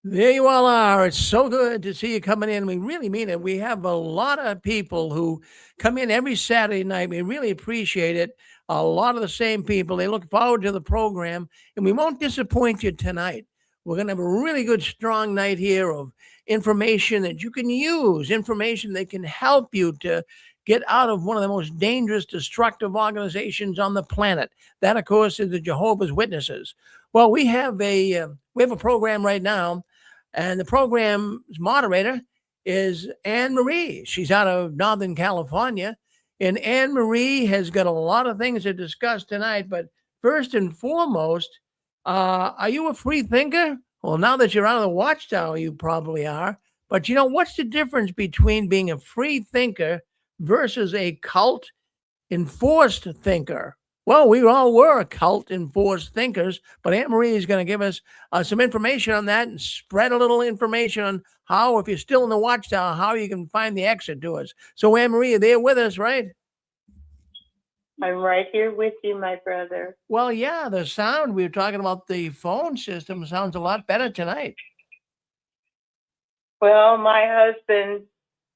There you all are. It's so good to see you coming in. We really mean it. We have a lot of people who come in every Saturday night. We really appreciate it. A lot of the same people. They look forward to the program, and we won't disappoint you tonight. We're going to have a really good, strong night here of information that you can use, information that can help you to get out of one of the most dangerous, destructive organizations on the planet. That, of course, is the Jehovah's Witnesses. Well, we have a program right now, and the program's moderator is Anne Marie. She's out of Northern California. And Anne Marie has got a lot of things to discuss tonight. But first and foremost, are you a free thinker? Well, now that you're out of the Watchtower, you probably are. But what's the difference between being a free thinker versus a cult enforced thinker? Well, we all were cult enforced thinkers, but Aunt Marie is going to give us some information on that and spread a little information on how, if you're still in the Watchtower, how you can find the exit to us. So, Aunt Marie, you're there with us, right? I'm right here with you, my brother. Well, yeah, the sound, we were talking about the phone system, sounds a lot better tonight. Well, my husband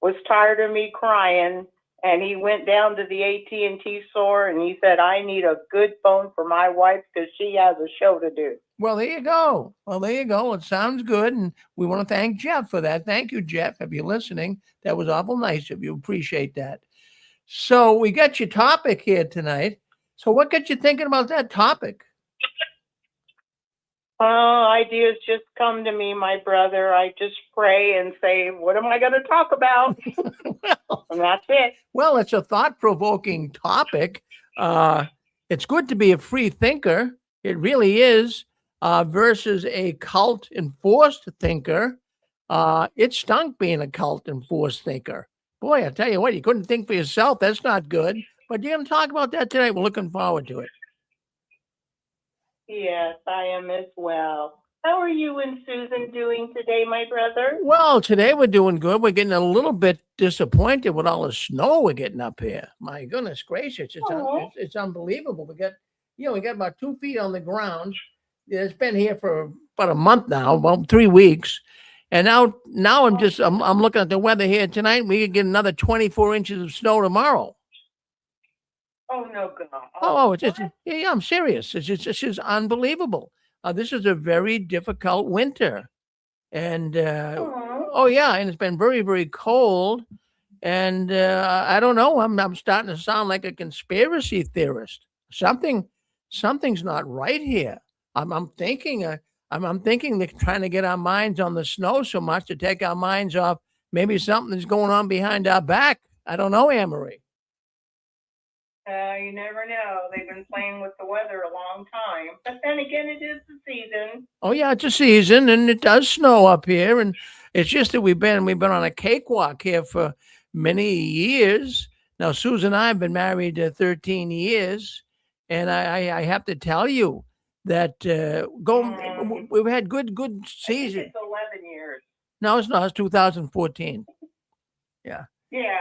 was tired of me crying, and he went down to the AT&T store, and he said, I need a good phone for my wife because she has a show to do. Well, there you go. It sounds good, and we want to thank Jeff for that. Thank you, Jeff, if you're listening. That was awful nice of you. Appreciate that. So we got your topic here tonight. So what got you thinking about that topic? Ideas just come to me, my brother. I just pray and say, what am I going to talk about? And that's it. Well, it's a thought-provoking topic. It's good to be a free thinker. It really is, versus a cult-enforced thinker. It stunk being a cult-enforced thinker. Boy, I tell you what, you couldn't think for yourself. That's not good. But you're going to talk about that tonight. We're looking forward to it. Yes, I am as well. How are you and Susan doing today, my brother? Well, today we're doing good. We're getting a little bit disappointed with all the snow we're getting up here. My goodness gracious, it's unbelievable. We got about 2 feet on the ground. It's been here for about a month now, about 3 weeks. And now I'm looking at the weather here tonight. We could get another 24 inches of snow tomorrow. Oh, no, God. Yeah, I'm serious. It's just unbelievable. This is a very difficult winter. And, and it's been very, very cold. And I don't know. I'm starting to sound like a conspiracy theorist. Something's not right here. I'm thinking they're trying to get our minds on the snow so much to take our minds off. Maybe something's going on behind our back. I don't know, Anne Marie. You never know. They've been playing with the weather a long time. But then again, it is the season. Oh, yeah, it's a season, and it does snow up here. And it's just that we've been on a cakewalk here for many years. Now, Susan and I have been married 13 years. And I have to tell you that we've had good season. It's 11 years. No, it's not. It's 2014. Yeah. Yeah.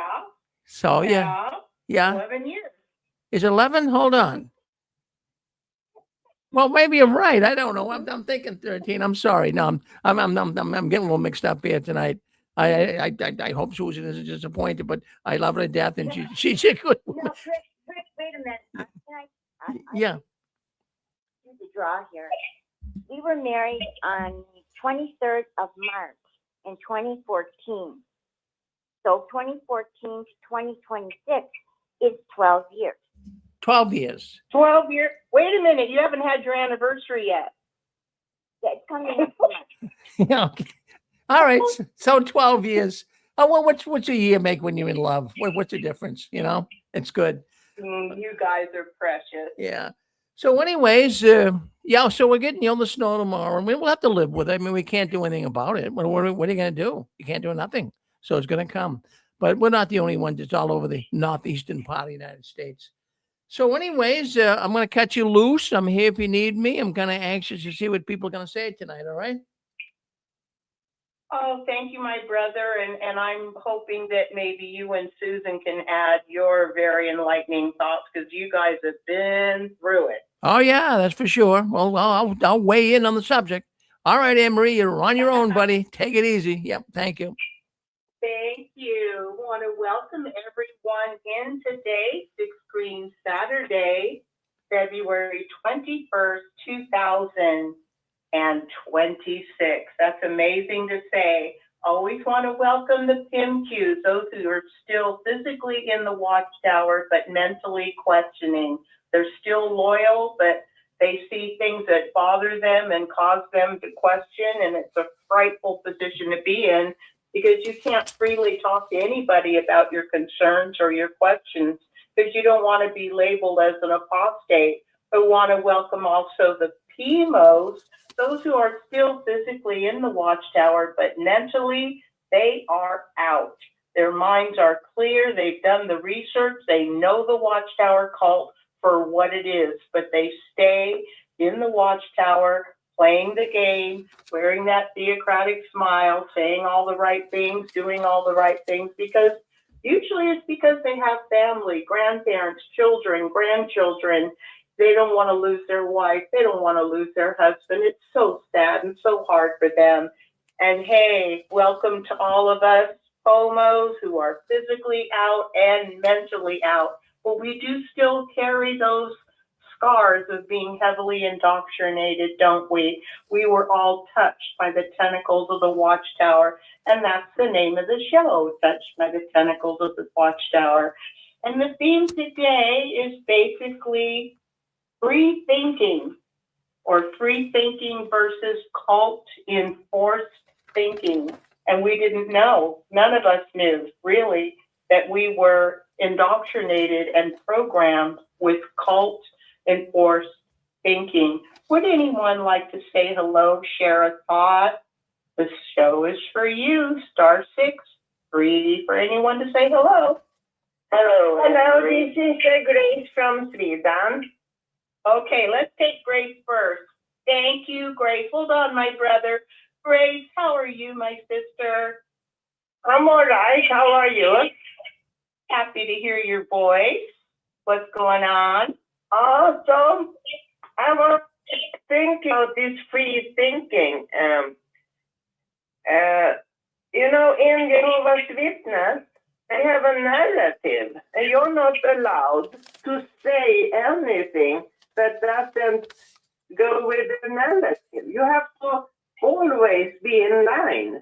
So, yeah. 11 years. Is it 11? Hold on. Well, maybe I'm right. I don't know. I'm thinking 13. I'm sorry. No, I'm getting a little mixed up here tonight. I hope Susan isn't disappointed, but I love her to death, and she's a good woman. No, wait a minute. Yeah. Do the draw here. We were married on 23rd of March in 2014. So 2014 to 2026 is 12 years. 12 years. 12 years. Wait a minute. You haven't had your anniversary yet. Yeah, it's coming next month. Yeah. Okay. All right. So 12 years. Oh, well, what's a year make when you're in love? What's the difference? It's good. You guys are precious. Yeah. So anyways, so we're getting the snow tomorrow, and we'll have to live with it. I mean, we can't do anything about it. What are you going to do? You can't do nothing. So it's going to come. But we're not the only ones. It's all over the northeastern part of the United States. So anyways, I'm going to cut you loose. I'm here if you need me. I'm kind of anxious to see what people are going to say tonight, all right? Oh, thank you, my brother. And I'm hoping that maybe you and Susan can add your very enlightening thoughts because you guys have been through it. Oh, yeah, that's for sure. Well, I'll weigh in on the subject. All right, Anne Marie, you're on your own, buddy. Take it easy. Yep. Thank you. Thank you. I want to welcome everyone in today, Six Green Saturday, February 21st, 2026. That's amazing to say. Always want to welcome the PIMQs, those who are still physically in the Watchtower but mentally questioning. They're still loyal, but they see things that bother them and cause them to question, and it's a frightful position to be in because you can't freely talk to anybody about your concerns or your questions because you don't want to be labeled as an apostate. But want to welcome also the PMOs, those who are still physically in the Watchtower, but mentally they are out. Their minds are clear. They've done the research. They know the Watchtower cult for what it is, but they stay in the Watchtower, playing the game, wearing that Theocratic smile, saying all the right things, doing all the right things, because usually it's because they have family, grandparents, children, grandchildren. They don't want to lose their wife. They don't want to lose their husband. It's so sad and so hard for them. And hey, welcome to all of us FOMOs who are physically out and mentally out. But we do still carry those scars of being heavily indoctrinated, don't we? We were all touched by the tentacles of the Watchtower, and that's the name of the show, Touched by the Tentacles of the Watchtower. And the theme today is basically free thinking, or free thinking versus cult-enforced thinking. And we didn't know, none of us knew, really, that we were indoctrinated and programmed with cult-enforced thinking. Would anyone like to say hello, share a thought? The show is for you, *6, free for anyone to say hello. Hello. Hello, this is Grace from Sweden. Okay, let's take Grace first. Thank you, Grace. Hold on, my brother. Grace, how are you, my sister? I'm all right. How are you? Happy to hear your voice. What's going on? Awesome. I was thinking about this free thinking. In Jehovah's Witness, they have a narrative, and you're not allowed to say anything that doesn't go with the narrative. You have to always be in line.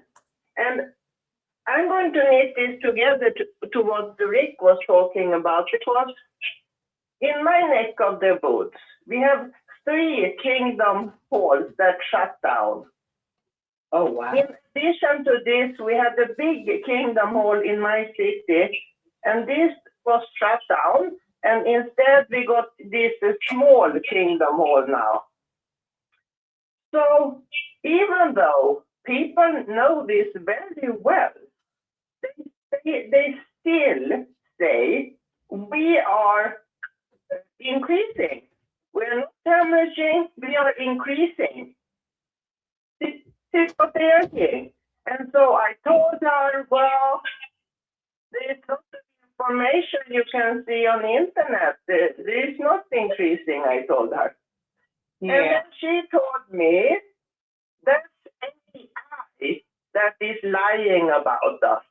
And I'm going to knit this together to what Rick was talking about, because in my neck of the woods, we have 3 kingdom halls that shut down. Oh, wow. In addition to this, we had a big kingdom hall in my city, and this was shut down, and instead we got this small kingdom hall now. So even though people know this very well, they still say we are increasing. We're not damaging, we are increasing. This is what they are saying. And so I told her, well, there's not the information you can see on the internet. There is not increasing, I told her. Yeah. And then she told me that's AI that is lying about us.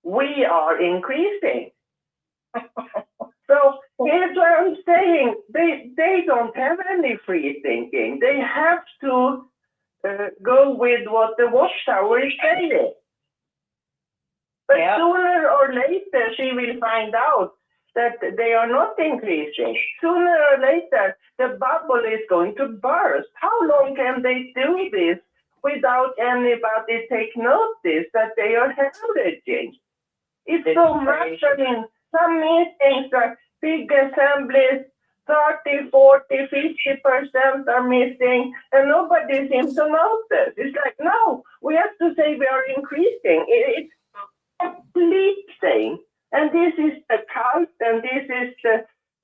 We are increasing. So here's what I'm saying. They don't have any free thinking. They have to go with what the Watchtower is saying. But sooner or later, she will find out that they are not increasing. Sooner or later, the bubble is going to burst. How long can they do this without anybody take notice that they are hemorrhaging? It's so much. I mean, some meetings are big assemblies, 30, 40, 50% are missing, and nobody seems to notice. It's like, no, we have to say we are increasing. It's a complete thing. And this is the cult, and this is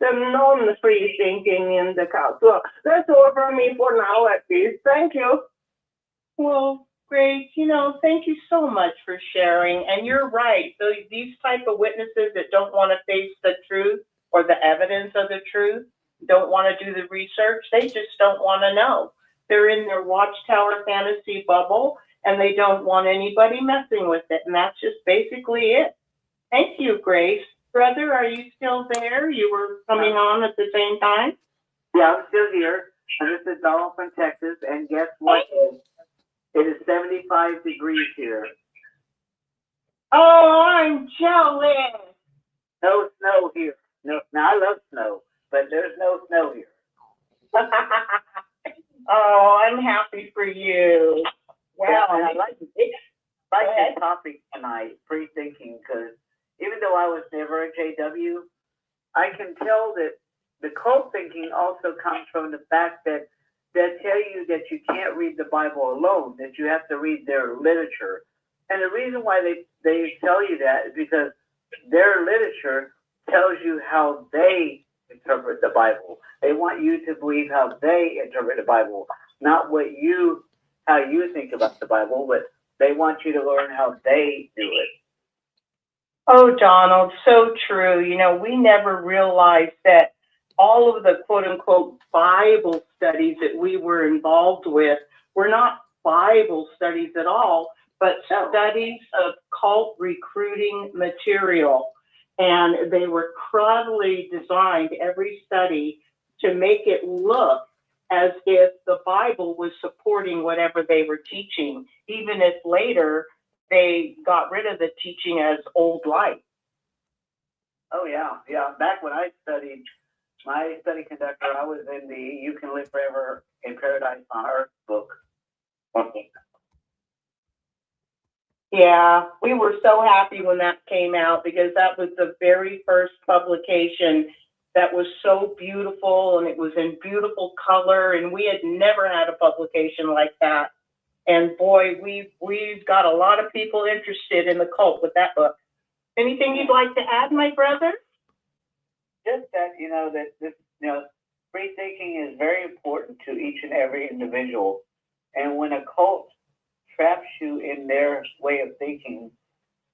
the non-free thinking in the cult. So that's all from me for now, at least. Thank you. Well, great. Thank you so much for sharing. And you're right. So these type of witnesses that don't want to face the truth or the evidence of the truth, don't want to do the research, they just don't want to know. They're in their Watchtower fantasy bubble, and they don't want anybody messing with it. And that's just basically it. Thank you, Grace. Brother, are you still there? You were coming on at the same time? Yeah, I'm still here. This is Donald from Texas, and guess what? It is 75 degrees here. Oh, I'm jealous. No snow here. No, now I love snow, but there's no snow here. Oh, I'm happy for you. Wow. Yeah, and I like this topic tonight, free thinking, because even though I was never a JW, I can tell that the cult thinking also comes from the fact that they tell you that you can't read the Bible alone, that you have to read their literature. And the reason why they tell you that is because their literature tells you how they interpret the Bible. They want you to believe how they interpret the Bible, not how you think about the Bible, but they want you to learn how they do it. Oh, Donald, so true. You know, we never realized that all of the quote unquote Bible studies that we were involved with were not Bible studies at all, but studies of cult recruiting material. And they were cleverly designed, every study, to make it look as if the Bible was supporting whatever they were teaching, even if later they got rid of the teaching as old light. Oh, yeah. Back when I studied, my study conductor, I was in the You Can Live Forever in Paradise on Earth book. Yeah, we were so happy when that came out because that was the very first publication that was so beautiful, and it was in beautiful color, and we had never had a publication like that. And boy, we've got a lot of people interested in the cult with that book. Anything you'd like to add, my brother? Just that, that this, free thinking is very important to each and every individual. And when a cult traps you in their way of thinking,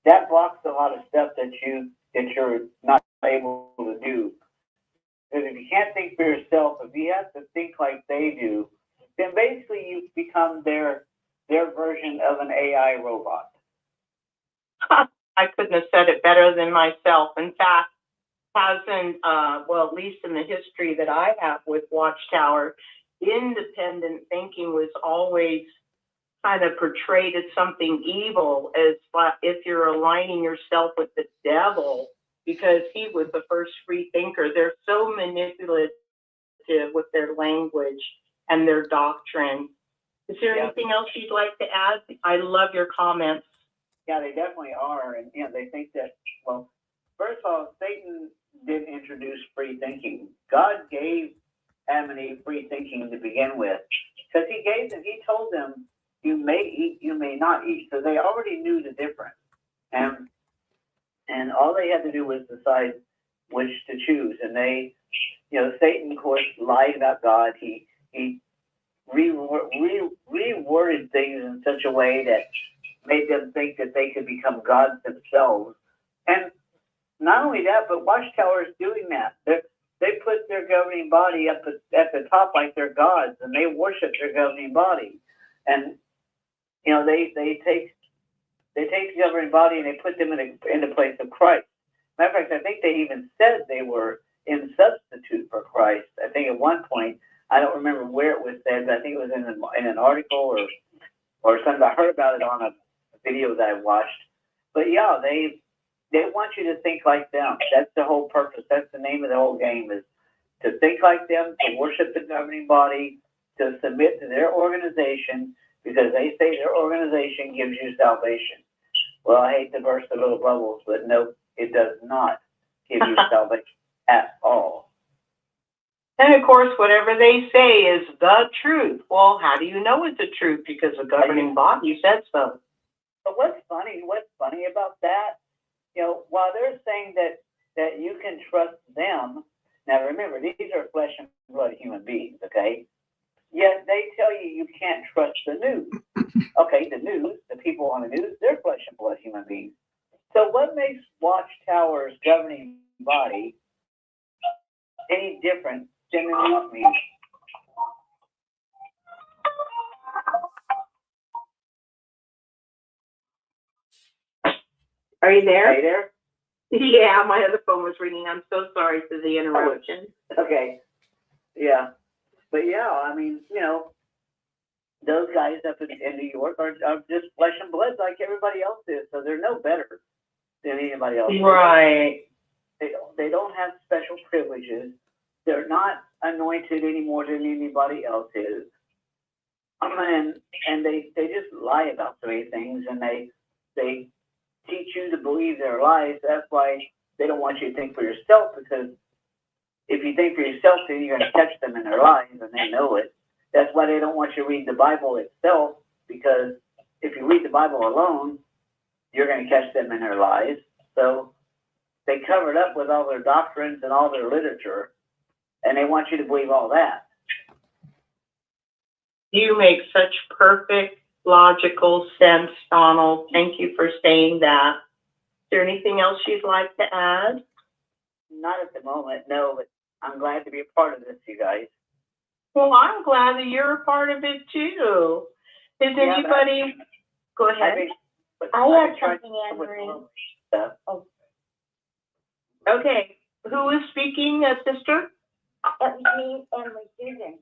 that blocks a lot of stuff that you're not able to do. Because if you can't think for yourself, if you have to think like they do, then basically you become their version of an AI robot. I couldn't have said it better than myself. In fact, at least in the history that I have with Watchtower, independent thinking was always kind of portrayed as something evil, as if you're aligning yourself with the devil, because he was the first free thinker. They're so manipulative with their language and their doctrine. Is there anything else you'd like to add? I love your comments. Yeah, they definitely are. And, they think that, well, first of all, Satan didn't introduce free thinking. God gave Adam and Eve free thinking to begin with, because he told them, you may eat, you may not eat. So they already knew the difference. And all they had to do was decide which to choose. And they, Satan, of course, lied about God. He reworded things in such a way that made them think that they could become gods themselves. And not only that, but Watchtower is doing that. They put their governing body up at the top like they're gods, and they worship their governing body. And they take the governing body and they put them in the place of Christ. Matter of fact, I think they even said they were in substitute for Christ. I think at one point, I don't remember where it was said, but I think it was in an article or something. I heard about it on a video that I watched. But yeah, they want you to think like them. That's the whole purpose. That's the name of the whole game, is to think like them, to worship the governing body, to submit to their organization, because they say their organization gives you salvation. Well, I hate to burst the little bubbles, but no, it does not give you salvation at all. And of course, whatever they say is the truth. Well, how do you know it's the truth? Because the governing body said so. But what's funny about that, while they're saying that you can trust them, now remember, these are flesh and blood human beings, okay? Yet they tell you can't trust the news. Okay, the news, the people on the news, they're flesh and blood human beings. So what makes Watchtower's governing body any different than the news media? Are you there? Hey there? Yeah, my other phone was ringing. I'm so sorry for the interruption. Okay. Yeah. But yeah, I mean, those guys up in New York are just flesh and blood like everybody else is, so they're no better than anybody else. Right. They don't have special privileges. They're not anointed any more than anybody else is. And they just lie about so many things, and they teach you to believe their lies. That's why they don't want you to think for yourself, because if you think for yourself, then you're going to catch them in their lies, and they know it. That's why they don't want you to read the Bible itself, because if you read the Bible alone, you're going to catch them in their lies. So they cover it up with all their doctrines and all their literature, and they want you to believe all that. You make such perfect, logical sense, Donald. Thank you for saying that. Is there anything else you'd like to add? Not at the moment, no, but I'm glad to be a part of this, you guys. Well, I'm glad that you're a part of it too. Is anybody? Go ahead. I have something, Anne-Marie. Oh. Okay. Who is speaking, sister? It was me and my Susan.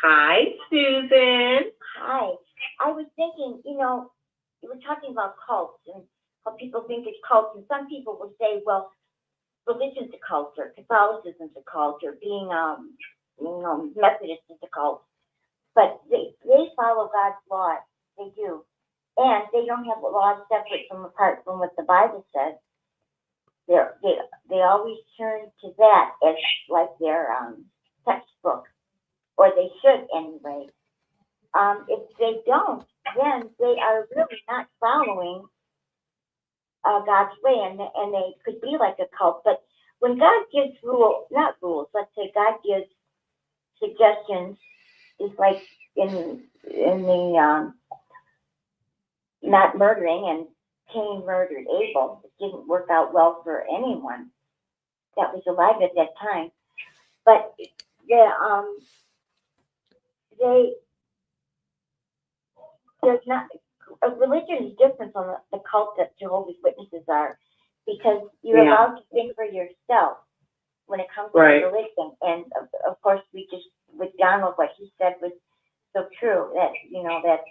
Hi, Susan. Hi. I was thinking, you were talking about cults and how people think it's cults, and some people will say, well, religion's a cult, or Catholicism's a cult, or being, Methodist is a cult. But they follow God's laws. They do. And they don't have laws separate apart from what the Bible says. They always turn to that as like their textbook, or they should anyway. If they don't, then they are really not following God's way, and they could be like a cult. But when God gives let's say God gives suggestions, it's like in the not murdering, and Cain murdered Abel. It didn't work out well for anyone that was alive at that time. But there's not a religion is different from the cult that Jehovah's Witnesses are, because you're allowed to think for yourself when it comes to religion. And of course, we just with Donald, what he said was so true, that that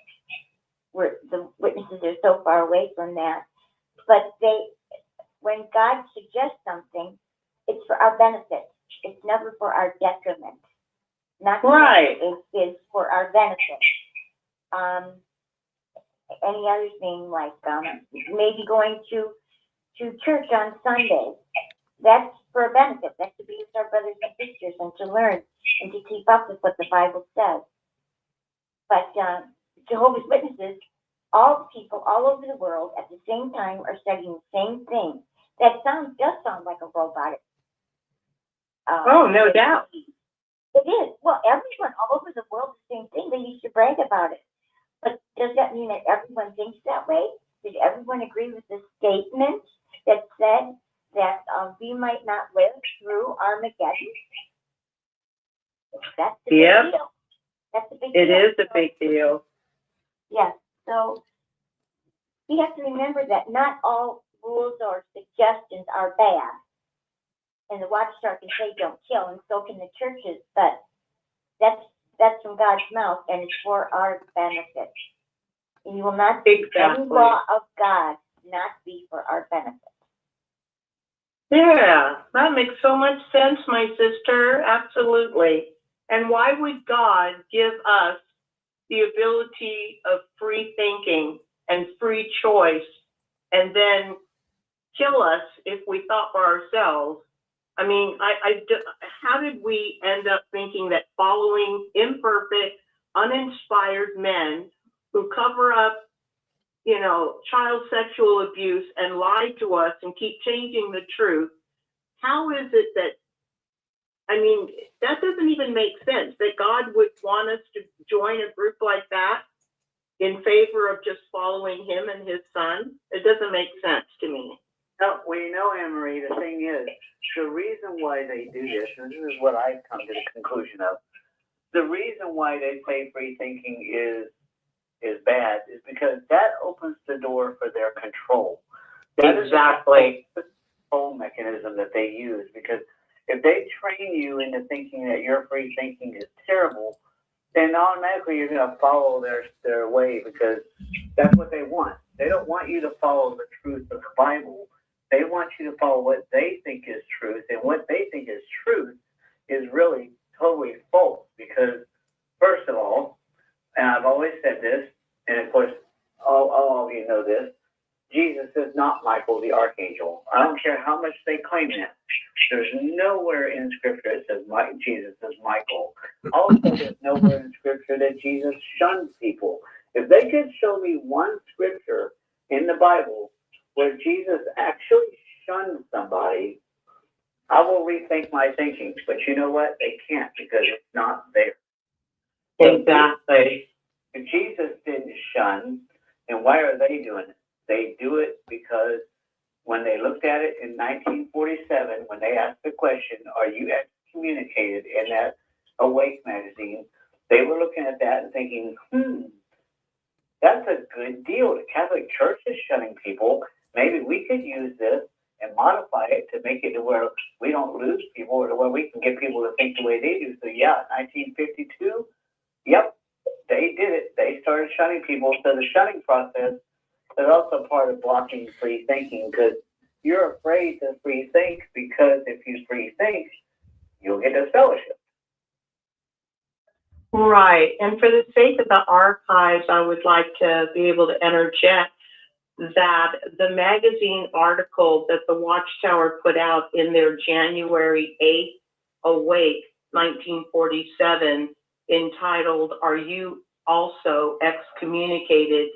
the witnesses are so far away from that. But when God suggests something, it's for our benefit. It's never for our detriment. Not right. It's for our benefit. Any other thing like maybe going to church on Sunday, that's for a benefit. That's to be with our brothers and sisters and to learn and to keep up with what the Bible says. But Jehovah's Witnesses, all the people all over the world at the same time are studying the same thing. That does sound like a robotic. No doubt. It is. Well, everyone all over the world the same thing. They used to brag about it. But does that mean that everyone thinks that way? Did everyone agree with the statement that said that we might not live through Armageddon? That's the big deal. That's a big deal. It is a big deal. Yes. So we have to remember that not all rules or suggestions are bad. And the Watchtower can say don't kill, and so can the churches, but that's from God's mouth, and it's for our benefit. And you will not see any law of God not be for our benefit. Yeah, that makes so much sense, my sister. Absolutely. And why would God give us the ability of free thinking and free choice, and then kill us if we thought for ourselves? I mean, how did we end up thinking that following imperfect, uninspired men who cover up, child sexual abuse and lie to us and keep changing the truth? How is it that, that doesn't even make sense, that God would want us to join a group like that in favor of just following him and his son? It doesn't make sense to me. No, Anne-Marie, the thing is, the reason why they do this, and this is what I've come to the conclusion of, the reason why they say free thinking is bad is because that opens the door for their control. Exactly. The control mechanism that they use, because if they train you into thinking that your free thinking is terrible, then automatically you're going to follow their way, because that's what they want. They don't want you to follow the truth of the Bible. They want you to follow what they think is truth, and what they think is truth is really totally false. Because first of all, and I've always said this, and of course all of you know this, Jesus is not Michael the Archangel. I don't care how much they claim that. There's nowhere in Scripture that says Jesus is Michael. Also, there's nowhere in Scripture that Jesus shuns people. If they could show me one Scripture in the Bible where Jesus actually shunned somebody, I will rethink my thinking. But you know what? They can't, because it's not there. Exactly. If Jesus didn't shun, then why are they doing it? They do it because when they looked at it in 1947, when they asked the question, are you excommunicated, in that Awake magazine, they were looking at that and thinking, that's a good deal. The Catholic Church is shunning people. Maybe we could use this and modify it to make it to where we don't lose people, or to where we can get people to think the way they do. So yeah, 1952, yep, they did it. They started shunning people. So the shunning process is also part of blocking free thinking, because you're afraid to free think, because if you free think, you'll get disfellowship. Right. And for the sake of the archives, I would like to be able to interject that the magazine article that the Watchtower put out in their January 8th Awake 1947, entitled, Are You Also Excommunicated?,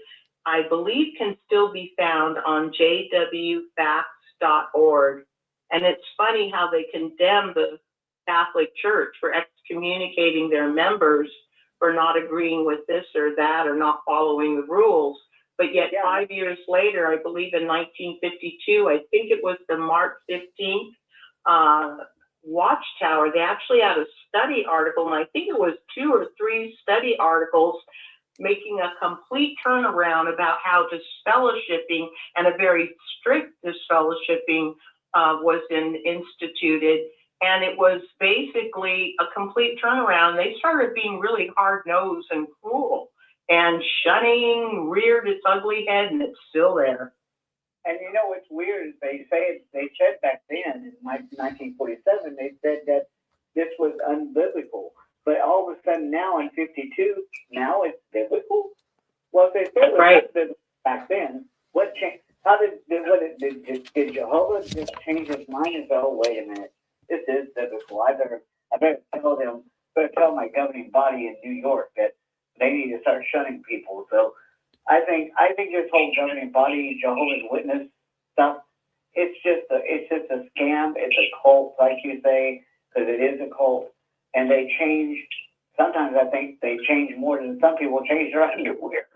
I believe can still be found on jwfacts.org. And it's funny how they condemn the Catholic Church for excommunicating their members for not agreeing with this or that, or not following the rules. But yet 5 years later, I believe in 1952, I think it was the March 15th Watchtower, they actually had a study article, and I think it was 2 or 3 study articles making a complete turnaround about how disfellowshipping, and a very strict disfellowshipping, was instituted. And it was basically a complete turnaround. They started being really hard-nosed and cruel, and shunning reared its ugly head, and it's still there. And you know what's weird is they said back then in 1947, they said that this was unbiblical. But all of a sudden now in 52, now it's biblical? Well, if they said it was biblical back then, what changed? How did Jehovah just change his mind and say, oh, wait a minute, this is biblical. I better tell my governing body in New York that they need to start shunning people. So I think this whole governing body, Jehovah's Witness stuff, it's just a scam. It's a cult, like you say, because it is a cult. And they change. Sometimes I think they change more than some people change their underwear.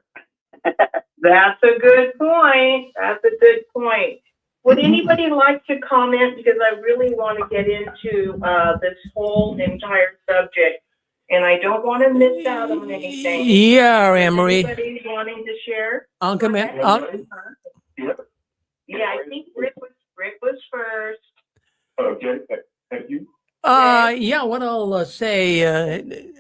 That's a good point. That's a good point. Would anybody like to comment? Because I really want to get into this whole entire subject, and I don't want to miss out on anything. Yeah, Anne-Marie. Anybody wanting to share? I'll come in. Yeah, I think Rick was first. Okay, thank you. Yeah, what I'll say,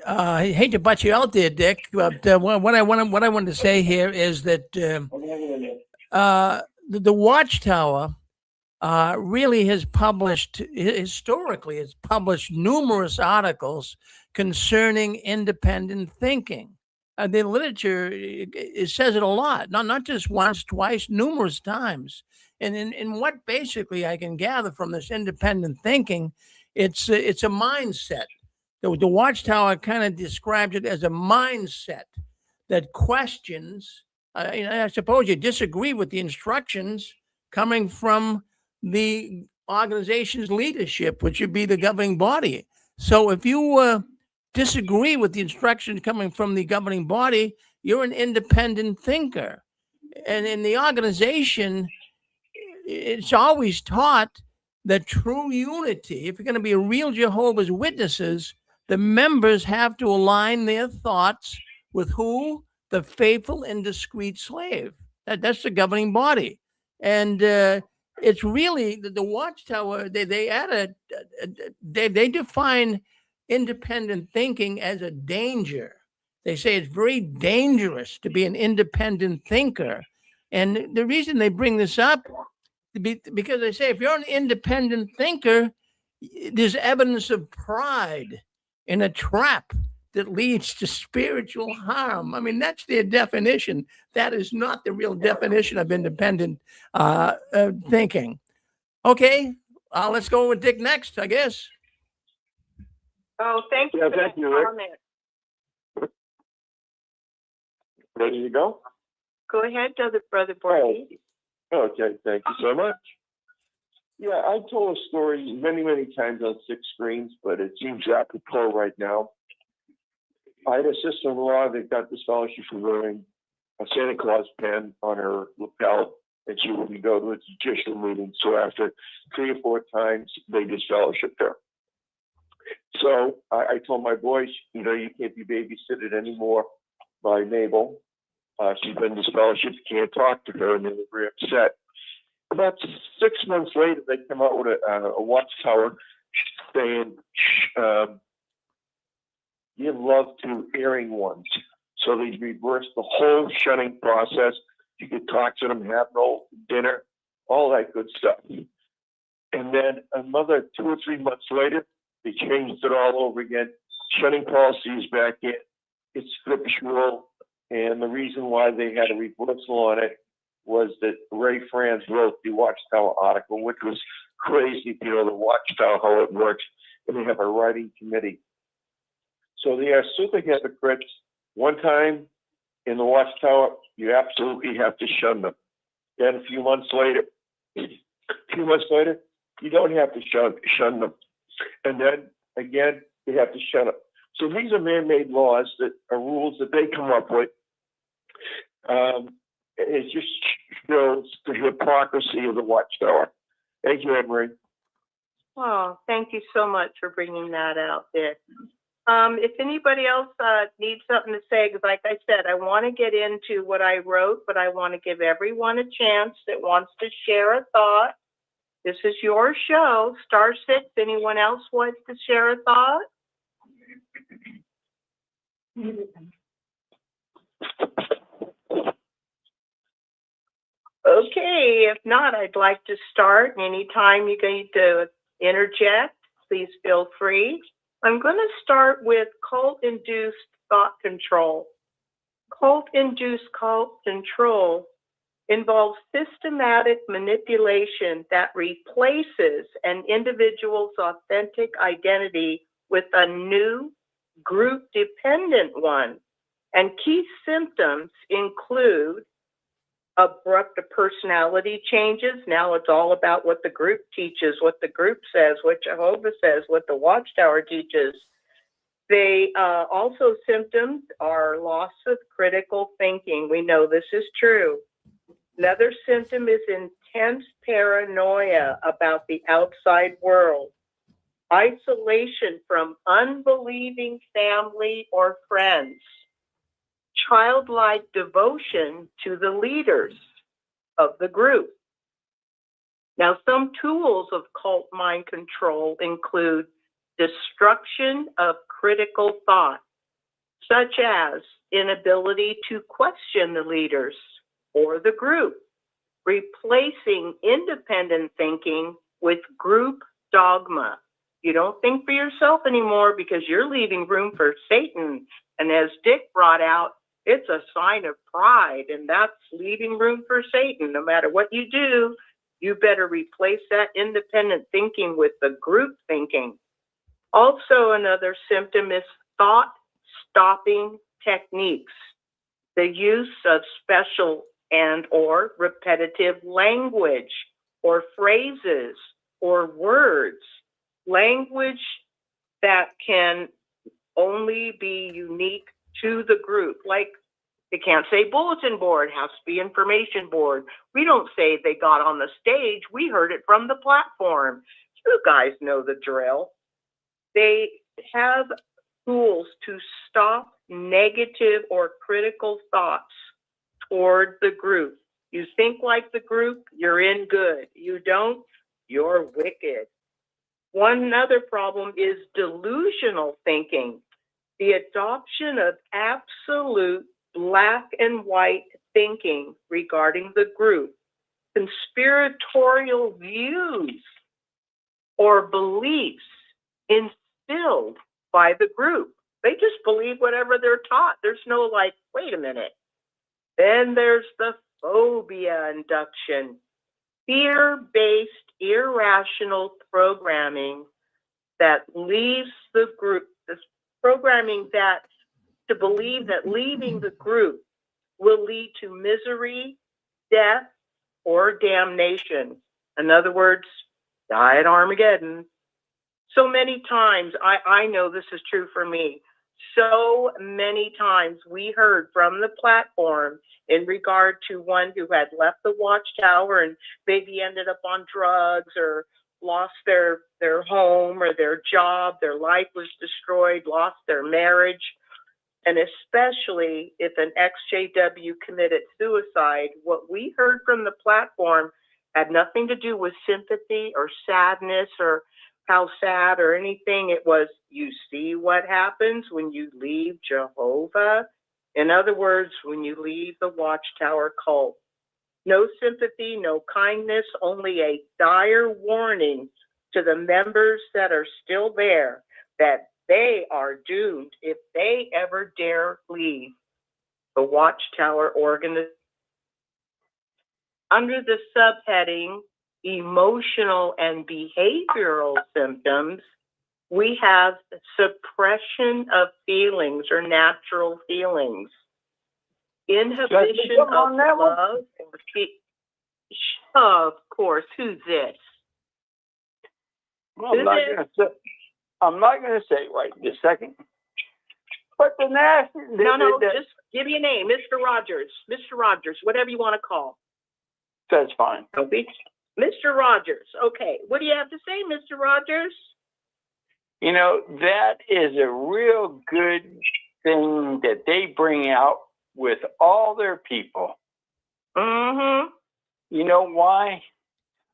I hate to butt you out there, Dick, but what I wanted to say here is that the Watchtower really has published, historically, has published numerous articles concerning independent thinking. The literature, it says it a lot, not just once, twice, numerous times. And in what basically I can gather from this independent thinking, it's a mindset. The Watchtower kind of describes it as a mindset that questions. I suppose you disagree with the instructions coming from the organization's leadership, which would be the governing body. So if you disagree with the instructions coming from the governing body, you're an independent thinker. And in the organization, it's always taught that true unity, if you're going to be a real Jehovah's Witnesses, the members have to align their thoughts with who? The faithful and discreet slave. That's the governing body. And it's really the Watchtower. They add they define independent thinking as a danger. They say it's very dangerous to be an independent thinker. And the reason they bring this up, because they say if you're an independent thinker, there's evidence of pride in a trap that leads to spiritual harm. I mean, that's their definition. That is not the real definition of independent thinking. Okay, let's go with Dick next, I guess. Oh, thank you Yeah, for thank that you, Rick. comment. Ready to go? Go ahead, Brother Borges. Okay, thank you so much. Yeah, I told a story many, many times on 6 screens, but it seems apropos right now. I had a sister-in-law that got the scholarship for wearing a Santa Claus pen on her lapel, and she wouldn't go to a judicial meeting. So after 3 or 4 times, they disfellowshipped her. So I told my boys, you know, you can't be babysitted anymore by Mabel. She's been disfellowshipped, you can't talk to her, and they were very upset. About 6 months later, they come out with a Watchtower saying, give love to erring ones. So they reversed the whole shunning process. You could talk to them, have no dinner, all that good stuff. And then another 2 or 3 months later, they changed it all over again. Shunning policy is back in. It's scriptural. And the reason why they had a reversal on it was that Ray Franz wrote the Watchtower article, which was crazy if you know the Watchtower, how it works. And they have a writing committee. So they are super hypocrites. One time in the Watchtower, you absolutely have to shun them. Then a few months later, you don't have to shun them. And then again, you have to shun them. So these are man-made laws that are rules that they come up with. It just shows the hypocrisy of the Watchtower. Thank you, Emery. Oh, thank you so much for bringing that out, Dick. If anybody else needs something to say, because like I said, I want to get into what I wrote, but I want to give everyone a chance that wants to share a thought. This is your show, *6. Anyone else wants to share a thought? Okay, if not, I'd like to start. Anytime you need to interject, please feel free. I'm going to start with cult-induced thought control. Cult-induced thought control involves systematic manipulation that replaces an individual's authentic identity with a new group-dependent one. And key symptoms include abrupt personality changes. Now it's all about what the group teaches, what the group says, what Jehovah says, what the Watchtower teaches. They also symptoms are loss of critical thinking. We know this is true. Another symptom is intense paranoia about the outside world, isolation from unbelieving family or friends, childlike devotion to the leaders of the group. Now, some tools of cult mind control include destruction of critical thought, such as inability to question the leaders or the group, replacing independent thinking with group dogma. You don't think for yourself anymore because you're leaving room for Satan. And as Dick brought out, it's a sign of pride, and that's leaving room for Satan. No matter what you do, you better replace that independent thinking with the group thinking. Also, another symptom is thought-stopping techniques, the use of special and or repetitive language or phrases or words, language that can only be unique to the group. Like, they can't say bulletin board, has to be information board. We don't say they got on the stage, we heard it from the platform. You guys know the drill. They have tools to stop negative or critical thoughts toward the group. You think like the group, you're in good. You don't, you're wicked. One other problem is delusional thinking, the adoption of absolute black and white thinking regarding the group, conspiratorial views or beliefs instilled by the group. They just believe whatever they're taught. There's no like, wait a minute. Then there's the phobia induction, fear-based, irrational programming that leaves the group, this programming that to believe that leaving the group will lead to misery, death, or damnation. In other words, die at Armageddon. So many times, I know this is true for me, so many times we heard from the platform in regard to one who had left the Watchtower and maybe ended up on drugs or lost their home or their job, their life was destroyed, lost their marriage, and especially if an XJW committed suicide, what we heard from the platform had nothing to do with sympathy or sadness or how sad or anything. It was, you see what happens when you leave Jehovah? In other words, when you leave the Watchtower cult. No sympathy, no kindness, only a dire warning to the members that are still there that they are doomed if they ever dare leave the Watchtower organization. Under the subheading, emotional and behavioral symptoms, we have suppression of feelings or natural feelings, inhibition of love, of course. Who's this? Well, I'm not going to say right this second. But the national... No, just give me a name. Mr. Rogers. Mr. Rogers, whatever you want to call. That's fine. Okay. Mr. Rogers. Okay. What do you have to say, Mr. Rogers? You know, that is a real good thing that they bring out with all their people. Mm-hmm. You know why?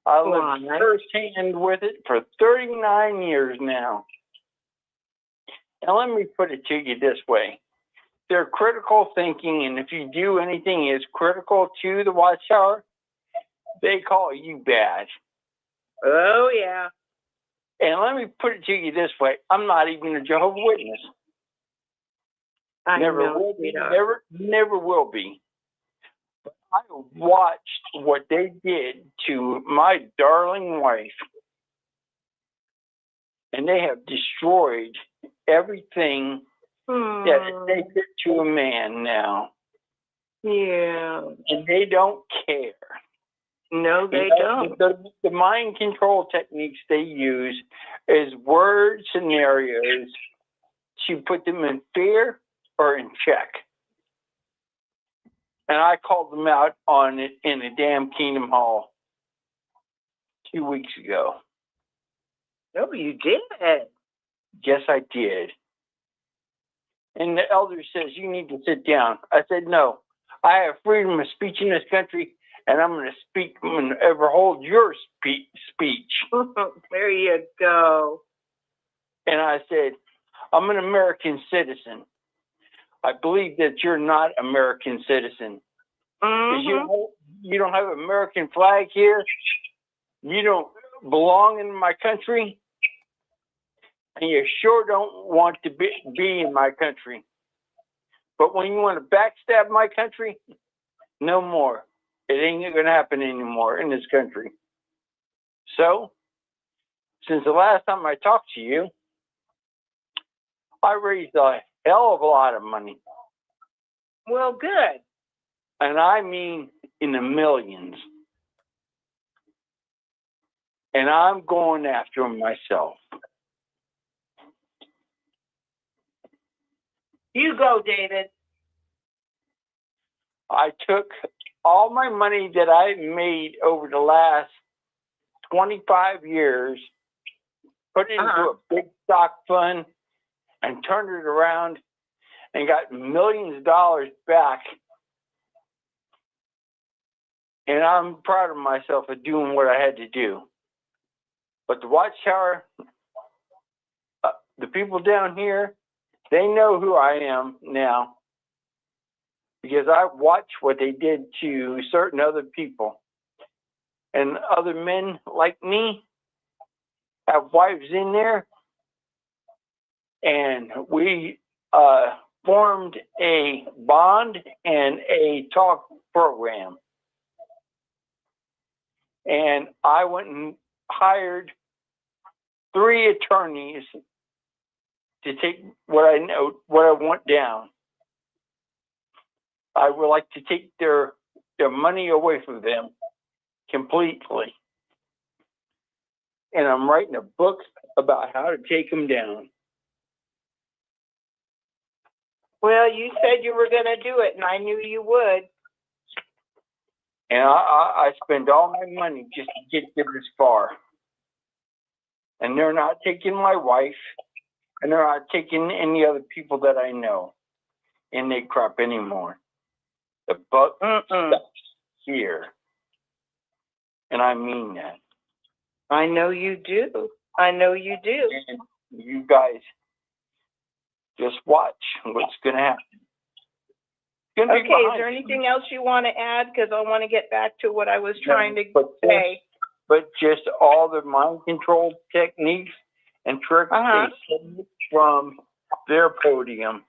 I lived firsthand with it for 39 years now. And let me put it to you this way. They're critical thinking, and if you do anything is critical to the Watchtower, they call you bad. Oh, yeah. And let me put it to you this way. I'm not even a Jehovah's Witness. Never will be. Never will be. I watched what they did to my darling wife, and they have destroyed everything that they did to a man now. Yeah. And they don't care. No, they don't. The mind control techniques they use is word scenarios to put them in fear or in check. And I called them out on it in a damn Kingdom Hall 2 weeks ago. No, you did. Yes, I did. And the elder says, you need to sit down. I said, no, I have freedom of speech in this country, and I'm going to speak whenever hold your speech. There you go. And I said, I'm an American citizen. I believe that you're not American citizen. Mm-hmm. You don't have an American flag here. You don't belong in my country. And you sure don't want to be in my country. But when you want to backstab my country, no more. It ain't going to happen anymore in this country. So, since the last time I talked to you, I raised a hell of a lot of money. Well, good. And I mean in the millions. And I'm going after them myself. You go, David. I took all my money that I made over the last 25 years, put it into a big stock fund, and turned it around and got millions of dollars back And I'm proud of myself for doing what I had to do. But the Watchtower, the people down here, they know who I am now because I watched what they did to certain other people. And other men like me have wives in there. And we formed a bond and a talk program. And I went and hired 3 attorneys to take what I want down. I would like to take their money away from them completely. And I'm writing a book about how to take them down. Well, you said you were going to do it, and I knew you would. And I spend all my money just to get them this far. And they're not taking my wife, and they're not taking any other people that I know in their crop anymore. The buck stops here. And I mean that. I know you do. I know you do. And you guys just watch what's going to happen. Okay, is there anything else you want to add? Because I want to get back to what I was trying to say. But just all the mind control techniques and tricks they say from their podium.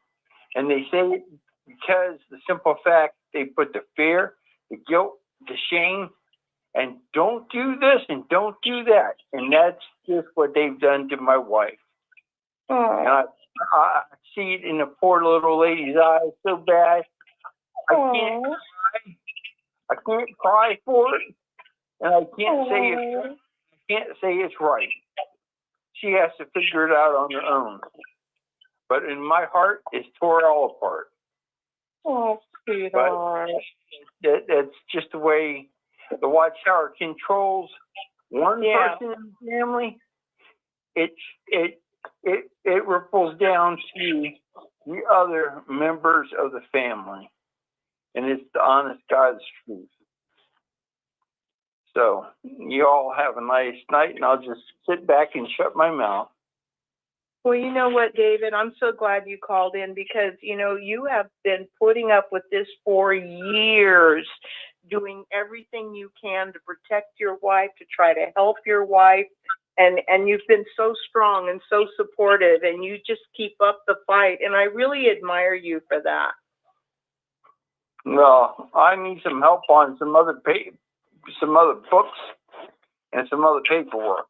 And they say it because the simple fact they put the fear, the guilt, the shame, and don't do this and don't do that. And that's just what they've done to my wife. And I see it in the poor little lady's eyes so bad. I can't cry for it, and I can't say it's right. She has to figure it out on her own. But in my heart, it's tore all apart. Oh, sweetheart. But that's just the way the Watchtower controls one person in the family. It ripples down to the other members of the family. And it's the honest God's truth. So you all have a nice night, and I'll just sit back and shut my mouth. Well, you know what, David? I'm so glad you called in because, you know, you have been putting up with this for years, doing everything you can to protect your wife, to try to help your wife. And you've been so strong and so supportive, and you just keep up the fight. And I really admire you for that. No, I need some help on some other books and some other paperwork.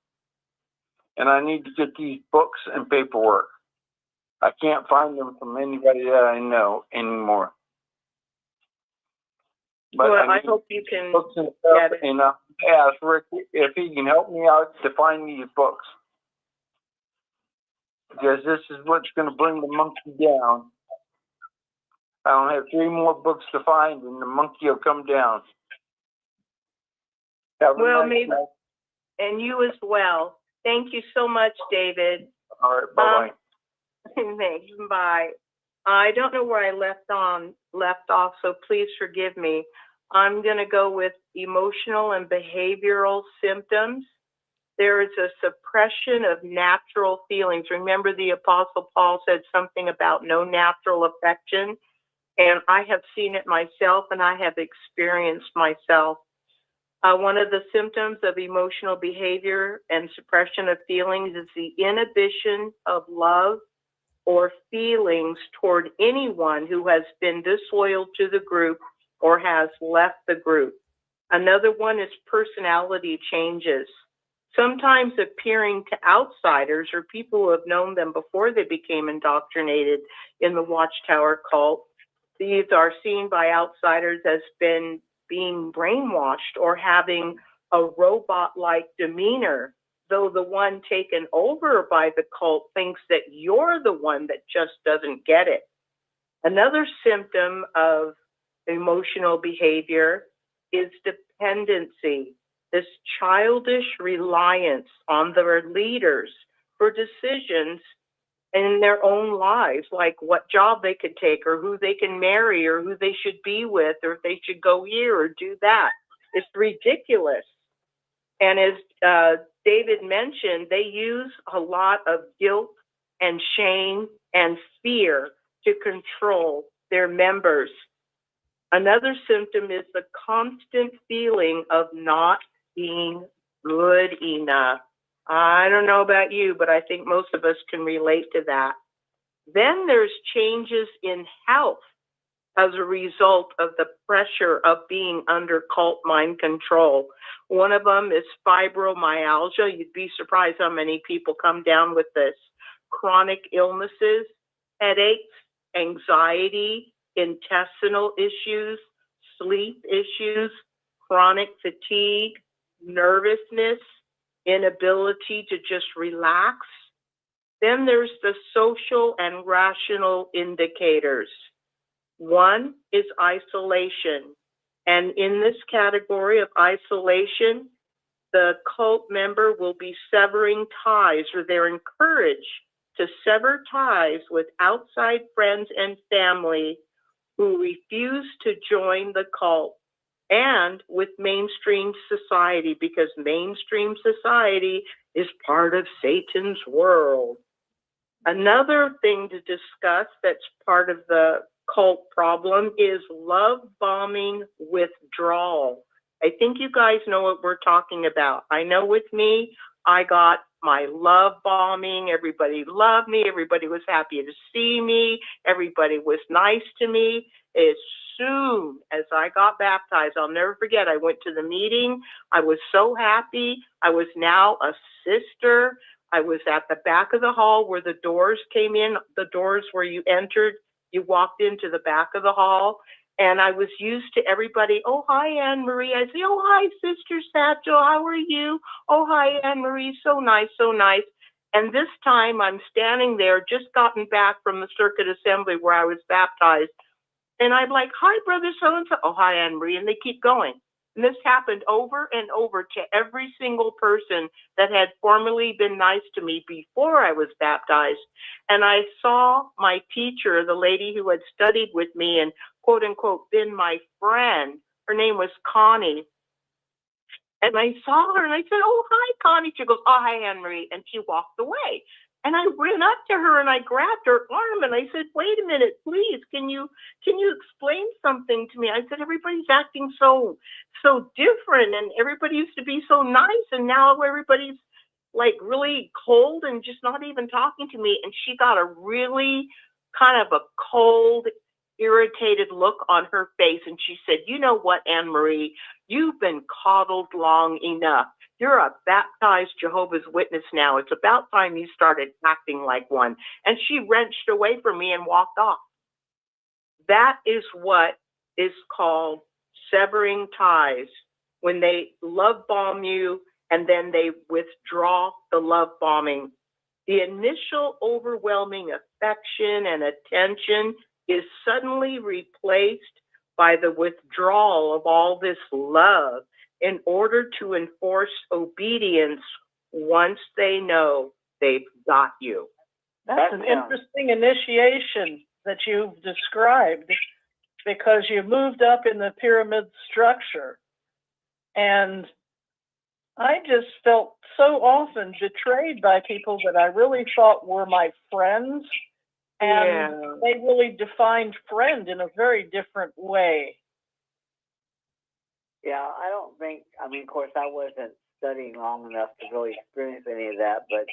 And I need to get these books and paperwork. I can't find them from anybody that I know anymore. But well, I hope you can books and stuff, and ask Rick if he can help me out to find these books. Because this is what's going to bring the monkey down. I don't have 3 more books to find, and the monkey will come down. Well, maybe, and you as well. Thank you so much, David. All right, bye-bye. Thanks, bye. I don't know where I left off, so please forgive me. I'm going to go with emotional and behavioral symptoms. There is a suppression of natural feelings. Remember, the Apostle Paul said something about no natural affection. And I have seen it myself, and I have experienced myself. One of the symptoms of emotional behavior and suppression of feelings is the inhibition of love or feelings toward anyone who has been disloyal to the group or has left the group. Another one is personality changes, sometimes appearing to outsiders or people who have known them before they became indoctrinated in the Watchtower cult. These are seen by outsiders as being brainwashed or having a robot-like demeanor, though the one taken over by the cult thinks that you're the one that just doesn't get it. Another symptom of emotional behavior is dependency, this childish reliance on their leaders for decisions in their own lives, like what job they could take or who they can marry or who they should be with or if they should go here or do that. It's ridiculous. And as David mentioned, they use a lot of guilt and shame and fear to control their members. Another symptom is the constant feeling of not being good enough. I don't know about you, but I think most of us can relate to that. Then there's changes in health as a result of the pressure of being under cult mind control. One of them is fibromyalgia. You'd be surprised how many people come down with this. Chronic illnesses, headaches, anxiety, intestinal issues, sleep issues, chronic fatigue, nervousness, inability to just relax. Then there's the social and rational indicators. One is isolation. And in this category of isolation, the cult member will be severing ties, or they're encouraged to sever ties with outside friends and family who refuse to join the cult, and with mainstream society, because mainstream society is part of Satan's world. Another thing to discuss that's part of the cult problem is love bombing withdrawal. I think you guys know what we're talking about. I know with me, I got my love bombing. Everybody loved me. Everybody was happy to see me. Everybody was nice to me. As soon as I got baptized, I'll never forget, I went to the meeting. I was so happy. I was now a sister. I was at the back of the hall where the doors came in, the doors where you entered. You walked into the back of the hall, and I was used to everybody. Oh, hi, Anne Marie. I say, oh, hi, Sister Satchel. How are you? Oh, hi, Anne Marie. So nice, so nice. And this time I'm standing there, just gotten back from the circuit assembly where I was baptized. And I'm like, hi, Brother so-and-so. Oh, hi, Anne Marie. And they keep going. And this happened over and over to every single person that had formerly been nice to me before I was baptized. And I saw my teacher, the lady who had studied with me and quote unquote been my friend. Her name was Connie. And I saw her and I said, oh, hi, Connie. She goes, oh, hi, Anne Marie. And she walked away. And I ran up to her and I grabbed her arm and I said, wait a minute, please, can you explain something to me? I said, everybody's acting so different, and everybody used to be so nice, and now everybody's like really cold and just not even talking to me. And she got a really kind of a cold, irritated look on her face. And she said, you know what, Anne Marie, you've been coddled long enough. You're a baptized Jehovah's Witness now. It's about time you started acting like one. And she wrenched away from me and walked off. That is what is called severing ties, when they love bomb you and then they withdraw the love bombing. The initial overwhelming affection and attention is suddenly replaced by the withdrawal of all this love in order to enforce obedience once they know they've got you. That's an interesting initiation that you've described, because you moved up in the pyramid structure. And I just felt so often betrayed by people that I really thought were my friends. And they really defined friend in a very different way. Yeah, I don't think, I mean, of course, I wasn't studying long enough to really experience any of that, but,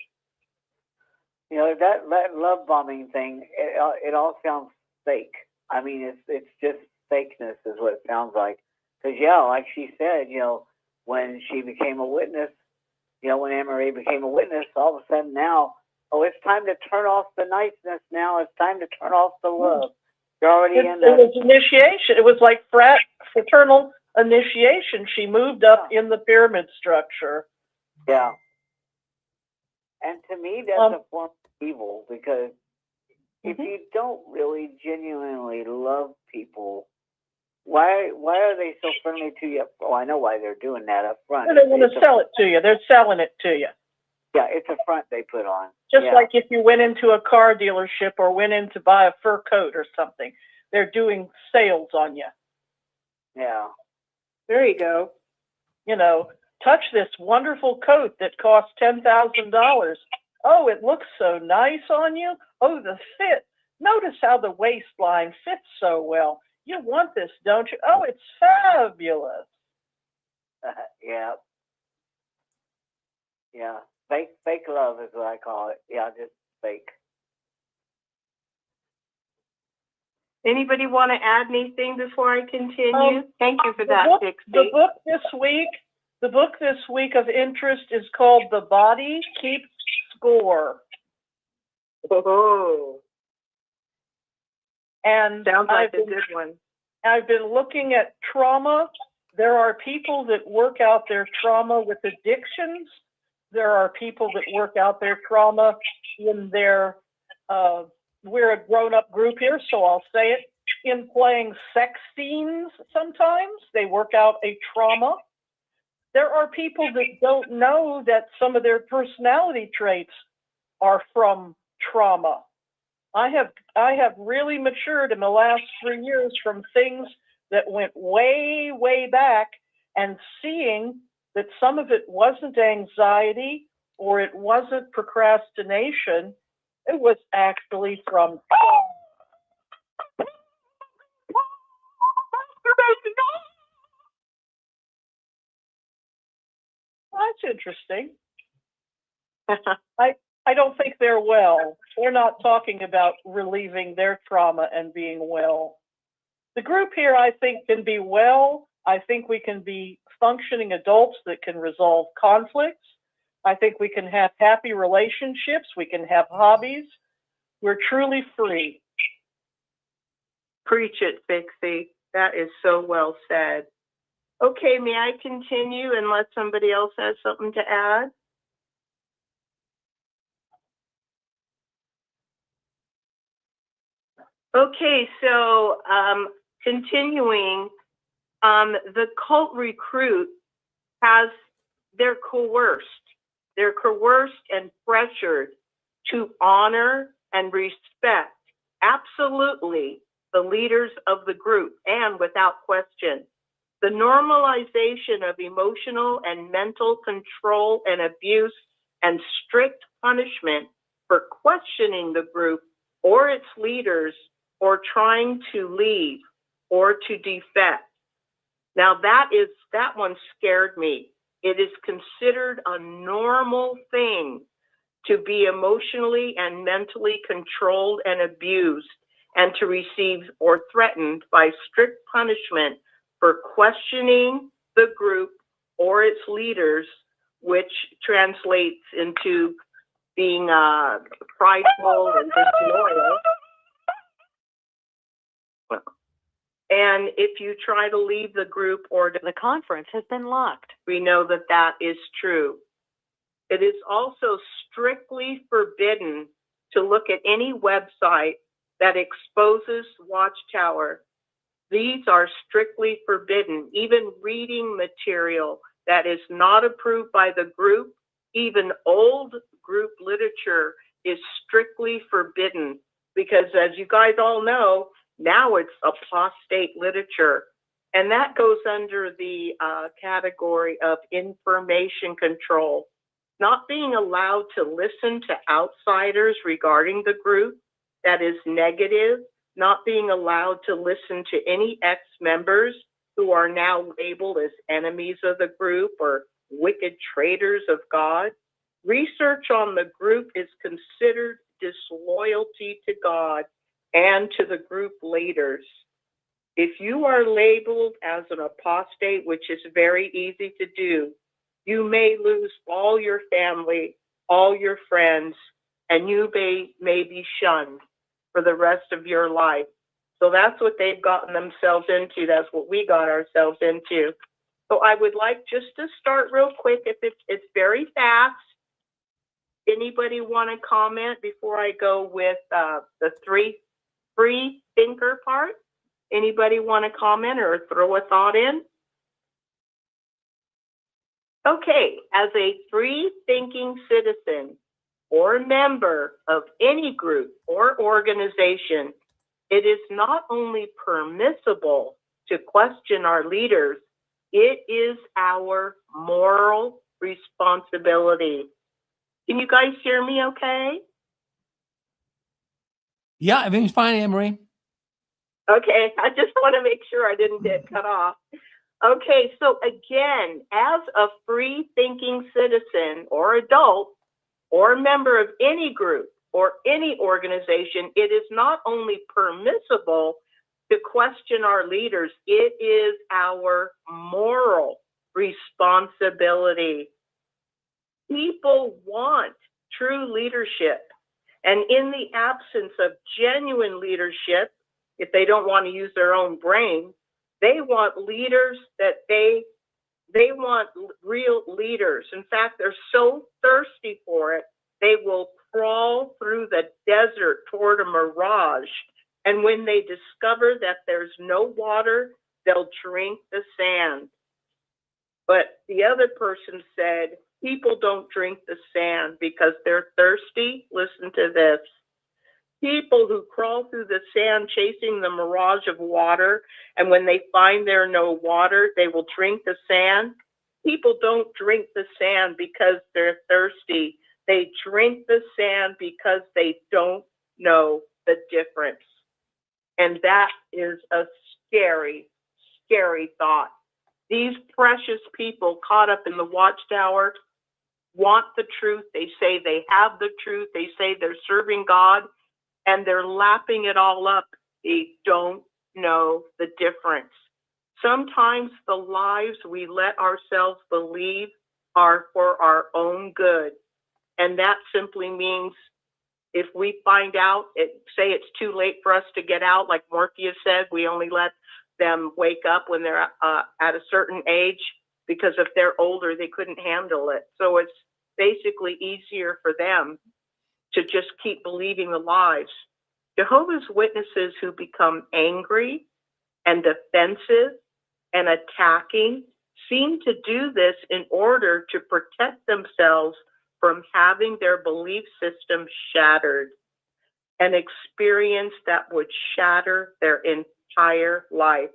you know, that love bombing thing, it all sounds fake. I mean, it's just fakeness is what it sounds like. Because, yeah, like she said, you know, when she became a witness, you know, when Anne Marie became a witness, all of a sudden now, oh, it's time to turn off the niceness now. It's time to turn off the love. You're already in the... It was initiation. It was like fraternal initiation. She moved up in the pyramid structure. Yeah. And to me, that's a form of evil, because if you don't really genuinely love people, why are they so friendly to you? Oh, I know why they're doing that up front. They want to sell it to you. They're selling it to you. Yeah, it's a front they put on. Just like if you went into a car dealership or went in to buy a fur coat or something. They're doing sales on you. Yeah. There you go. you know, touch this wonderful coat that costs $10,000. Oh, it looks so nice on you. Oh, the fit. Notice how the waistline fits so well. You want this, don't you? Oh, it's fabulous. Yeah. Yeah. Fake love is what I call it. Yeah, just fake. Anybody want to add anything before I continue? Thank you for that, Dixie. The book this week of interest is called The Body Keeps Score. Oh, And sounds like a good one. I've been looking at trauma. There are people that work out their trauma with addictions. There are people that work out their trauma in their, we're a grown-up group here, so I'll say it, in playing sex scenes sometimes. They work out a trauma. There are people that don't know that some of their personality traits are from trauma. I have really matured in the last 3 years from things that went way, way back, and seeing that some of it wasn't anxiety or it wasn't procrastination. It was actually from trauma. That's interesting. I don't think they're well. We're not talking about relieving their trauma and being well. The group here, I think, can be well. I think we can be functioning adults that can resolve conflicts. I think we can have happy relationships. We can have hobbies. We're truly free. Preach it, Fixie. That is so well said. Okay, may I continue unless somebody else has something to add? Okay, so continuing, the cult recruit they're coerced and pressured to honor and respect absolutely the leaders of the group, and without question. The normalization of emotional and mental control and abuse and strict punishment for questioning the group or its leaders or trying to leave or to defect. Now that one scared me. It is considered a normal thing to be emotionally and mentally controlled and abused and to receive or threatened by strict punishment for questioning the group or its leaders, which translates into being prideful and disloyal. And if you try to leave the group or the conference has been locked, we know that that is true. It is also strictly forbidden to look at any website that exposes Watchtower. These are strictly forbidden. Even reading material that is not approved by the group, even old group literature, is strictly forbidden because, as you guys all know, now it's apostate literature. And that goes under the category of information control. Not being allowed to listen to outsiders regarding the group that is negative, not being allowed to listen to any ex-members who are now labeled as enemies of the group or wicked traitors of God. Research on the group is considered disloyalty to God and to the group leaders. If you are labeled as an apostate, which is very easy to do, you may lose all your family, all your friends, and you may be shunned for the rest of your life. So that's what they've gotten themselves into. That's what we got ourselves into. So I would like just to start real quick. If it's very fast. Anybody want to comment before I go with the free thinker part? Anybody want to comment or throw a thought in? Okay, as a free thinking citizen or member of any group or organization, it is not only permissible to question our leaders, It is our moral responsibility. Can you guys hear me okay? Yeah, everything's fine, Anne-Marie. Okay, I just want to make sure I didn't get cut off. Okay, so again, as a free-thinking citizen or adult or member of any group or any organization, it is not only permissible to question our leaders, it is our moral responsibility. People want true leadership, and in the absence of genuine leadership, if they don't want to use their own brain, they want leaders that they want real leaders. In fact, they're so thirsty for it, they will crawl through the desert toward a mirage. And when they discover that there's no water, they'll drink the sand. But the other person said, people don't drink the sand because they're thirsty. Listen to this. People who crawl through the sand chasing the mirage of water, and when they find there's no water, they will drink the sand. People don't drink the sand because they're thirsty. They drink the sand because they don't know the difference. And that is a scary, scary thought. These precious people caught up in the Watchtower want the truth. They say they have the truth. They say they're serving God, and they're lapping it all up. They don't know the difference. Sometimes the lies we let ourselves believe are for our own good. And that simply means if we find out, say it's too late for us to get out, like Morpheus said, we only let them wake up when they're at a certain age, because if they're older, they couldn't handle it. So it's basically easier for them to just keep believing the lies. Jehovah's Witnesses who become angry and defensive and attacking seem to do this in order to protect themselves from having their belief system shattered, an experience that would shatter their entire life.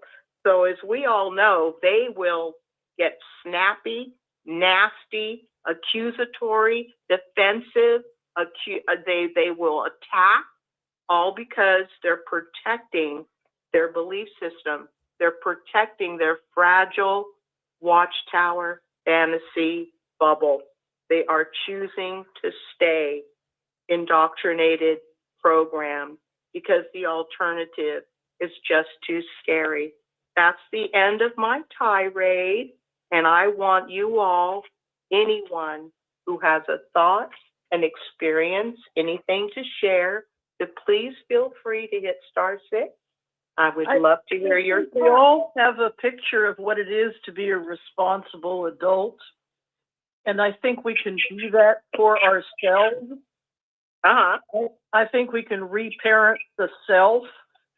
So as we all know, they will get snappy, nasty, accusatory, defensive, they will attack, all because they're protecting their belief system. They're protecting their fragile Watchtower fantasy bubble. They are choosing to stay indoctrinated, programmed, because the alternative is just too scary. That's the end of my tirade, and I want you all, anyone who has a thought, an experience, anything to share, to please feel free to hit *6. I would love to hear your We thoughts. all have a picture of what it is to be a responsible adult. And I think we can do that for ourselves. I think we can reparent the self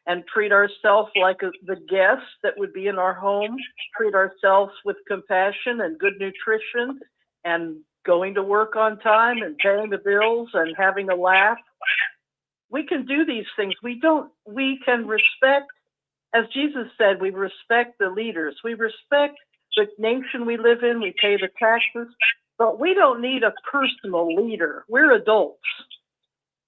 and treat ourselves like the guest that would be in our home, treat ourselves with compassion and good nutrition and going to work on time and paying the bills and having a laugh. We can do these things. We can respect, as Jesus said, we respect the leaders. We respect the nation we live in. We pay the taxes, but we don't need a personal leader. We're adults.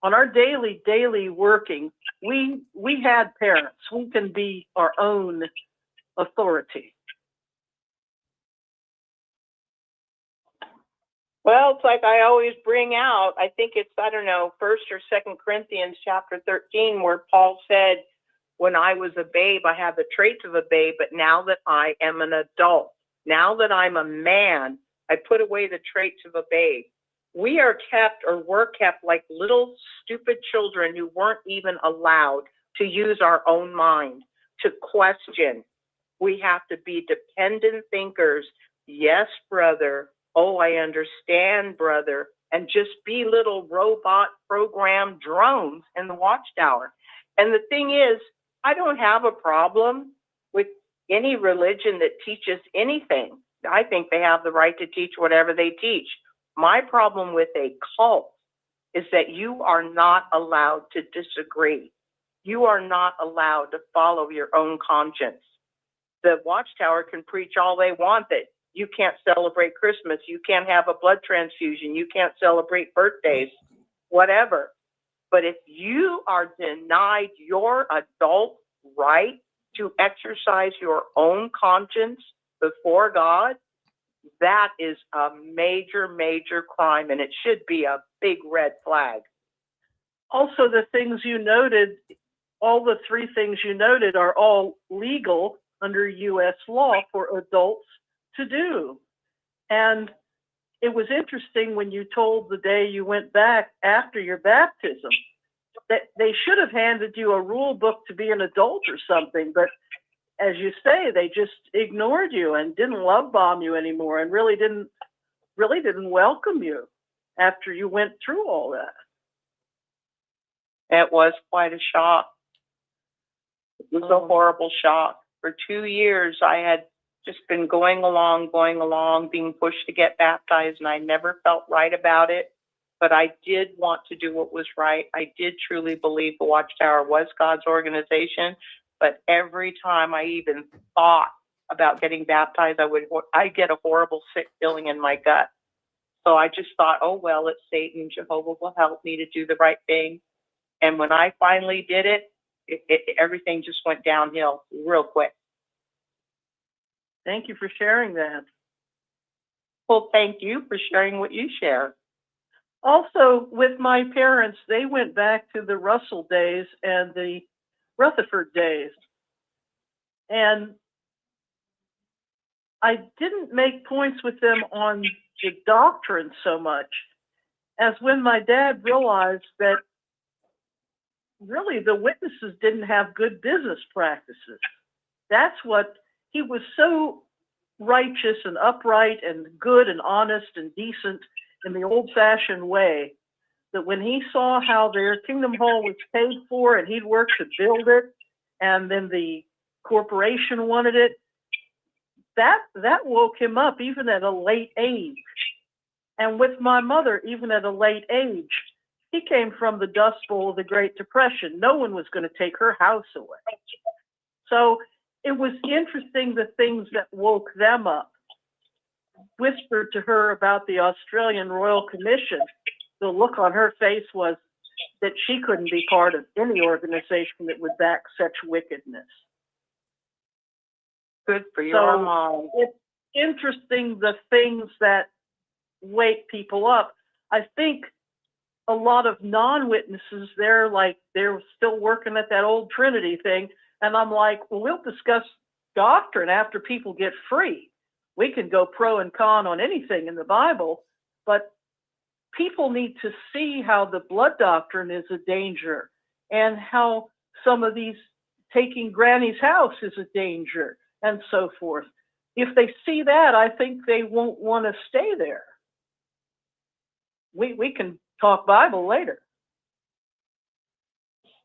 On our daily working, we had parents. We can be our own authority. Well, it's like I always bring out, I think it's, 1 or 2 Corinthians chapter 13, where Paul said, when I was a babe, I had the traits of a babe, but now that I am an adult, now that I'm a man, I put away the traits of a babe. We are kept, or were kept, like little stupid children who weren't even allowed to use our own mind, to question. We have to be dependent thinkers. Yes, brother. Oh, I understand, brother. And just be little robot programmed drones in the Watchtower. And the thing is, I don't have a problem with any religion that teaches anything. I think they have the right to teach whatever they teach. My problem with a cult is that you are not allowed to disagree. You are not allowed to follow your own conscience. The Watchtower can preach all they want that you can't celebrate Christmas, you can't have a blood transfusion, you can't celebrate birthdays, whatever. But if you are denied your adult right to exercise your own conscience before God, that is a major, major crime, and it should be a big red flag. Also, the things you noted, all the three things you noted are all legal under U.S. law for adults to do. And it was interesting when you told the day you went back after your baptism that they should have handed you a rule book to be an adult or something, but as you say, they just ignored you and didn't love bomb you anymore and really didn't welcome you after you went through all that. It was quite a shock. It was a horrible shock. For 2 years, I had just been going along, being pushed to get baptized, and I never felt right about it. But I did want to do what was right. I did truly believe the Watchtower was God's organization. But every time I even thought about getting baptized, I'd get a horrible sick feeling in my gut. So I just thought, oh, well, it's Satan. Jehovah will help me to do the right thing. And when I finally did it, everything just went downhill real quick. Thank you for sharing that. Well, thank you for sharing what you share. Also, with my parents, they went back to the Russell days and the Rutherford days. And I didn't make points with them on the doctrine so much as when my dad realized that really the witnesses didn't have good business practices. That's what he was so righteous and upright and good and honest and decent in the old-fashioned way that when he saw how their Kingdom Hall was paid for and he'd worked to build it and then the corporation wanted it, that woke him up even at a late age. And with my mother, even at a late age, he came from the Dust Bowl of the Great Depression. No one was going to take her house away. So it was interesting the things that woke them up. Whispered to her about the Australian Royal Commission. The look on her face was that she couldn't be part of any organization that would back such wickedness. Good for your mom. It's interesting the things that wake people up. I think a lot of non-witnesses, they're still working at that old Trinity thing. And I'm like, well, we'll discuss doctrine after people get free. We can go pro and con on anything in the Bible, but people need to see how the blood doctrine is a danger and how some of these taking Granny's house is a danger and so forth. If they see that, I think they won't want to stay there. We can talk Bible later.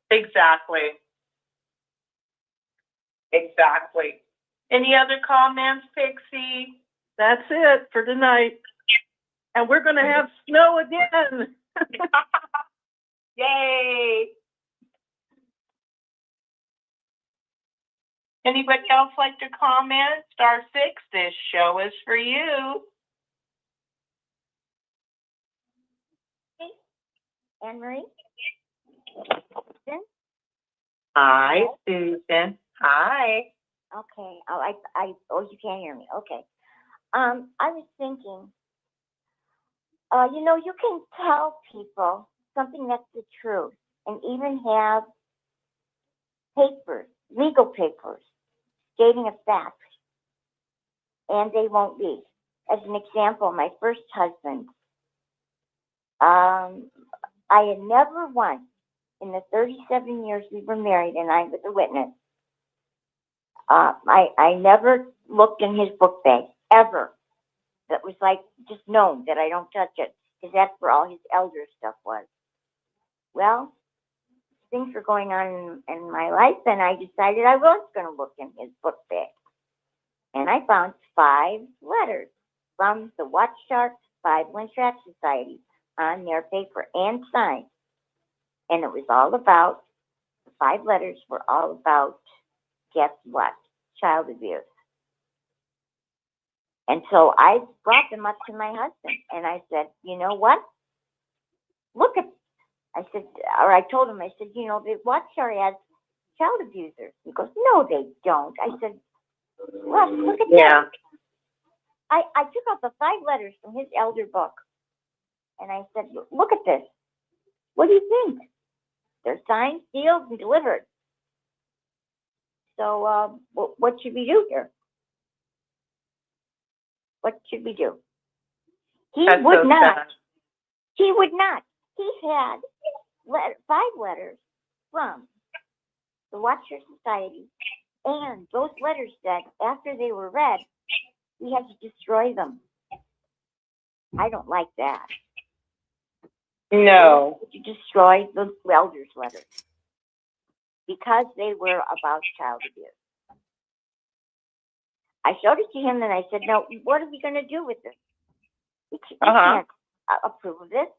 Exactly. Any other comments, Pixie? That's it for tonight. And we're going to have snow again. Yay. Anybody else like to comment? Star 6, this show is for you. Anne Marie? Susan? Hi, Susan. Hi. Okay. Oh, you can't hear me. Okay. I was thinking, you can tell people something that's the truth and even have papers, legal papers, stating a fact, and they won't be. As an example, my first husband, I had never once in the 37 years we were married, and I was a witness, I never looked in his book bag, ever. That was like just known that I don't touch it, because that's where all his elder stuff was. Well, things were going on in my life, and I decided I was going to look in his book bag. And I found 5 letters from the Watchtower Bible and Tract Society on their paper and signed. And it was all about, the 5 letters were all about, guess what? child abuse. And so I brought them up to my husband, and I said, you know what? Look at, I said, or I told him, I said, you know, the Watchtower has child abusers. He goes, no, they don't. I said, Russ, look at this. I took out the 5 letters from his elder book, and I said, look at this. What do you think? They're signed, sealed, and delivered. So what should we do here? What should we do? He would not. He would not. He had 5 letters from the Watchtower Society, and those letters said after they were read, we had to destroy them. I don't like that. No. To destroy the elders' letters because they were about child abuse. I showed it to him and I said, no, what are we going to do with this? We can't approve of this.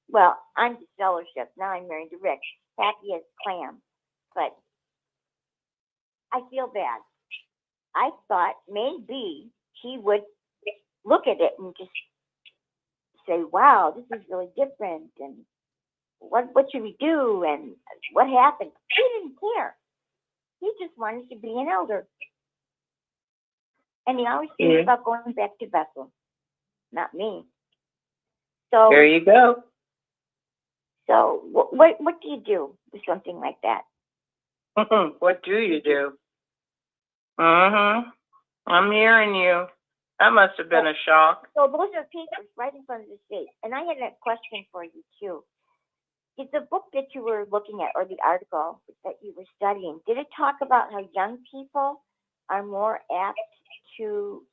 Well, I'm the fellowship. Now I'm married to Rick. Happy as clam. But I feel bad. I thought maybe he would look at it and just say, wow, this is really different. And what should we do? And what happened? He didn't care. He just wanted to be an elder. And he always thinks about going back to Bethel. Not me. So There you go. So what do you do with something like that? What do you do? I'm hearing you. That must have been a shock. So those are papers right in front of the state. And I had a question for you too. Did the book that you were looking at, or the article that you were studying, did it talk about how young people are more apt to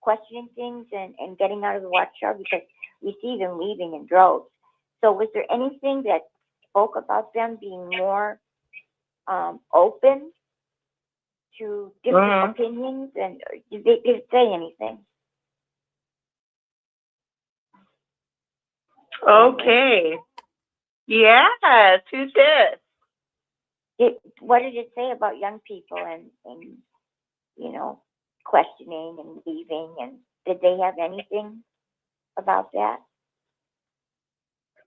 questioning things and getting out of the Watchtower, because we see them leaving in droves? So was there anything that spoke about them being more open to different opinions? And did it say anything? Okay. Yes, who's this? What did it say about young people and you know, questioning and leaving? And did they have anything about that?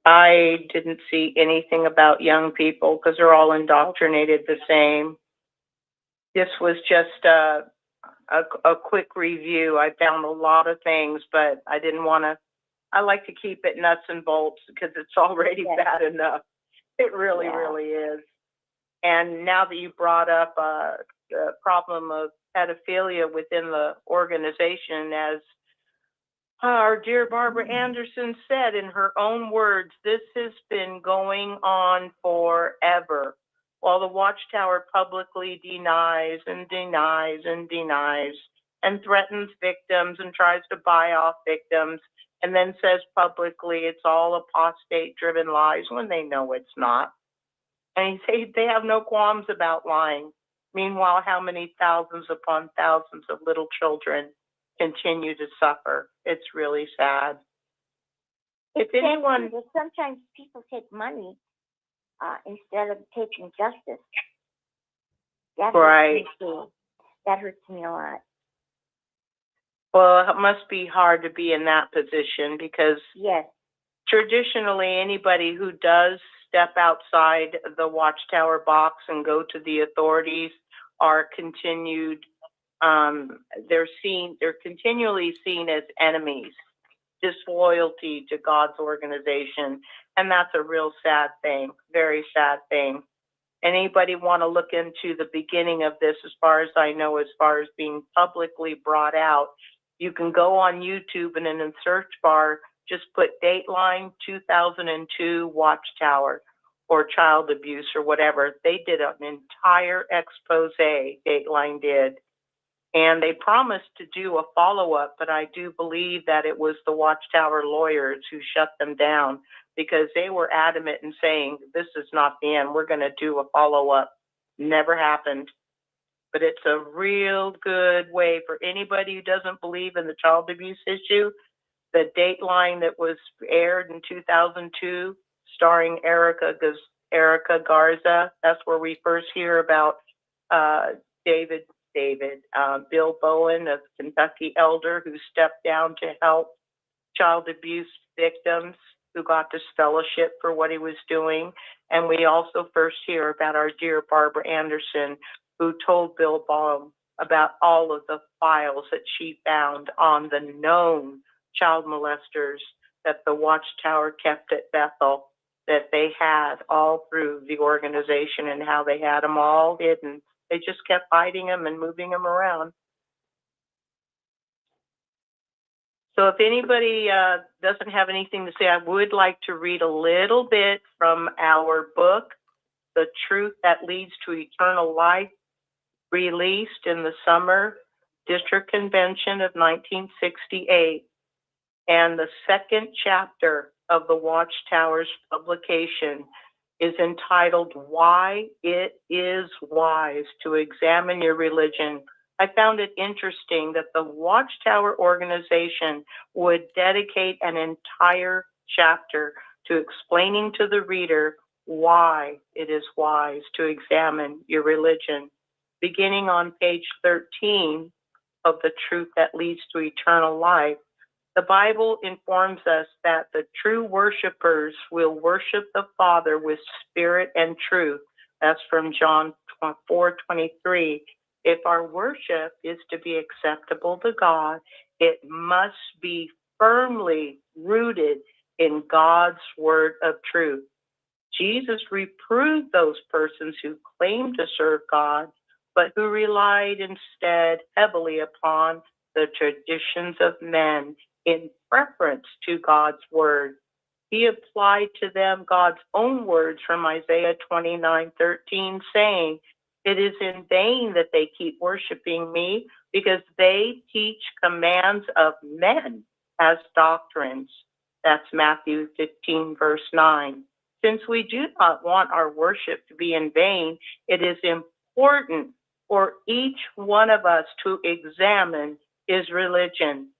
I didn't see anything about young people because they're all indoctrinated the same. This was just a quick review. I found a lot of things, but I didn't want to. I like to keep it nuts and bolts because it's already bad enough. It really, really is. And now that you brought up the problem of pedophilia within the organization, as our dear Barbara Anderson said in her own words, this has been going on forever. While the Watchtower publicly denies and denies and denies and threatens victims and tries to buy off victims, and then says publicly it's all apostate-driven lies when they know it's not. And they have no qualms about lying. Meanwhile, how many thousands upon thousands of little children continue to suffer? It's really sad. If anyone, sometimes people take money instead of taking justice. That hurts me too. That hurts me a lot. Well, it must be hard to be in that position because traditionally anybody who does step outside the Watchtower box and go to the authorities are continued, they're continually seen as enemies, disloyalty to God's organization. And that's a real sad thing, very sad thing. Anybody want to look into the beginning of this, as far as I know, as far as being publicly brought out, you can go on YouTube and in the search bar, just put Dateline 2002 Watchtower or child abuse or whatever. They did an entire expose, Dateline did. And they promised to do a follow-up, but I do believe that it was the Watchtower lawyers who shut them down because they were adamant in saying, this is not the end, we're going to do a follow-up. Never happened. But it's a real good way for anybody who doesn't believe in the child abuse issue. The Dateline that was aired in 2002, starring Erica Garza, that's where we first hear about David, Bill Bowen of Kentucky Elder, who stepped down to help child abuse victims, who got this fellowship for what he was doing. And we also first hear about our dear Barbara Anderson, who told Bill Bowen about all of the files that she found on the known child molesters that the Watchtower kept at Bethel, that they had all through the organization, and how they had them all hidden. They just kept hiding them and moving them around. So if anybody doesn't have anything to say, I would like to read a little bit from our book, The Truth That Leads to Eternal Life, released in the Summer District Convention of 1968. And the second chapter of the Watchtower's publication is entitled, Why It Is Wise to Examine Your Religion. I found it interesting that the Watchtower organization would dedicate an entire chapter to explaining to the reader why it is wise to examine your religion. Beginning on page 13 of The Truth That Leads to Eternal Life, the Bible informs us that the true worshipers will worship the Father with spirit and truth. That's from John 4:23. If our worship is to be acceptable to God, it must be firmly rooted in God's word of truth. Jesus reproved those persons who claimed to serve God, but who relied instead heavily upon the traditions of men in preference to God's word. He applied to them God's own words from Isaiah 29:13, saying, "It is in vain that they keep worshiping me, because they teach commands of men as doctrines." That's Matthew 15, verse 9. Since we do not want our worship to be in vain, it is important for each one of us to examine his religion.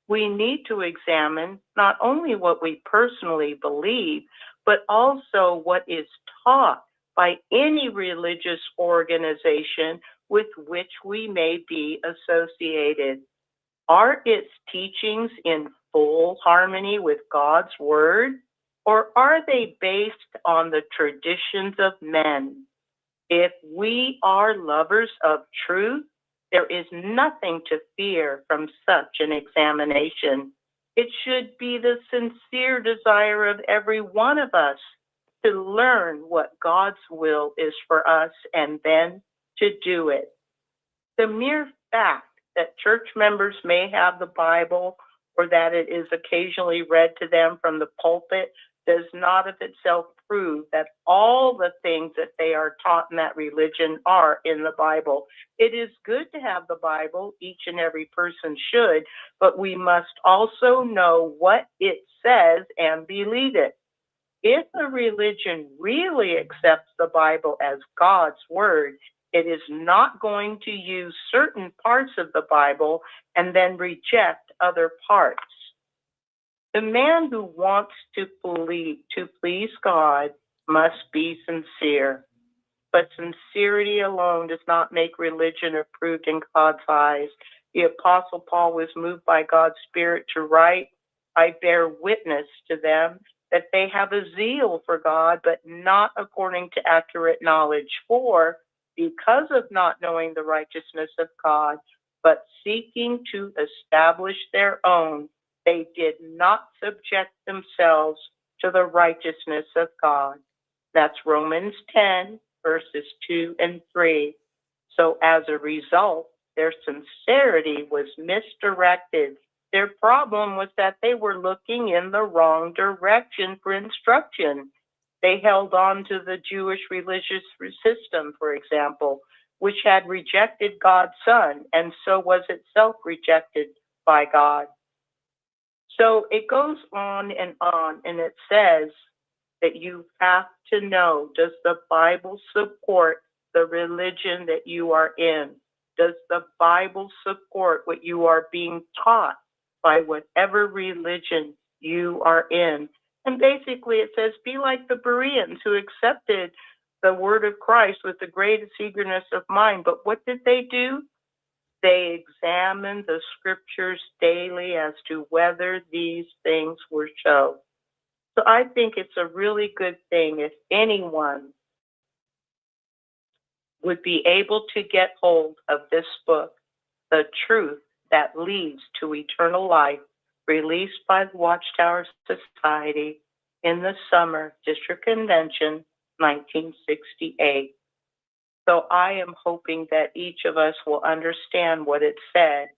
We need to examine not only what we personally believe, but also what is taught by any religious organization with which we may be associated. Are its teachings in full harmony with God's word, or are they based on the traditions of men? If we are lovers of truth, there is nothing to fear from such an examination. It should be the sincere desire of every one of us to learn what God's will is for us and then to do it. The mere fact that church members may have the Bible, or that it is occasionally read to them from the pulpit, does not of itself prove that all the things that they are taught in that religion are in the Bible. It is good to have the Bible, each and every person should, but we must also know what it says and believe it. If a religion really accepts the Bible as God's word, it is not going to use certain parts of the Bible and then reject other parts. The man who wants to please God must be sincere, but sincerity alone does not make religion approved in God's eyes. The Apostle Paul was moved by God's Spirit to write, "I bear witness to them that they have a zeal for God, but not according to accurate knowledge. For because of not knowing the righteousness of God, but seeking to establish their own, they did not subject themselves to the righteousness of God." That's Romans 10, verses 2 and 3. So as a result, their sincerity was misdirected. Their problem was that they were looking in the wrong direction for instruction. They held on to the Jewish religious system, for example, which had rejected God's Son, and so was itself rejected by God. So it goes on, and it says that you have to know, does the Bible support the religion that you are in? Does the Bible support what you are being taught by whatever religion you are in? And basically it says, be like the Bereans who accepted the word of Christ with the greatest eagerness of mind. But what did they do? They examined the scriptures daily as to whether these things were so. So I think it's a really good thing if anyone would be able to get hold of this book, The Truth That Leads to Eternal Life, released by the Watchtower Society in the Summer District Convention, 1968. So I am hoping that each of us will understand what it said.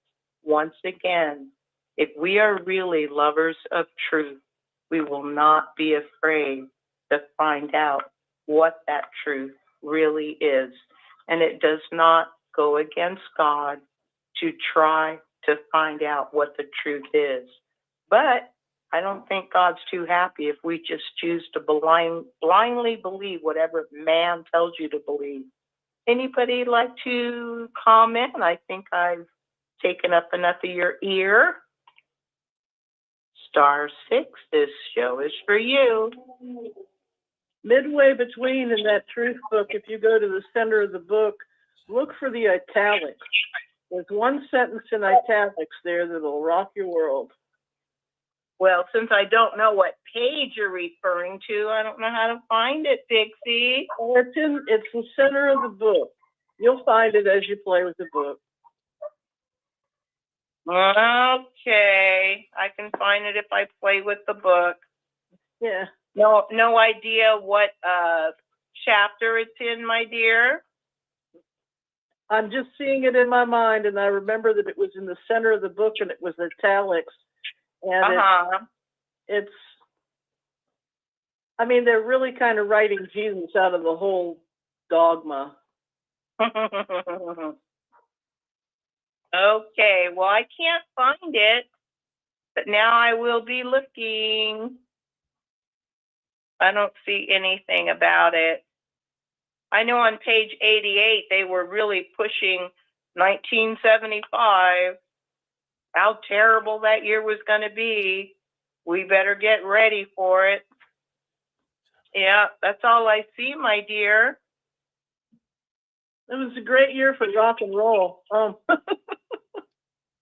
Once again, if we are really lovers of truth, we will not be afraid to find out what that truth really is. And it does not go against God to try to find out what the truth is. But I don't think God's too happy if we just choose to blindly believe whatever man tells you to believe. Anybody like to comment? I think I've taken up enough of your ear. Star 6, this show is for you. Midway between in that truth book, if you go to the center of the book, look for the italics. There's one sentence in italics there that'll rock your world. Well, since I don't know what page you're referring to, I don't know how to find it, Pixie. It's the center of the book. You'll find it as you play with the book. Okay, I can find it if I play with the book. Yeah. No idea what chapter it's in, my dear. I'm just seeing it in my mind, and I remember that it was in the center of the book, and it was italics. And I mean, they're really kind of writing Jesus out of the whole dogma. Okay, well, I can't find it, but now I will be looking. I don't see anything about it. I know on page 88, they were really pushing 1975, how terrible that year was going to be. We better get ready for it. Yeah, that's all I see, my dear. It was a great year for rock and roll.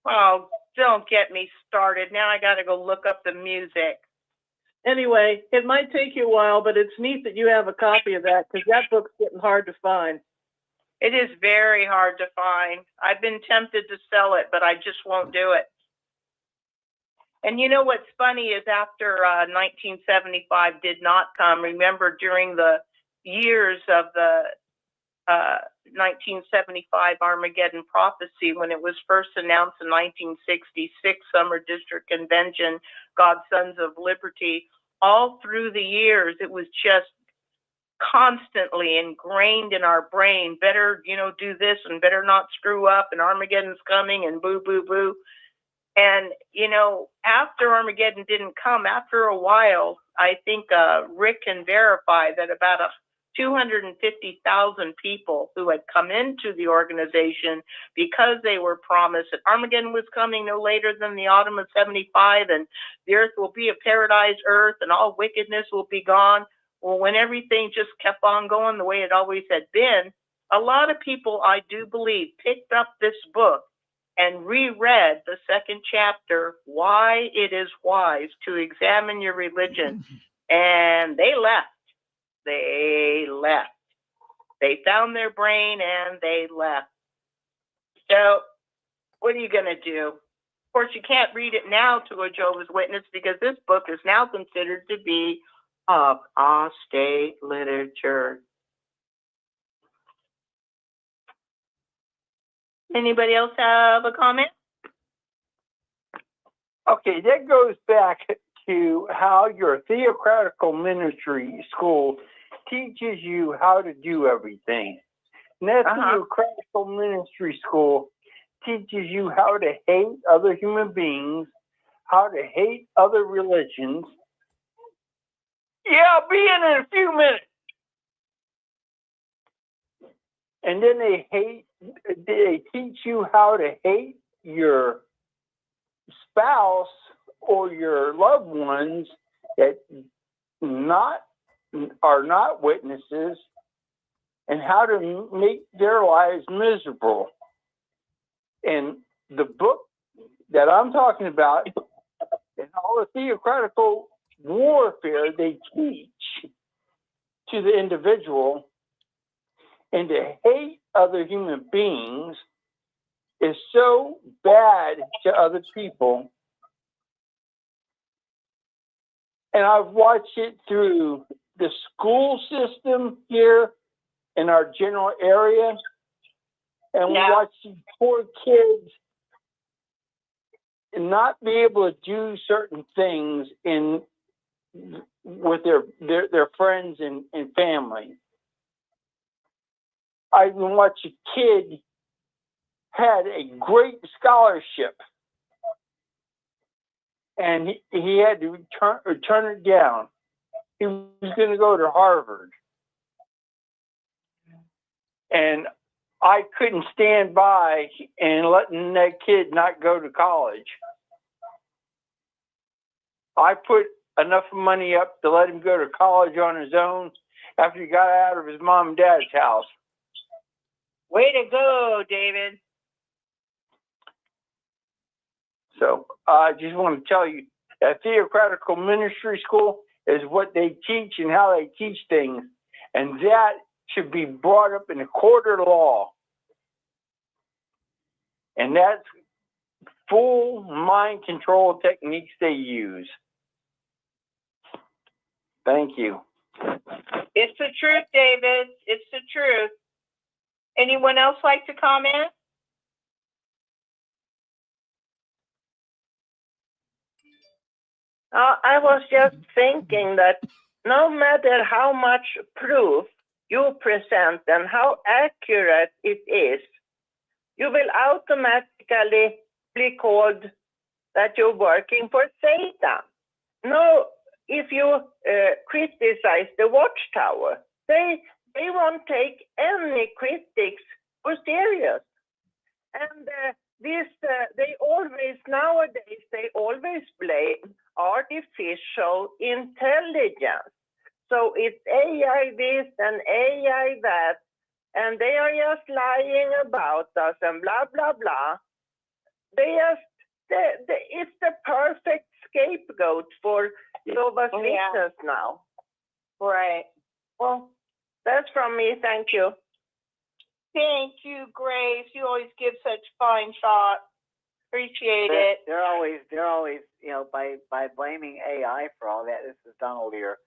Oh, don't get me started. Now I got to go look up the music. Anyway, it might take you a while, but it's neat that you have a copy of that, because that book's getting hard to find. It is very hard to find. I've been tempted to sell it, but I just won't do it. And you know what's funny is after 1975 did not come, remember during the years of the 1975 Armageddon prophecy, when it was first announced in 1966 Summer District Convention, God's Sons of Liberty, all through the years, it was just constantly ingrained in our brain, better, do this and better not screw up, and Armageddon's coming and boo, boo, boo. And, after Armageddon didn't come, after a while, I think Rick can verify that about 250,000 people who had come into the organization because they were promised that Armageddon was coming no later than the autumn of 75, and the earth will be a paradise earth and all wickedness will be gone. Well, when everything just kept on going the way it always had been, a lot of people, I do believe, picked up this book and reread the second chapter, Why It Is Wise to Examine Your Religion, and they left. They left. They found their brain and they left. So what are you going to do? Of course, you can't read it now to a Jehovah's Witness because this book is now considered to be apostate literature. Anybody else have a comment? Okay, that goes back to how your theocratical ministry school teaches you how to do everything. And that theocratical ministry school teaches you how to hate other human beings, how to hate other religions. Yeah, I'll be in a few minutes. And then they teach you how to hate your spouse or your loved ones that are not witnesses, and how to make their lives miserable. And the book that I'm talking about, and all the theocratical warfare they teach to the individual, and to hate other human beings is so bad to other people. And I've watched it through the school system here in our general area. And we watch these poor kids not be able to do certain things with their friends and family. I even watched a kid had a great scholarship, and he had to turn it down. He was going to go to Harvard. And I couldn't stand by and letting that kid not go to college. I put enough money up to let him go to college on his own after he got out of his mom and dad's house. Way to go, David. So I just want to tell you that theocratical ministry school is what they teach and how they teach things. And that should be brought up in a court of law. And that's full mind control techniques they use. Thank you. It's the truth, David. It's the truth. Anyone else like to comment? I was just thinking that no matter how much proof you present and how accurate it is, you will automatically be called that you're working for Satan. No, if you criticize the Watchtower, they won't take any critics for serious. And they always blame artificial intelligence. So it's AI this and AI that, and they are just lying about us and blah, blah, blah. It's the perfect scapegoat for Jehovah's Witnesses now. Right. Well, that's from me. Thank you. Thank you, Grace. You always give such fine thought. Appreciate it. They're always, by blaming AI for all that. This is Donald here.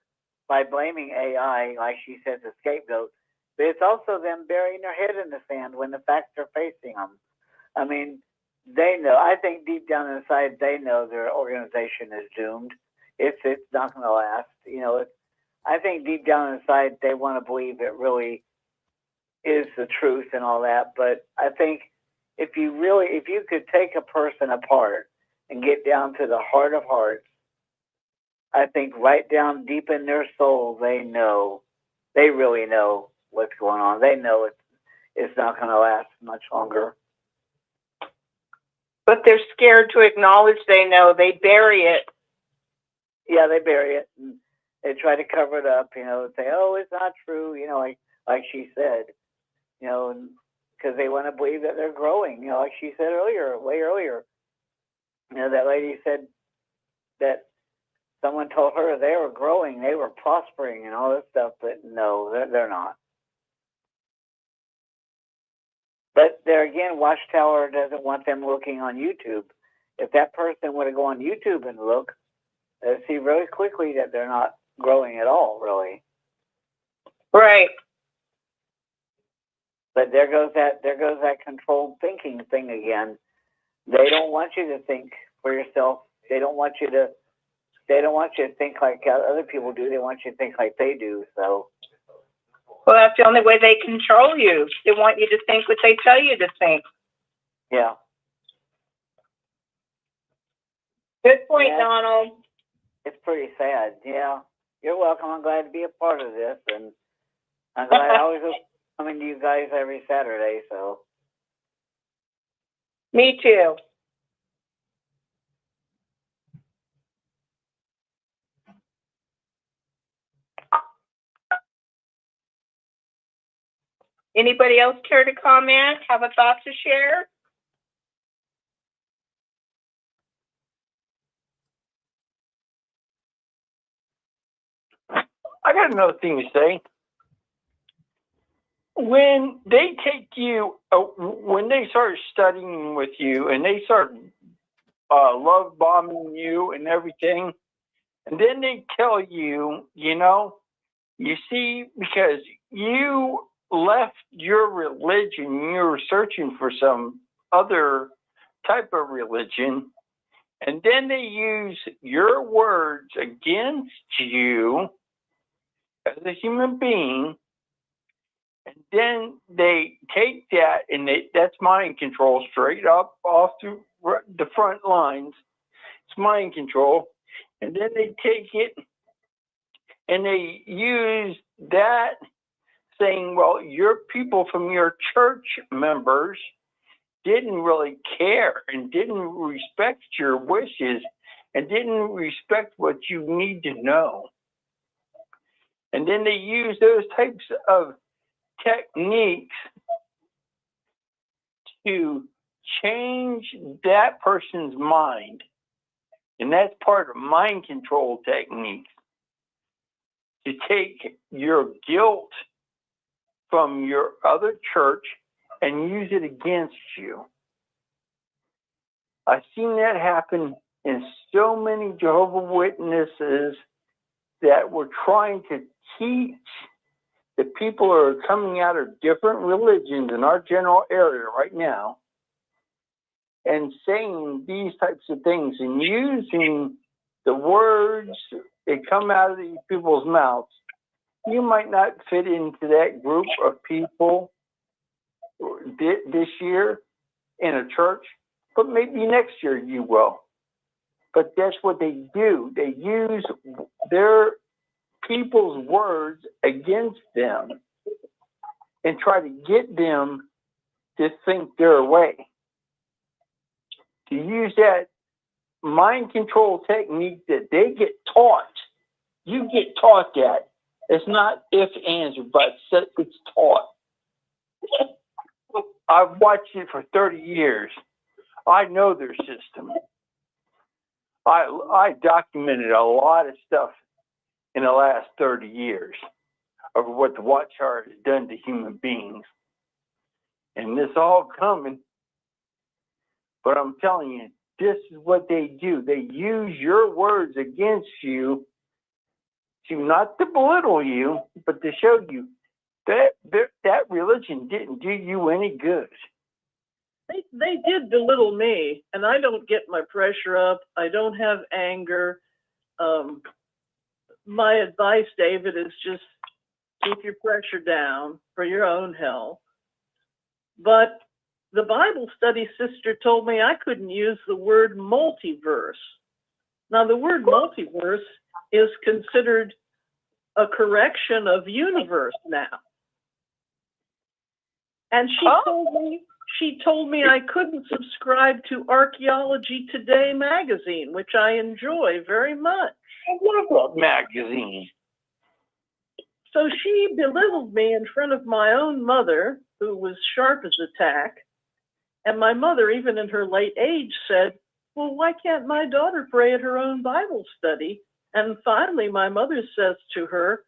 By blaming AI, like she says, a scapegoat, but it's also them burying their head in the sand when the facts are facing them. I mean, they know. I think deep down inside, they know their organization is doomed. It's not going to last. I think deep down inside, they want to believe it really is the truth and all that. But I think if you could take a person apart and get down to the heart of hearts, I think right down deep in their soul, they really know what's going on. They know it's not going to last much longer. But they're scared to acknowledge they know. They bury it. Yeah, they bury it. And they try to cover it up, say, oh, it's not true, like she said, because they want to believe that they're growing, like she said way earlier. That lady said that someone told her they were growing, they were prospering and all this stuff, but no, they're not. But there again, Watchtower doesn't want them looking on YouTube. If that person were to go on YouTube and look, they'd see really quickly that they're not growing at all, really. Right. But there goes that controlled thinking thing again. They don't want you to think for yourself. They don't want you to think like other people do. They want you to think like they do. So. Well, that's the only way they control you. They want you to think what they tell you to think. Yeah. Good point, Donald. It's pretty sad. Yeah. You're welcome. I'm glad to be a part of this, and I'm glad I always coming to you guys every Saturday. So. Me too. Anybody else care to comment? Have a thought to share? I got another thing to say. When they take you, when they start studying with you and they start love bombing you and everything, and then they tell you, you see, because you left your religion, you were searching for some other type of religion, and then they use your words against you as a human being, and then they take that and that's mind control straight up off through the front lines. It's mind control. And then they take it and they use that saying, well, your people from your church members didn't really care and didn't respect your wishes and didn't respect what you need to know. And then they use those types of techniques to change that person's mind. And that's part of mind control techniques, to take your guilt from your other church and use it against you. I've seen that happen in so many Jehovah's Witnesses that were trying to teach the people who are coming out of different religions in our general area right now and saying these types of things and using the words that come out of these people's mouths. You might not fit into that group of people this year in a church, but maybe next year you will. But that's what they do. They use their people's words against them and try to get them to think their way. To use that mind control technique that they get taught. You get taught that. It's not if, ands, or buts. It's taught. I've watched it for 30 years. I know their system. I documented a lot of stuff in the last 30 years of what the Watchtower has done to human beings. And this all coming. But I'm telling you, this is what they do. They use your words against you to not to belittle you, but to show you that religion didn't do you any good. They did belittle me, and I don't get my pressure up. I don't have anger. My advice, David, is just keep your pressure down for your own health. But the Bible study sister told me I couldn't use the word multiverse. Now, the word multiverse is considered a correction of universe now. And she told me I couldn't subscribe to Archaeology Today magazine, which I enjoy very much. What magazine? So she belittled me in front of my own mother, who was sharp as a tack. And my mother, even in her late age, said, well, why can't my daughter pray at her own Bible study? And finally, my mother says to her,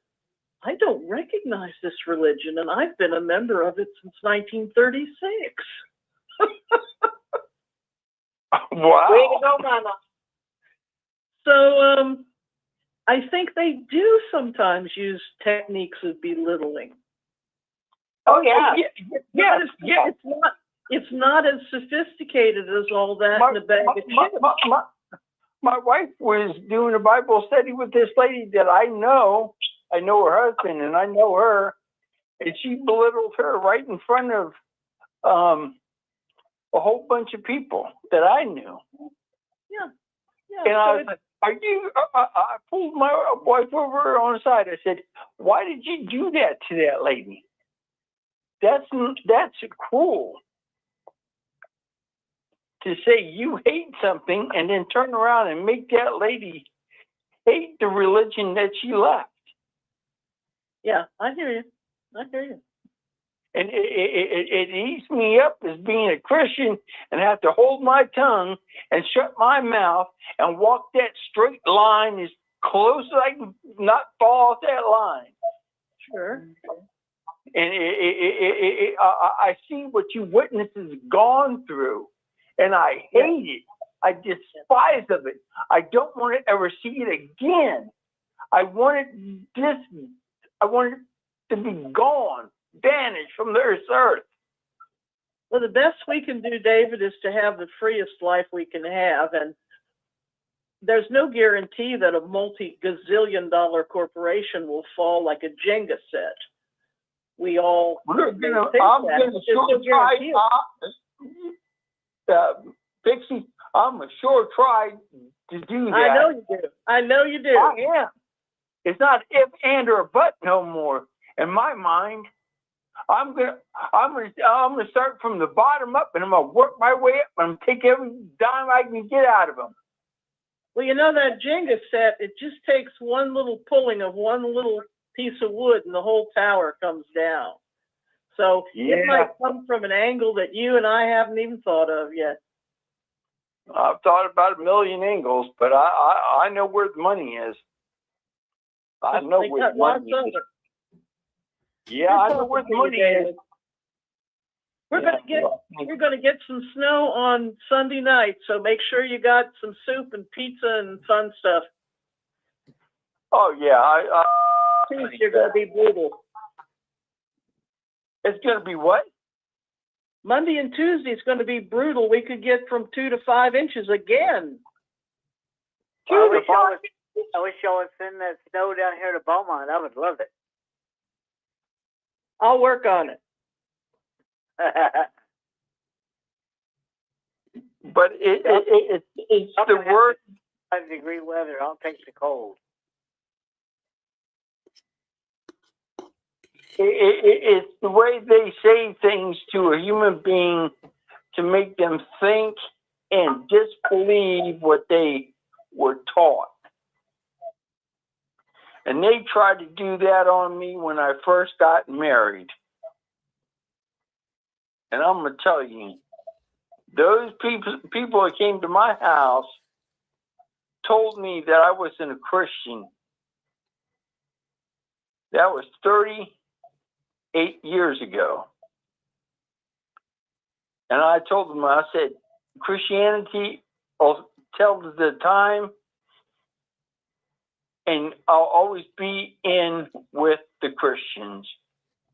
I don't recognize this religion, and I've been a member of it since 1936. Wow. Way to go, Mama. So I think they do sometimes use techniques of belittling. Oh, yeah. It's not as sophisticated as all that in a bag of chips. My wife was doing a Bible study with this lady that I know. I know her husband and I know her, and she belittled her right in front of a whole bunch of people that I knew. Yeah. And I was like, are you, I pulled my wife over on the side. I said, why did you do that to that lady? That's cruel. To say you hate something and then turn around and make that lady hate the religion that she left. Yeah, I hear you. And it eats me up as being a Christian and have to hold my tongue and shut my mouth and walk that straight line as close as I can not fall off that line. Sure. And I see what you witnesses gone through, and I hate it. I despise of it. I don't want to ever see it again. I want it to be gone, vanished from the earth. Well, the best we can do, David, is to have the freest life we can have. And there's no guarantee that a multi-gazillion-dollar corporation will fall like a Jenga set. We all think that. Pixie, I'm a sure try to do that. I know you do. I know you do. I am. It's not if, and, or but no more. In my mind, I'm gonna start from the bottom up, and I'm gonna work my way up, and I'm gonna take every dime I can get out of them. Well, you know that Jenga set, it just takes one little pulling of one little piece of wood, and the whole tower comes down. So it might come from an angle that you and I haven't even thought of yet. I've thought about a million angles, but I know where the money is. I know where the money is. Yeah, I know where the money is. We're gonna get some snow on Sunday night, so make sure you got some soup and pizza and fun stuff. Oh yeah, You're gonna be brutal. It's gonna be what? Monday and Tuesday is going to be brutal. We could get from 2 to 5 inches again. I wish y'all would send that snow down here to Beaumont. I would love it. I'll work on it. But it's the worst. 5-degree weather. I'll take the cold. It's the way they say things to a human being to make them think and disbelieve what they were taught. And they tried to do that on me when I first got married. And I'm going to tell you, those people that came to my house told me that I wasn't a Christian. That was 38 years ago. And I told them, I said, Christianity will tell the time, and I'll always be in with the Christians,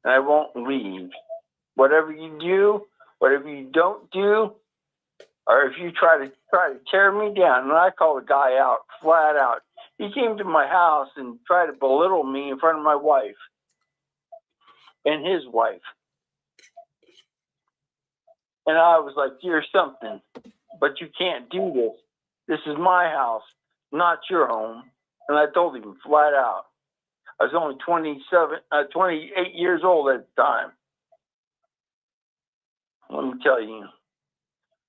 and I won't leave. Whatever you do, whatever you don't do, or if you try to tear me down, and I called the guy out, flat out. He came to my house and tried to belittle me in front of my wife and his wife. And I was like, you're something, but you can't do this. This is my house, not your home. And I told him flat out. I was only 28 years old at the time. Let me tell you,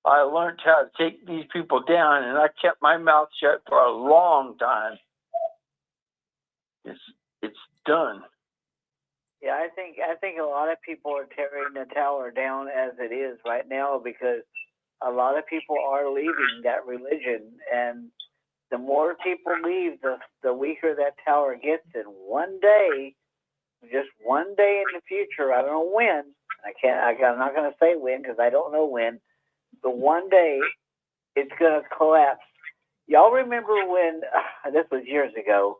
I learned how to take these people down, and I kept my mouth shut for a long time. It's done. Yeah, I think a lot of people are tearing the tower down as it is right now because a lot of people are leaving that religion, and the more people leave, the weaker that tower gets. And one day, just one day in the future, I don't know when. I'm not going to say when because I don't know when. But one day, it's going to collapse. Y'all remember when? This was years ago.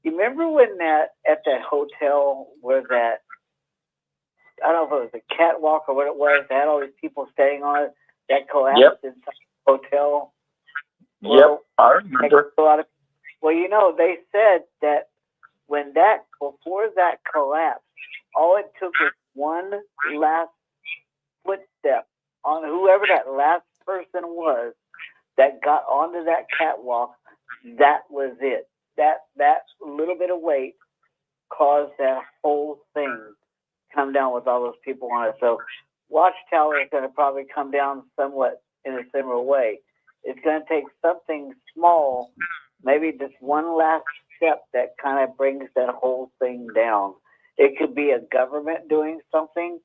You remember when at that hotel where that, I don't know if it was a catwalk or what it was, they had all these people staying on it, that collapsed inside the hotel? Well, I remember. Well, they said that before that collapsed, all it took was one last footstep on whoever that last person was that got onto that catwalk. That was it. That little bit of weight caused that whole thing come down with all those people on it. So Watchtower is going to probably come down somewhat in a similar way. It's going to take something small, maybe just one last step that kind of brings that whole thing down. It could be a government doing something.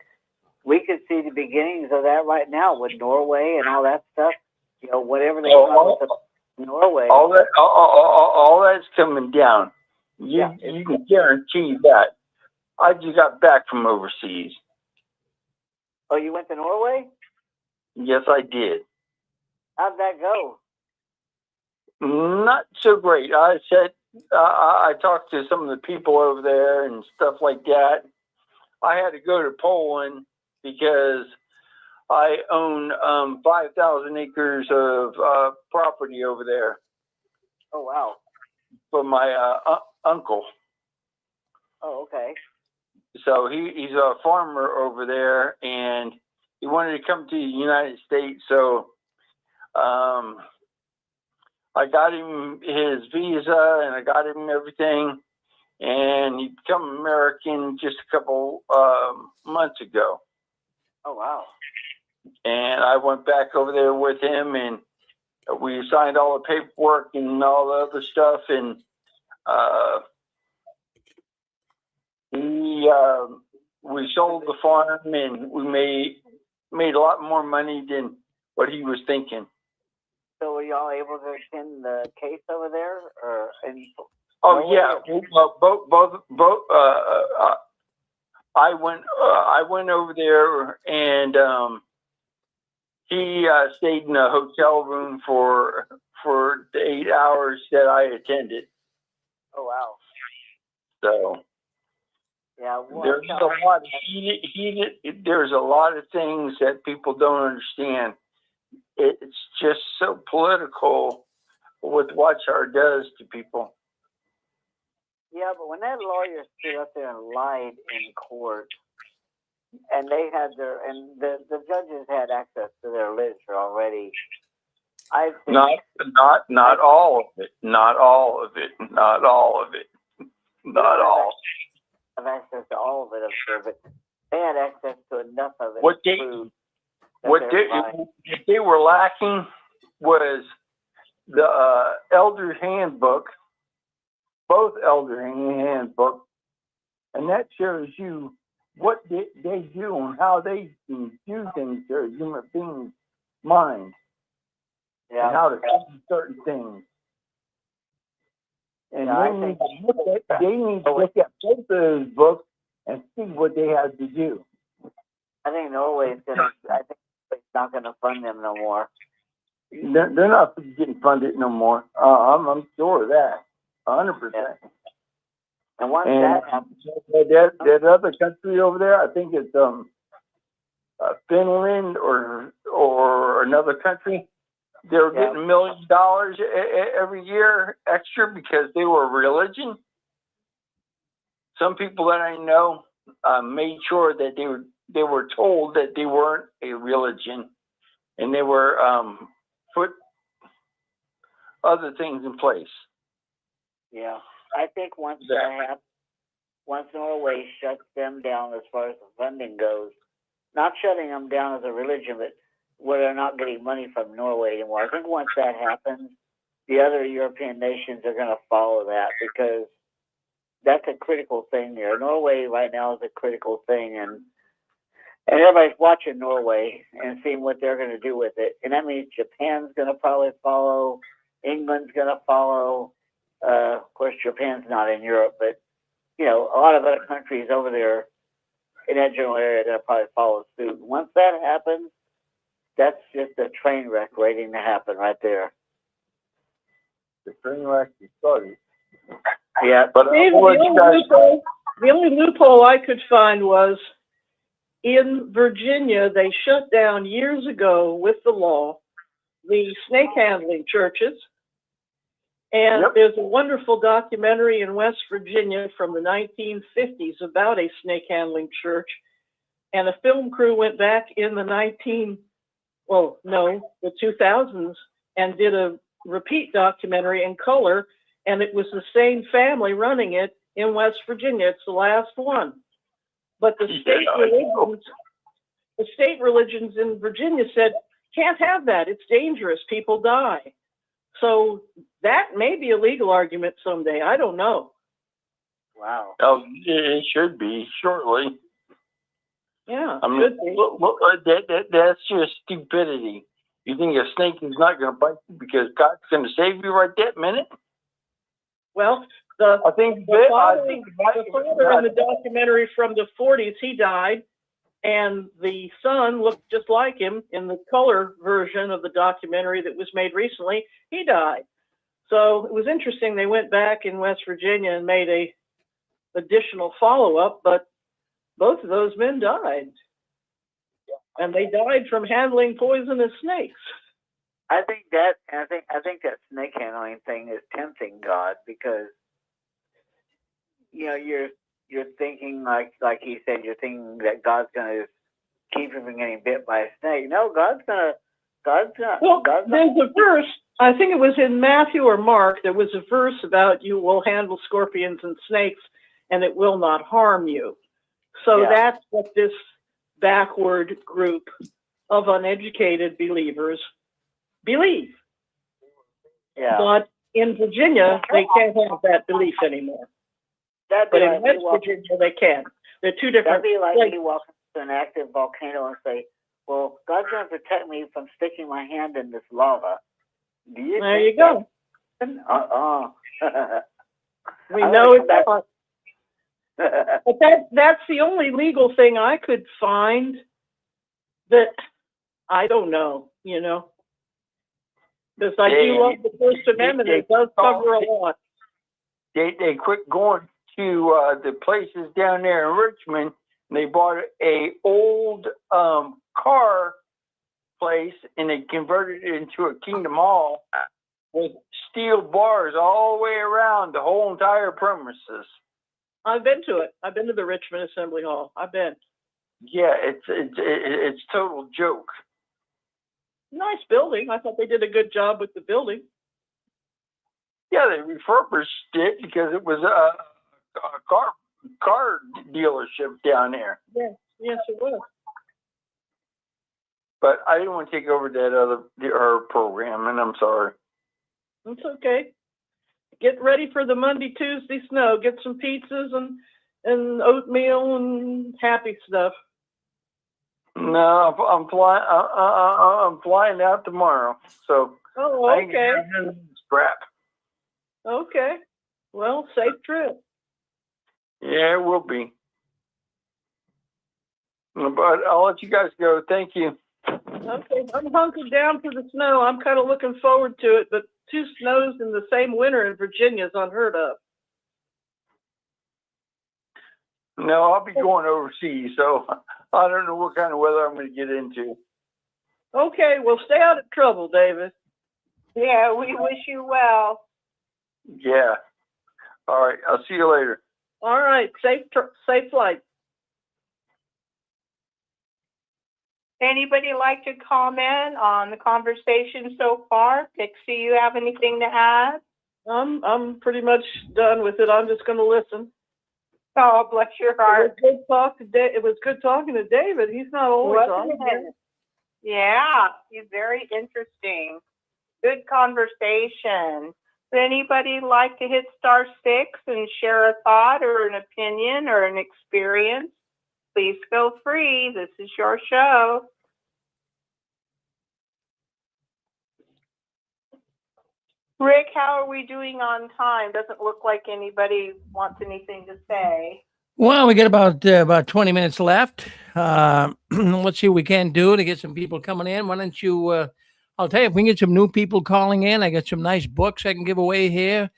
we could see the beginnings of that right now with Norway and all that stuff. You know, whatever they call it, Norway. All that's coming down. You can guarantee that. I just got back from overseas. Oh, you went to Norway? Yes, I did. How'd that go? Not so great. I talked to some of the people over there and stuff like that. I had to go to Poland because I own 5,000 acres of property over there. Oh, wow. For my uncle. Oh, okay. So he's a farmer over there, and he wanted to come to the United States. So I got him his visa, and I got him everything, and he became American just a couple months ago. Oh, wow. And I went back over there with him, and we signed all the paperwork and all the other stuff, and we sold the farm, and we made a lot more money than what he was thinking. So were y'all able to attend the case over there, or any? Oh yeah, both. I went over there, and he stayed in a hotel room for the 8 hours that I attended. Oh wow. So yeah, well, there's a lot. There's a lot of things that people don't understand. It's just so political what Watchtower does to people. Yeah, but when that lawyer stood up there and lied in court, and they had the judges had access to their literature already. I think not all of it. Not all of it. Not all of it. Not all. Have access to all of it, I'm sure, but they had access to enough of it. What they were lacking was the Elder Handbook, both Elder Handbook, and that shows you what they do and how they do things to a human being's mind, and how to do certain things. And they need to look at both of those books and see what they have to do. I think Norway's it's not going to fund them no more. They're not getting funded no more. I'm sure of that, 100%. And once that happens, that other country over there, I think it's Finland or another country. They were getting $1 million every year extra because they were a religion. Some people that I know made sure that they were told that they weren't a religion, and they were put other things in place. Yeah, I think once that happens, once Norway shuts them down as far as the funding goes, not shutting them down as a religion, but where they're not getting money from Norway anymore. I think once that happens, the other European nations are going to follow that, because that's a critical thing there. Norway right now is a critical thing, and everybody's watching Norway and seeing what they're going to do with it. And that means Japan's going to probably follow, England's going to follow. Of course, Japan's not in Europe, but a lot of other countries over there in that general area are going to probably follow suit. Once that happens, that's just a train wreck waiting to happen right there. The train wreck is started. Yeah, but the only loophole I could find was in Virginia. They shut down years ago with the law the snake handling churches, and there's a wonderful documentary in West Virginia from the 1950s about a snake handling church, and a film crew went back in the 2000s and did a repeat documentary in color, and it was the same family running it in West Virginia. It's the last one. But the state religions in Virginia said, can't have that. It's dangerous. People die. So that may be a legal argument someday. I don't know. Wow. Oh, it should be shortly. Yeah, I mean, should be. that's just stupidity. You think a snake is not going to bite you because God's going to save you right that minute? Well, I think the father the in the documentary from the 40s, he died, and the son looked just like him in the color version of the documentary that was made recently. He died. So it was interesting. They went back in West Virginia and made a additional follow-up, but both of those men died. And they died from handling poisonous snakes. I think that snake handling thing is tempting God, because you're thinking like he said, you're thinking that God's gonna keep you from getting bit by a snake. No, God's gonna. There's a verse, I think it was in Matthew or Mark, there was a verse about you will handle scorpions and snakes and it will not harm you. So that's what this backward group of uneducated believers believe. Yeah. But in Virginia, they can't have that belief anymore. But in West Virginia, they can. They're two different. That'd be like me walking to an active volcano and say, well, God's going to protect me from sticking my hand in this lava. There you go. We know it's not. But that's the only legal thing I could find that I don't know, because I do love the First Amendment. It does cover a lot. They quit going to the places down there in Richmond. And they bought a old car place and they converted it into a Kingdom Hall with steel bars all the way around the whole entire premises. I've been to it. I've been to the Richmond Assembly Hall. I've been. Yeah, it's total joke. Nice building. I thought they did a good job with the building. Yeah, they refurbished it because it was a car dealership down there. Yes, it was. But I didn't want to take over our program, and I'm sorry. It's okay. Get ready for the Monday, Tuesday snow. Get some pizzas and oatmeal and happy stuff. No, I'm flying. I'm flying out tomorrow. So. Oh, okay. Crap. Okay. Well, safe trip. Yeah, it will be. But I'll let you guys go. Thank you. Okay, I'm hunkered down for the snow. I'm kind of looking forward to it, but 2 snows in the same winter in Virginia is unheard of. No, I'll be going overseas, so I don't know what kind of weather I'm going to get into. Okay, well, stay out of trouble, David. Yeah, we wish you well. Yeah. All right, I'll see you later. All right, safe flight. Anybody like to comment on the conversation so far? Pixie, you have anything to add? I'm pretty much done with it. I'm just going to listen. Oh, bless your heart. It was good talking to David. He's not always on. Yeah, he's very interesting. Good conversation. Would anybody like to hit *6 and share a thought or an opinion or an experience? Please feel free. This is your show. Rick, how are we doing on time? Doesn't look like anybody wants anything to say. Well, we got about 20 minutes left. Let's see what we can do to get some people coming in. Why don't you, I'll tell you, if we can get some new people calling in, I got some nice books I can give away here.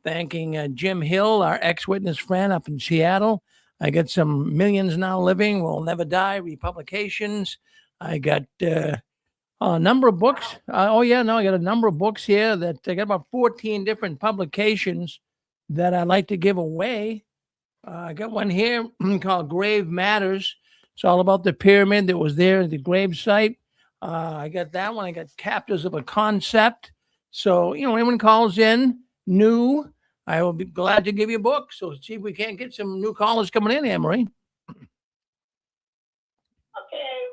Thanking Jim Hill, our ex-witness friend up in Seattle. I got some Millions Now Living, Will Never Die, Republications. I got a number of books. I got a number of books here that I got about 14 different publications that I'd like to give away. I got one here called Grave Matters. It's all about the pyramid that was there at the grave site. I got that one. I got Captors of a Concept. So, anyone calls in new, I will be glad to give you a book. So see if we can't get some new callers coming in, Anne-Marie. Okay,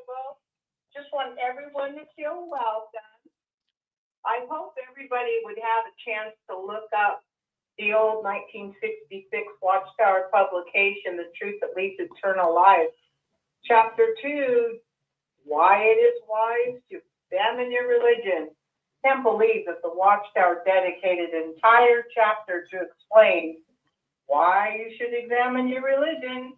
well, just want everyone to feel welcome. I hope everybody would have a chance to look up the old 1966 Watchtower publication, The Truth That Leads to Eternal Life. Chapter 2, why it is wise to examine your religion. Can't believe that the Watchtower dedicated an entire chapter to explain why you should examine your religion.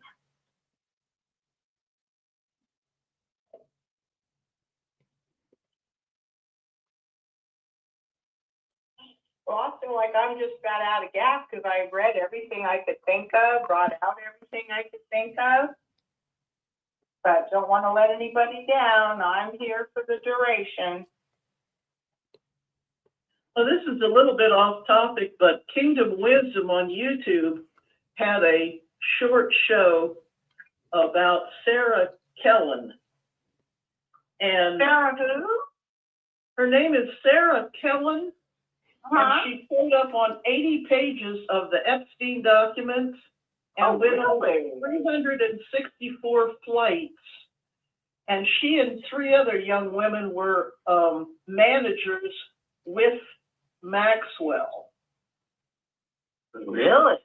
Well, I feel like I'm just about out of gas because I read everything I could think of, brought out everything I could think of. But don't want to let anybody down. I'm here for the duration. Well, this is a little bit off topic, but Kingdom Wisdom on YouTube had a short show about Sarah Kellen. And Sarah who? her name is Sarah Kellen, Uh-huh. and she pulled up on 80 pages of the Epstein documents and went over 364 flights. And she and 3 other young women were managers with Maxwell. Really?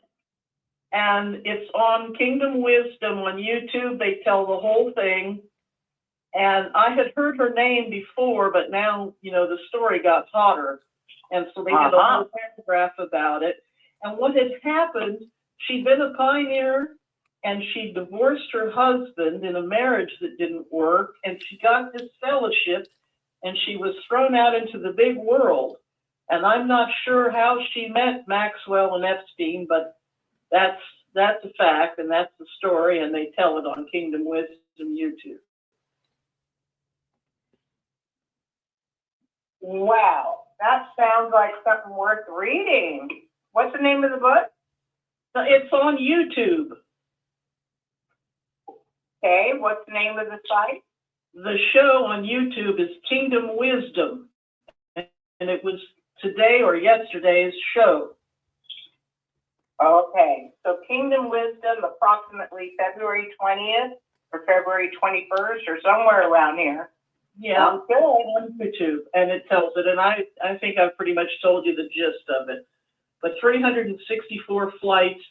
And it's on Kingdom Wisdom on YouTube. They tell the whole thing. And I had heard her name before, but now, the story got hotter. And so they did a whole paragraph about it. And what had happened, she'd been a pioneer, and she divorced her husband in a marriage that didn't work. And she got this fellowship, and she was thrown out into the big world. And I'm not sure how she met Maxwell and Epstein, but that's a fact, and that's the story, and they tell it on Kingdom Wisdom YouTube. Wow, that sounds like something worth reading. What's the name of the book? It's on YouTube. Okay, what's the name of the site? The show on YouTube is Kingdom Wisdom, and it was today or yesterday's show. Okay, so Kingdom Wisdom, approximately February 20th or February 21st or somewhere around here. Yeah, on YouTube, and it tells it, and I think I've pretty much told you the gist of it. But 364 flights,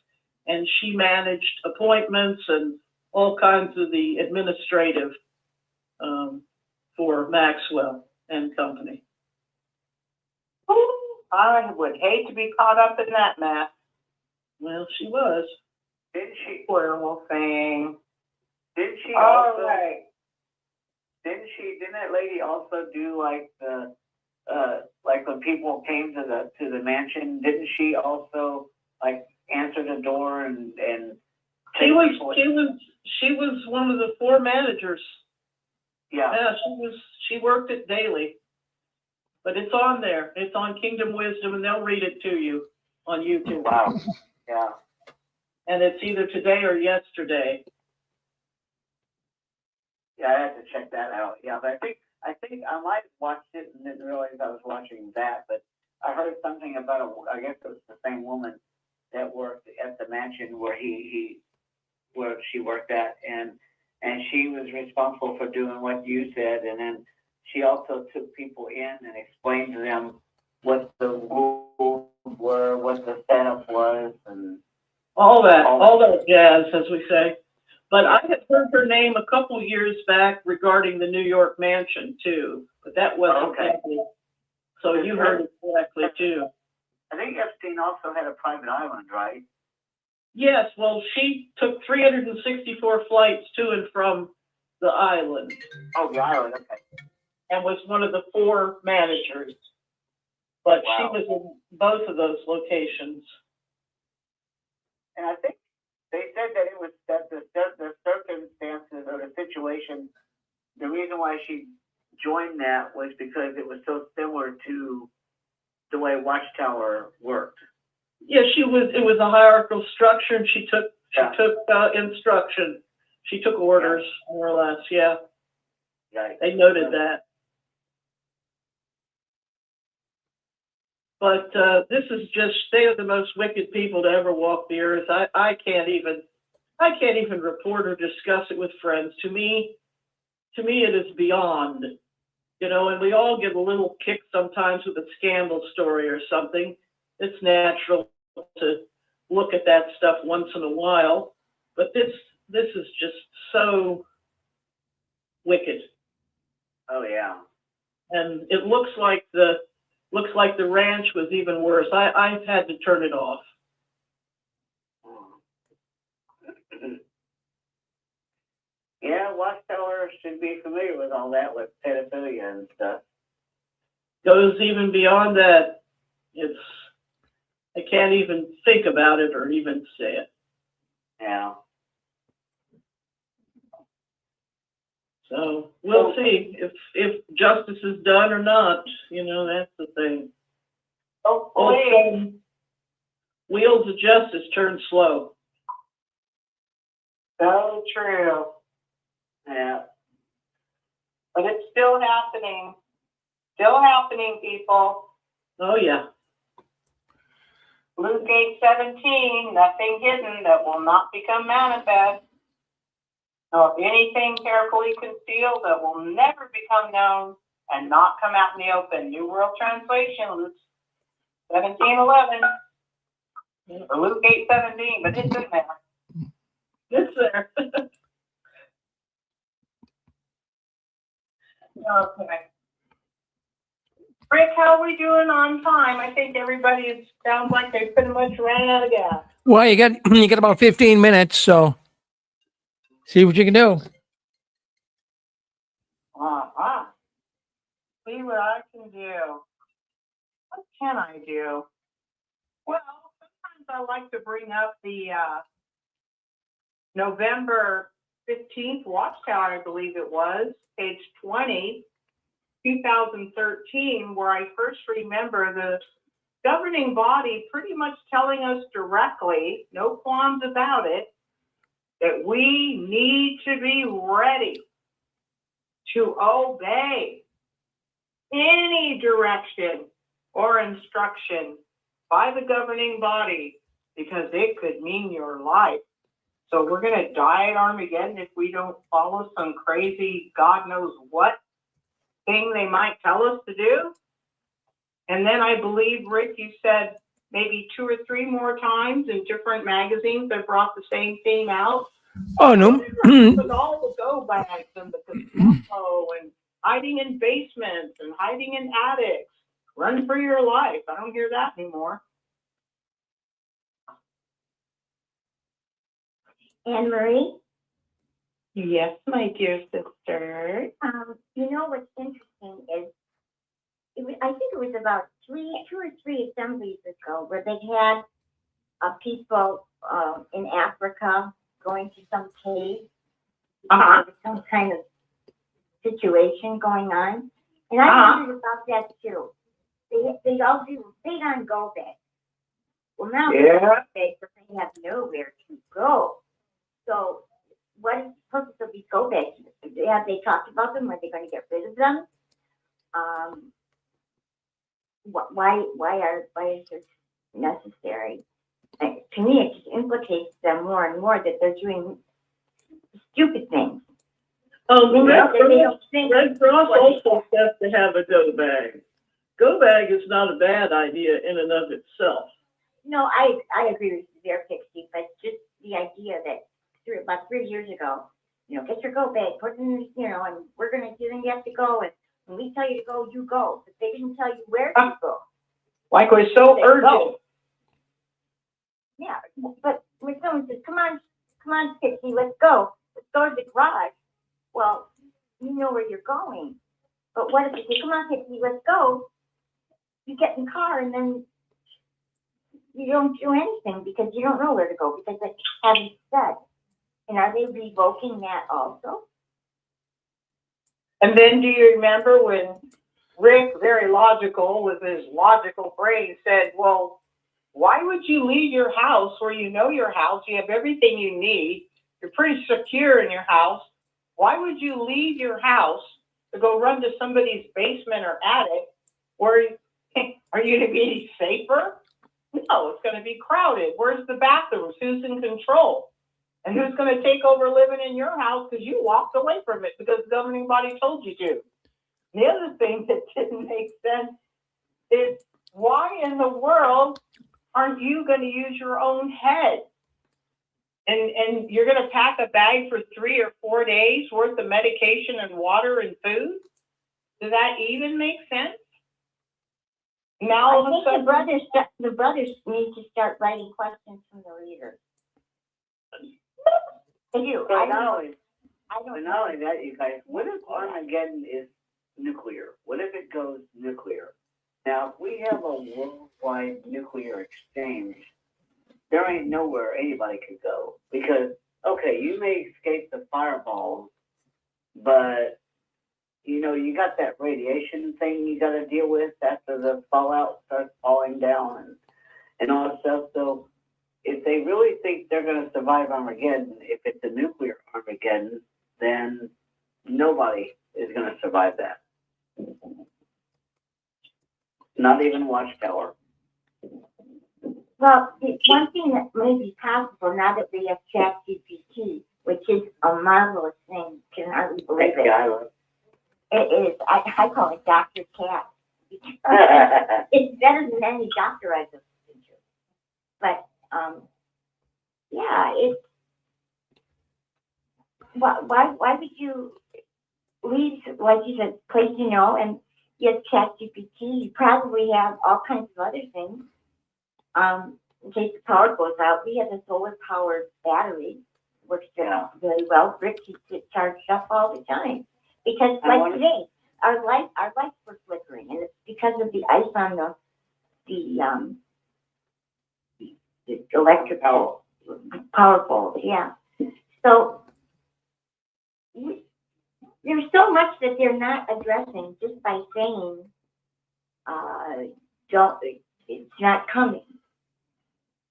and she managed appointments and all kinds of the administrative for Maxwell and company. Ooh, I would hate to be caught up in that mess. Well, she was. Didn't she? Poor little thing. Didn't she All also? right. Didn't that lady also do like when people came to the mansion? Didn't she also like answer the door and? She was one of the 4 managers. Yeah. Yeah, she worked it daily. But it's on there. It's on Kingdom Wisdom, and they'll read it to you on YouTube. Wow. Yeah. And it's either today or yesterday. Yeah, I had to check that out. Yeah, but I think I might have watched it and didn't realize I was watching that. But I heard something about I guess it was the same woman that worked at the mansion where where she worked at, and she was responsible for doing what you said, and then she also took people in and explained to them what the rules were, what the setup was, and all that jazz, as we say. But I had heard her name a couple years back regarding the New York mansion too, but that wasn't Epstein. So you heard it correctly too. I think Epstein also had a private island, right? Yes, well, she took 364 flights to and from the island. Oh, the island, okay. And was one of the 4 managers. But wow. She was in both of those locations. And I think they said that it was that the circumstances or the situation, the reason why she joined that was because it was so similar to the way Watchtower worked. Yeah, it was a hierarchical structure, and she took instruction. She took orders, more or less, yeah. Right. They noted that. But this is just, they are the most wicked people to ever walk the earth. I can't even report or discuss it with friends. To me it is beyond, and we all get a little kick sometimes with a scandal story or something. It's natural to look at that stuff once in a while, but this is just so wicked. Oh, yeah. And it looks like the ranch was even worse. I've had to turn it off. Yeah, Watchtower should be familiar with all that, with pedophilia and stuff. Goes even beyond that. I can't even think about it or even say it. Yeah. So we'll see if justice is done or not. You know, that's the thing. Hopefully. Wheels of justice turn slow. So true. Yeah. But it's still happening. Still happening, people. Oh yeah. Luke 8:17, nothing hidden that will not become manifest, nor anything carefully concealed that will never become known and not come out in the open. New World Translation, Luke 17:11, or Luke 8:17, but it's in there. It's there. Okay. Rick, how are we doing on time? I think everybody sounds like they pretty much ran out of gas. Well, you got about 15 minutes, so see what you can do. See what I can do. What can I do? Well, sometimes I like to bring up the November 15th Watchtower, I believe it was, page 20, 2013, where I first remember the governing body pretty much telling us directly, no qualms about it, that we need to be ready to obey any direction or instruction by the governing body, because it could mean your life. So we're going to die at Armageddon if we don't follow some crazy, God knows what thing they might tell us to do. And then I believe, Rick, you said maybe 2 or 3 more times in different magazines that brought the same theme out. Oh, no. With all the go bags and the casino and hiding in basements and hiding in attics. Run for your life. I don't hear that anymore. Anne Marie, Yes, my dear sister. you know what's interesting is, I think it was about 2 or 3 assemblies ago where they had people in Africa going to some cave. Uh-huh. Some kind of situation going on. And I wondered about that too. They all do paid on go back. Well, now Yeah. they have nowhere to go. So what is the purpose of these go backs? Have they talked about them? Are they going to get rid of them? Why is this necessary? And to me, it just implicates them more and more that they're doing stupid things. Red Cross also has to have a go bag. Go bag is not a bad idea in and of itself. No, I agree with you there, Pixie, but just the idea that about 3 years ago, get your go bag, put in, and we're going to do, and you have to go, and when we tell you to go, you go, but they didn't tell you where to go. Like we're so urgent. Yeah, but when someone says, come on, Pixie, let's go to the garage. Well, you know where you're going. But what if they say, come on, Pixie, let's go? You get in the car and then you don't do anything because you don't know where to go because they haven't said. And are they revoking that also? And then do you remember when Rick, very logical with his logical brain, said, well, why would you leave your house where you know your house, you have everything you need, you're pretty secure in your house. Why would you leave your house to go run to somebody's basement or attic? Where are you going to be any safer? No, it's going to be crowded. Where's the bathrooms? Who's in control? And who's going to take over living in your house because you walked away from it because the governing body told you to? The other thing that didn't make sense is, why in the world aren't you going to use your own head And you're gonna pack a bag for 3 or 4 days worth of medication and water and food? Does that even make sense? Now all of a I think sudden, the brothers need to start writing questions from the readers. They do. But I not don't only, know. not only that, you guys, what if Armageddon is nuclear? What if it goes nuclear? Now, if we have a worldwide nuclear exchange, there ain't nowhere anybody could go. Because, okay, you may escape the fireballs, but, you know, you got that radiation thing you got to deal with after the fallout starts falling down and all that stuff. So if they really think they're going to survive Armageddon, if it's a nuclear Armageddon, then nobody is going to survive that. Not even Watchtower. Well, one thing that may be possible now that we have ChatGPT, which is a marvelous thing, can hardly believe it. It is. I call it Dr. Cat. It's better than any doctor I've listened to. But yeah, it's why would you leave, like you said, place you know, and get ChatGPT? You probably have all kinds of other things. In case the power goes out, we have a solar powered battery, works very well. Brick keeps it charged up all the time. Because like today, our lights were flickering, and it's because of the ice on the electric power poles. Yeah. So there's so much that they're not addressing just by saying, it's not coming.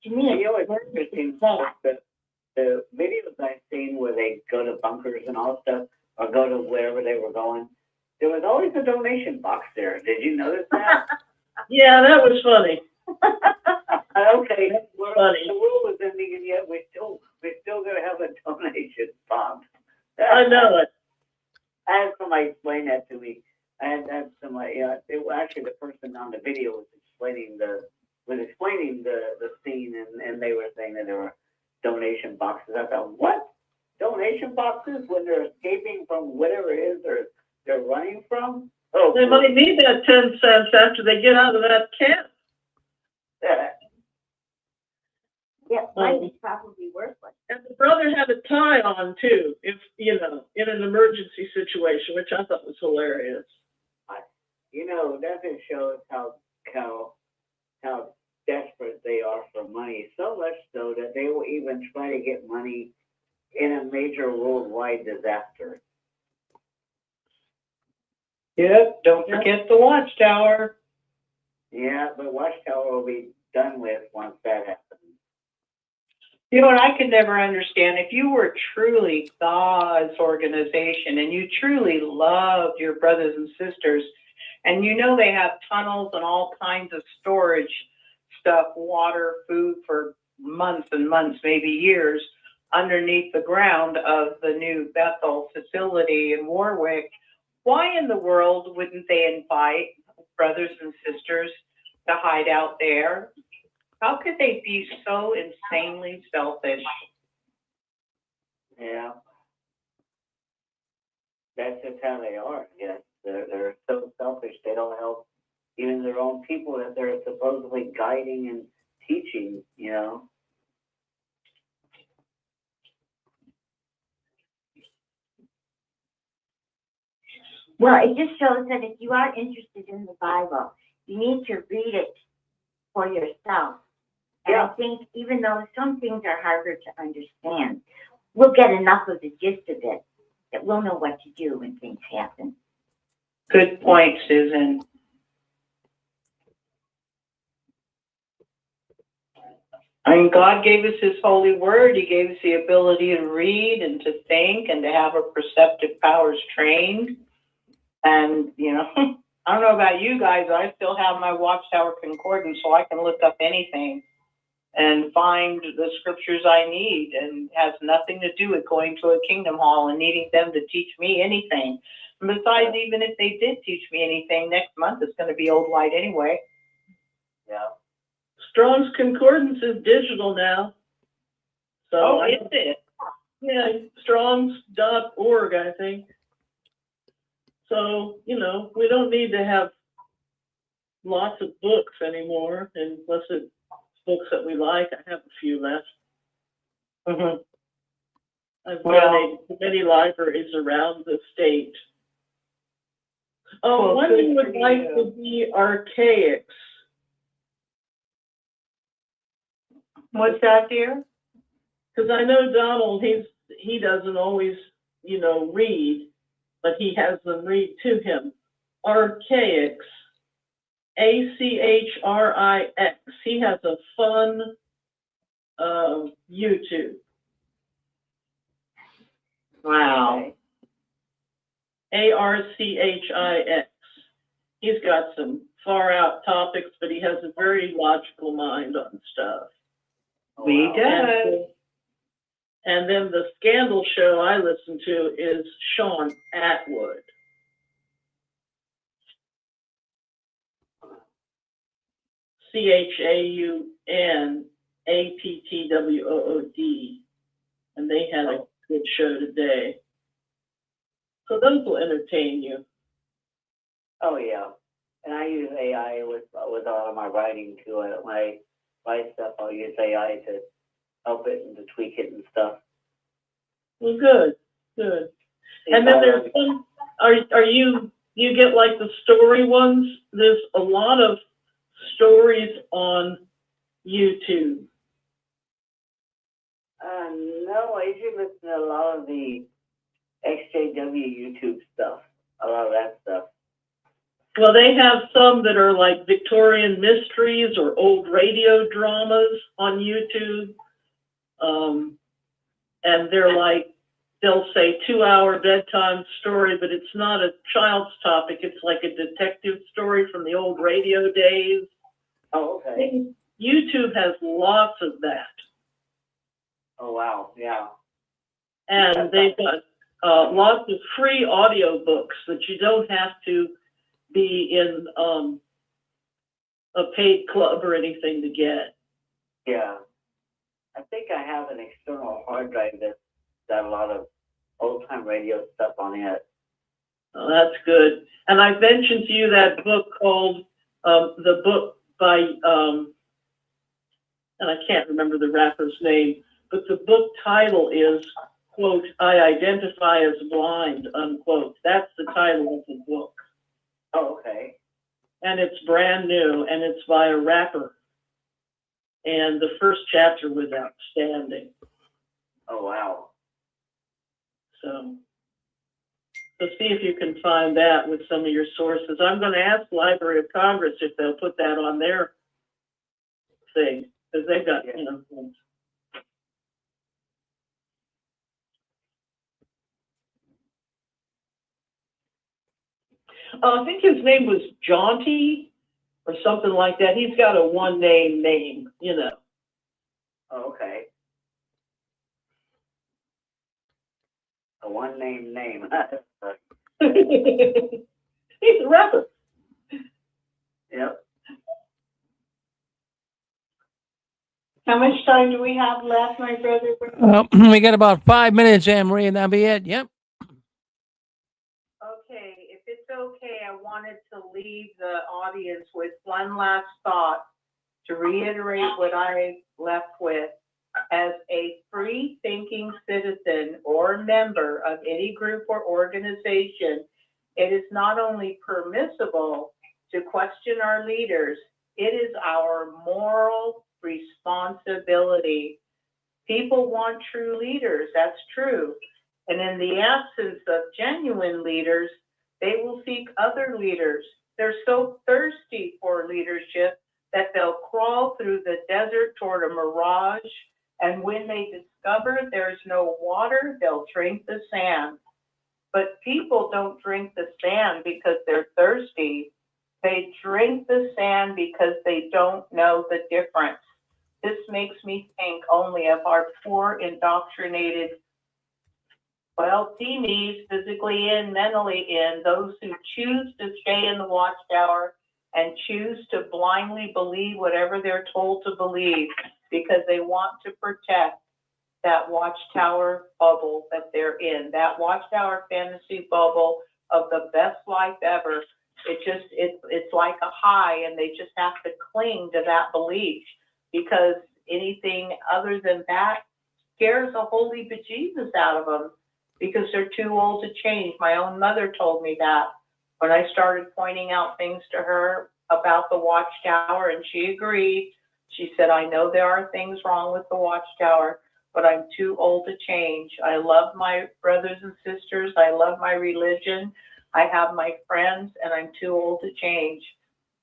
To me, you know what's interesting? The videos I've seen where they go to bunkers and all stuff, or go to wherever they were going, there was always a donation box there. Did you notice that? Yeah, that was funny. Okay, funny. The world was ending, and yet we're still going to have a donation box. I know it. I had somebody explain that to me. I had somebody. Actually, the person on the video was explaining the scene, and they were saying that there were donation boxes. I thought, what? Donation boxes when they're escaping from whatever it is they're running from? Oh, they might need that 10 cents after they get out of that camp. Yeah, mine is probably worthless. And the brother had a tie on too, if you know, in an emergency situation, which I thought was hilarious. You know, that just shows how desperate they are for money. So much so that they will even try to get money in a major worldwide disaster. Yep, don't forget the Watchtower. Yeah, but Watchtower will be done with once that happens. You know what I could never understand? If you were truly God's organization and you truly loved your brothers and sisters, and you know they have tunnels and all kinds of storage stuff, water, food for months and months, maybe years, underneath the ground of the new Bethel facility in Warwick, why in the world wouldn't they invite brothers and sisters to hide out there? How could they be so insanely selfish? Yeah. That's just how they are, yes. They're so selfish, they don't help even their own people that they're supposedly guiding and teaching, you know. Well, it just shows that if you are interested in the Bible, you need to read it for yourself. And I think even though some things are harder to understand, we'll get enough of the gist of it that we'll know what to do when things happen. Good point, Susan. I mean, God gave us His holy word. He gave us the ability to read and to think and to have our perceptive powers trained. And, you know, I don't know about you guys, I still have my Watchtower concordance so I can look up anything and find the scriptures I need, and has nothing to do with going to a kingdom hall and needing them to teach me anything. And besides, even if they did teach me anything, next month it's going to be Old Light anyway. Yeah. Strong's Concordance is digital now. So is it? yeah, strongs.org, I think. So, you know, we don't need to have lots of books anymore, unless it's books that we like. I have a few left. Mhm. I've Well- donated to many libraries around the state. Well, One good would for like you. to be archaics. What's that, dear? Because I know Donald, he doesn't always, you know, read, but he has them read to him. Archaics, ACHRIX. He has a fun YouTube. Wow. ARCHIX. He's got some far out topics, but he has a very logical mind on stuff. We And, does. and then the scandal show I listen to is Sean Atwood. CHAUNAPTWOOD. And they had a good show today. So those will entertain you. Oh, yeah. And I use AI with all of my writing too. When I write stuff, I'll use AI to help it and to tweak it and stuff. Well, good, good. And then there's some, you get like the story ones? There's a lot of stories on YouTube. No, I usually listen to a lot of the XJW YouTube stuff, a lot of that stuff. Well, they have some that are like Victorian mysteries or old radio dramas on YouTube. And they're like, they'll say 2-hour bedtime story, but it's not a child's topic. It's like a detective story from the old radio days. Oh, okay. YouTube has lots of that. Oh, wow, yeah. And they've got lots of free audio books that you don't have to be in a paid club or anything to get. Yeah. I think I have an external hard drive that's got a lot of old-time radio stuff on it. Oh, that's good. And I mentioned to you that book called, the book by, and I can't remember the rapper's name, but the book title is, quote, I identify as blind, unquote. That's the title of the book. Oh, okay. And it's brand new, and it's by a rapper. And the first chapter was outstanding. Oh, wow. So see if you can find that with some of your sources. I'm going to ask Library of Congress if they'll put that on their thing, because they've got, you know, things. I think his name was Jaunty or something like that. He's got a one-name, you know. Oh, okay. A one-name name. He's a rapper. Yep. How much time do we have left, my brother? We got about 5 minutes, Anne Marie, and that'll be it. Yep. Okay, if it's okay, I wanted to leave the audience with one last thought to reiterate what I left with. As a free-thinking citizen or member of any group or organization, it is not only permissible to question our leaders, it is our moral responsibility. People want true leaders, that's true. And in the absence of genuine leaders, they will seek other leaders. They're so thirsty for leadership that they'll crawl through the desert toward a mirage. And when they discover there's no water, they'll drink the sand. But people don't drink the sand because they're thirsty. They drink the sand because they don't know the difference. This makes me think only of our poor, indoctrinated, well, teenies, physically in, mentally in, those who choose to stay in the Watchtower and choose to blindly believe whatever they're told to believe because they want to protect that Watchtower bubble that they're in, that Watchtower fantasy bubble of the best life ever. It's like a high, and they just have to cling to that belief, because anything other than that scares the holy bejesus out of them, because they're too old to change. My own mother told me that when I started pointing out things to her about the Watchtower, and she agreed. She said, I know there are things wrong with the Watchtower, but I'm too old to change. I love my brothers and sisters. I love my religion. I have my friends, and I'm too old to change.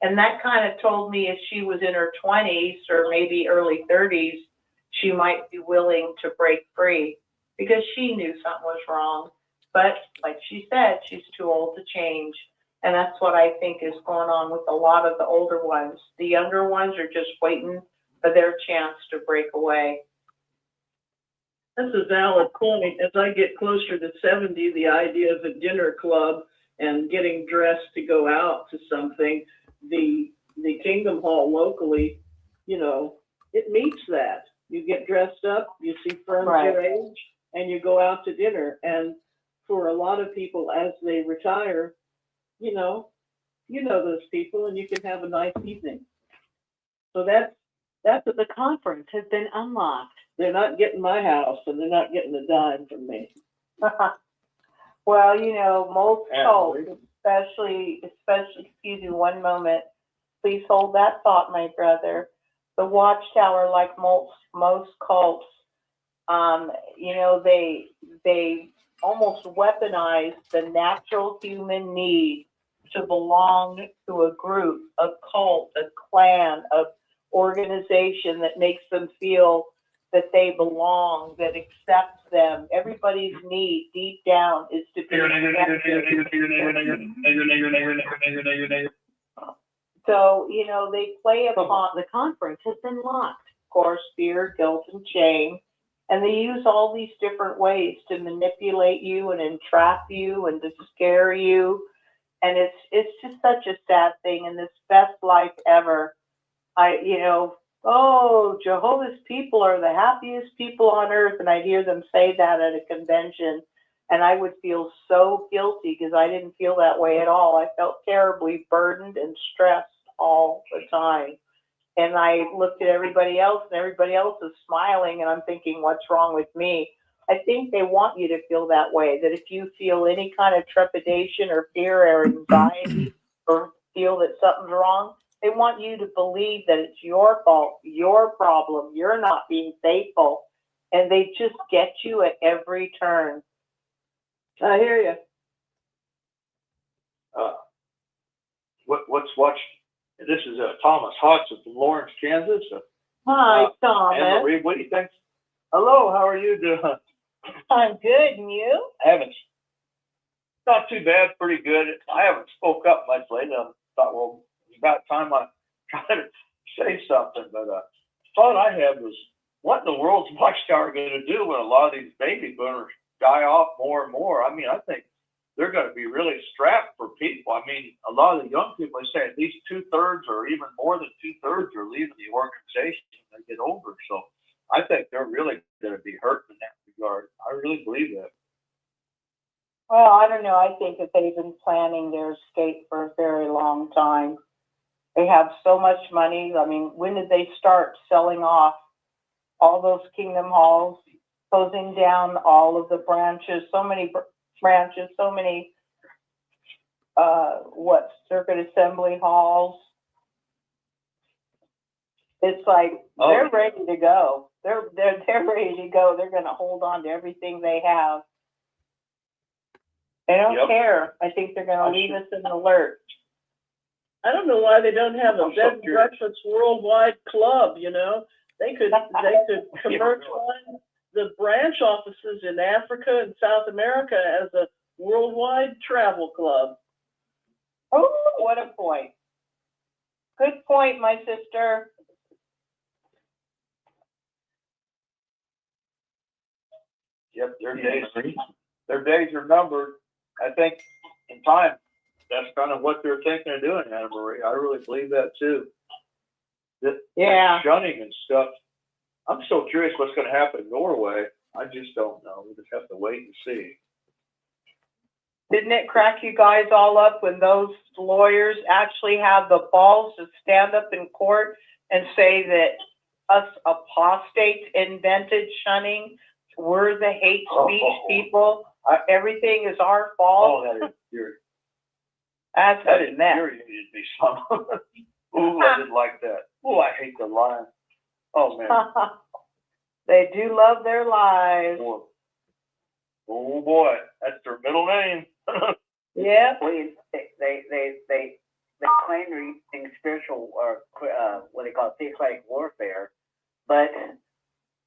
And that kind of told me if she was in her 20s or maybe early 30s, she might be willing to break free, because she knew something was wrong. But like she said, she's too old to change. And that's what I think is going on with a lot of the older ones. The younger ones are just waiting for their chance to break away. That's a valid point. As I get closer to 70, the idea of a dinner club and getting dressed to go out to something, the Kingdom Hall locally, you know, it meets that. You get dressed up, you see friends your age, and you go out to dinner. And for a lot of people, as they retire, you know those people, and you can have a nice evening. So that's The conference has been unlocked. they're not getting my house, and they're not getting a dime from me. Well, you know, most cults, especially, excuse me, one moment. Please hold that thought, my brother. The Watchtower, like most cults, you know, they almost weaponize the natural human need to belong to a group, a cult, a clan, a organization that makes them feel that they belong, that accepts them. Everybody's need deep down is to be accepted. So, you know, they play upon The conference has been locked. of course, fear, guilt, and shame. And they use all these different ways to manipulate you and entrap you and to scare you. And it's just such a sad thing. In this best life ever, Jehovah's people are the happiest people on earth. And I hear them say that at a convention. And I would feel so guilty, because I didn't feel that way at all. I felt terribly burdened and stressed all the time. And I looked at everybody else, and everybody else is smiling, and I'm thinking, what's wrong with me? I think they want you to feel that way, that if you feel any kind of trepidation or fear or anxiety or feel that something's wrong, they want you to believe that it's your fault, your problem, you're not being faithful. And they just get you at every turn. I hear you. What's watched? This is Thomas Hodgson from Lawrence, Kansas. Hi, Thomas. Anne Marie, what do you think? Hello, how are you doing? I'm good, and you? Not too bad, pretty good. I haven't spoke up much lately. I thought, well, it's about time I tried to say something. But thought I had was, what in the world's Watchtower going to do when a lot of these baby boomers die off more and more? I mean, I think they're going to be really strapped for people. I mean, a lot of the young people, they say at least 2/3 or even more than 2/3 are leaving the organization when they get older. So I think they're really going to be hurt in that regard. I really believe that. Well, I don't know. I think that they've been planning their escape for a very long time. They have so much money. I mean, when did they start selling off all those Kingdom Halls, closing down all of the branches, so many branches, so many, circuit assembly halls? It's like, they're ready to go. They're ready to go. They're going to hold on to everything they have. They don't care. I think they're going to leave us in the lurch. I don't know why they don't have a bed and breakfast worldwide club. You know, they could commercialize the branch offices in Africa and South America as a worldwide travel club. Oh, what a point. Good point, my sister. Yep, their days are numbered. I think in time, that's kind of what they're thinking of doing, Anna Marie. I really believe that too. Yeah. Shunning and stuff. I'm still curious what's going to happen in Norway. I just don't know. We just have to wait and see. Didn't it crack you guys all up when those lawyers actually have the balls to stand up in court and say that us apostates invented shunning? We're the hate speech people. Everything is our fault. Oh, that infuriated That's mess. me some. Ooh, I didn't like that. Ooh, I hate the lie. Oh, man. They do love their lies. Oh, boy. That's their middle name. Yeah. They claim they're using spiritual or what they call theocratic warfare, but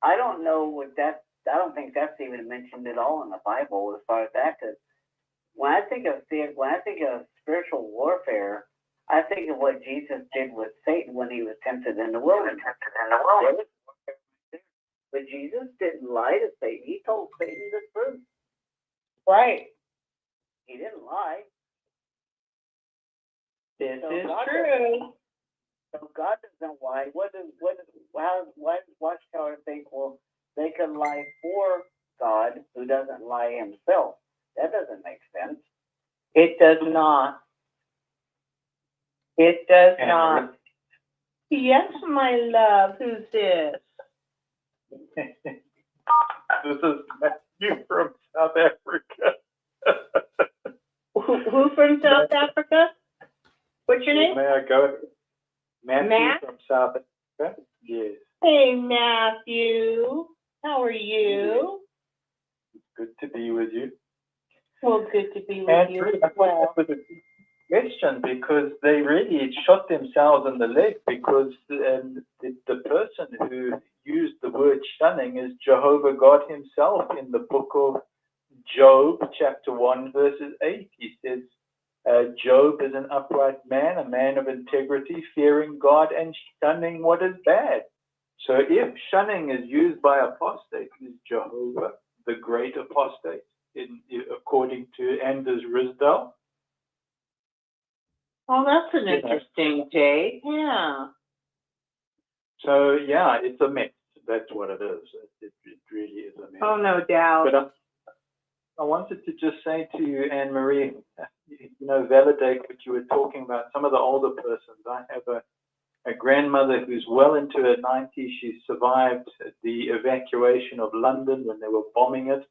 I don't know what that. I don't think that's even mentioned at all in the Bible as far as that. Because when I think of spiritual warfare, I think of what Jesus did with Satan when he was tempted in the wilderness. But Jesus didn't lie to Satan. He told Satan the truth. Right. He didn't lie. This is true. So God doesn't lie. Why does Watchtower think, well, they can lie for God who doesn't lie himself? That doesn't make sense. It does not. It does not. Yes, my love. Who's this? This is Matthew from South Africa. Who from South Africa? What's your name? May I go? Matthew Matt? from South Africa. Yes. Hey, Matthew. How are you? It's good to be with you. Well, good to be with And you really, as well. with a question, because they really shot themselves in the leg, because the person who used the word shunning is Jehovah God himself in the book of Job, chapter 1, verses 8. He says, Job is an upright man, a man of integrity, fearing God and shunning what is bad. So if shunning is used by apostates, is Jehovah the great apostate, according to Anders Risdell? Oh, that's an interesting take. Yeah. So, yeah, it's a mix. That's what it is. It really is a mix. Oh, no doubt. But I wanted to just say to you, Anne-Marie, validate what you were talking about. Some of the older persons. I have a grandmother who's well into her 90s. She survived the evacuation of London when they were bombing it.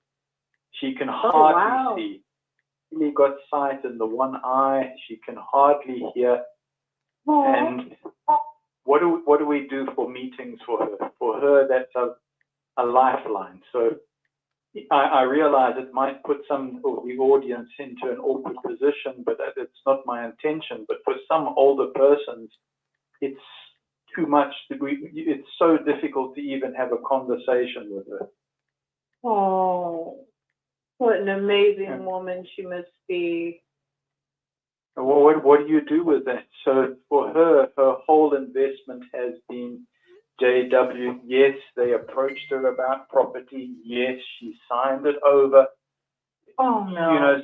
She can hardly see. Really got sight in the one eye. She can hardly hear. And what do we do for meetings for her? For her, that's a lifeline. So I realize it might put some of the audience into an awkward position, but it's not my intention. But for some older persons, it's too much. It's so difficult to even have a conversation with her. Oh, what an amazing woman she must be. Well, what do you do with that? So for her whole investment has been JW. Yes, they approached her about property. Yes, she signed it over. Oh, no.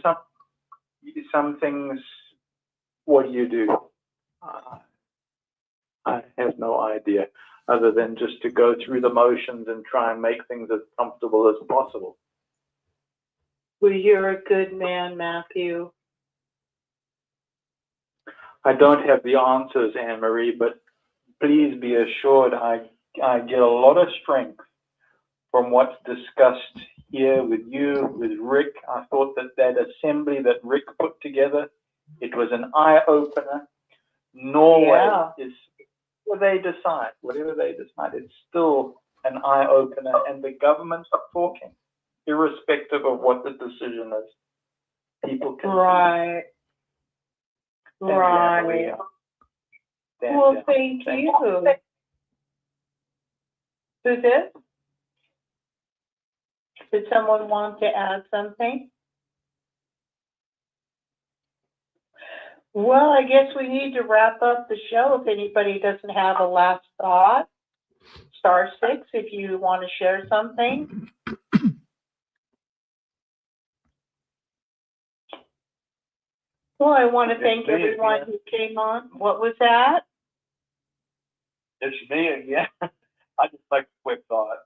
Some things, what do you do? I have no idea, other than just to go through the motions and try and make things as comfortable as possible. Well, you're a good man, Matthew. I don't have the answers, Anne-Marie, but please be assured I get a lot of strength from what's discussed here with you, with Rick. I thought that assembly that Rick put together, it was an eye-opener. Norway is, whatever they decide, it's still an eye-opener, and the governments are talking, irrespective of what the decision is. People can Right. Right. Well, thank you. Who's this? Did someone want to add something? Well, I guess we need to wrap up the show if anybody doesn't have a last thought. Star 6 if you want to share something. Well, I want to thank everyone who came on. What was that? It's me again. I just like a quick thought.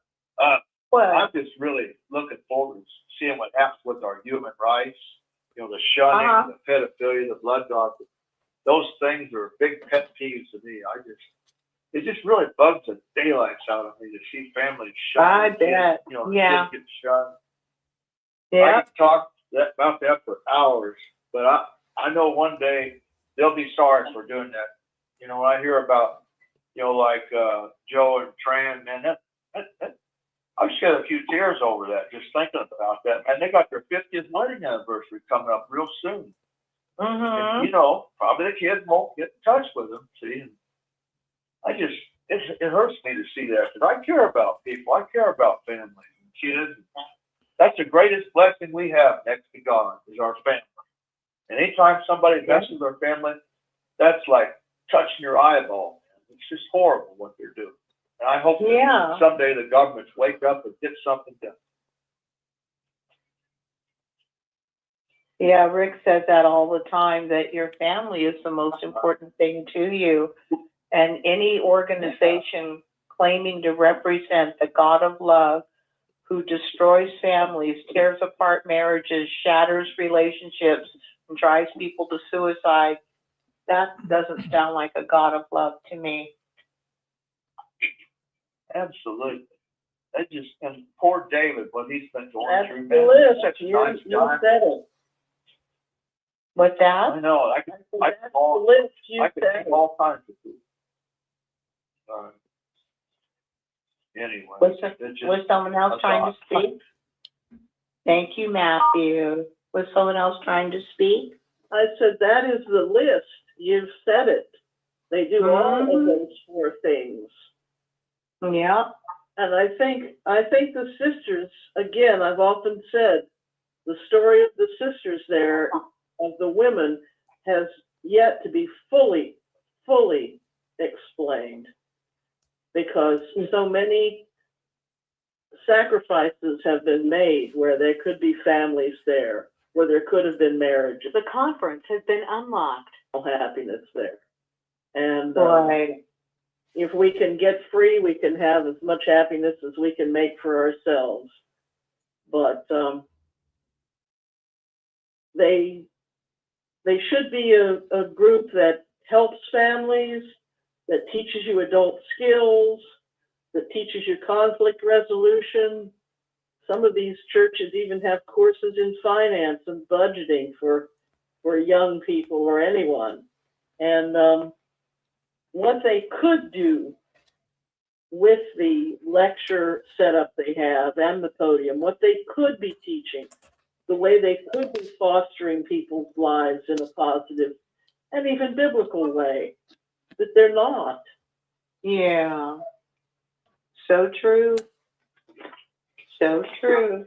Well, I'm just really looking forward to seeing what happens with our human rights. You know, the shunning, the pedophilia, the blood dogs. Those things are big pet peeves to me. It just really bugs the daylights out of me to see families shunned. I bet. You know, Yeah. kids get shunned. Yeah. I could talk about that for hours, but I know one day they'll be sorry for doing that. You know, when I hear about, you know, like Joe and Tran, man, that I shed a few tears over that, just thinking about that. And they got their 50th wedding anniversary coming up real soon. And, you know, probably the kids won't get in touch with them. See, and it hurts me to see that because I care about people. I care about families and kids. That's the greatest blessing we have next to God is our family. And anytime somebody messes with our family, that's like touching your eyeball. It's just horrible what they're doing. And I hope that someday the governments wake up and get something done. Yeah, Rick says that all the time, that your family is the most important thing to you. And any organization claiming to represent the God of love who destroys families, tears apart marriages, shatters relationships, and drives people to suicide, that doesn't sound like a God of love to me. Absolutely. That just, and poor David, what he's been going That's through, the man. list. That's a You nice guy. said it. What's that? I know. I can That's the list. You I can said name it. all kinds of people. Anyway. Was someone else trying to speak? Thank you, Matthew. Was someone else trying to speak? I said, that is the list. You've said it. They do all of those four things. Yeah. And I think the sisters, again, I've often said, the story of the sisters there, of the women, has yet to be fully explained. Because so many sacrifices have been made where there could be families there, where there could have been marriage. The conference has been unlocked. Happiness there. And Right. if we can get free, we can have as much happiness as we can make for ourselves. But they should be a group that helps families, that teaches you adult skills, that teaches you conflict resolution. Some of these churches even have courses in finance and budgeting for young people or anyone. And what they could do with the lecture setup they have and the podium, what they could be teaching, the way they could be fostering people's lives in a positive and even biblical way, that they're not. Yeah. So true. So true.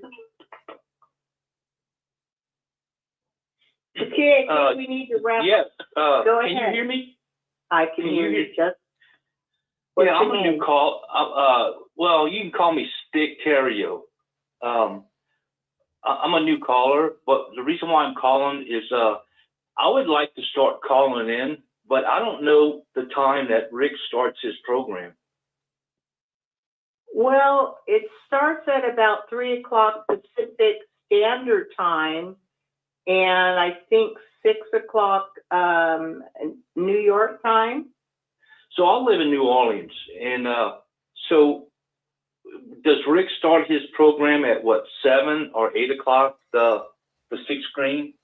Okay, I think we need to wrap yes, up. Go can ahead. you hear me? I can hear you just. Yeah, I'm a new call. Well, you can call me Stick Terrio. I'm a new caller, but the reason why I'm calling is I would like to start calling in, but I don't know the time that Rick starts his program. Well, it starts at about 3 o'clock Pacific Standard Time, and I think 6 o'clock New York time. So I live in New Orleans, and so does Rick start his program at what, 7 or 8 o'clock? The 6 screen.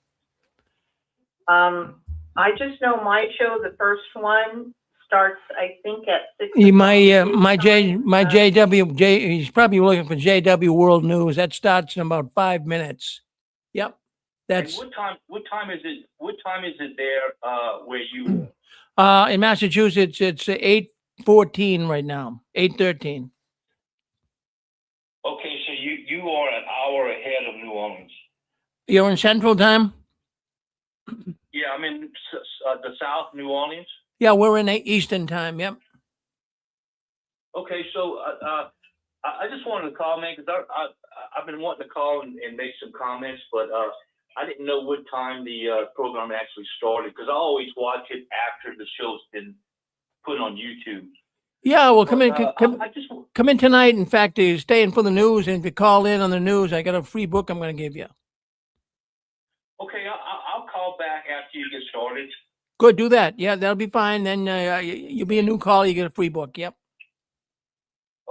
I just know my show, the first one, starts I think at 6. My JW, he's probably looking for JW World News. That starts in about 5 minutes. Yep. That's And what time is it? What time is it there where you? in Massachusetts. It's 8:14 right now. 8:13. Okay, so you are an hour ahead of New Orleans. You're in Central Time. Yeah, I'm in the South, New Orleans. Yeah, we're in Eastern Time. Yep. Okay, so I just wanted to call, man, because I've been wanting to call and make some comments, but I didn't know what time the program actually started, because I always watch it after the show's been put on YouTube. Yeah, well, come in, I just come in tonight. In fact, you stay in for the news, and if you call in on the news, I got a free book I'm going to give you. okay. I'll call back after you get started. Good, do that. Yeah, that'll be fine. Then you'll be a new call. You get a free book. Yep.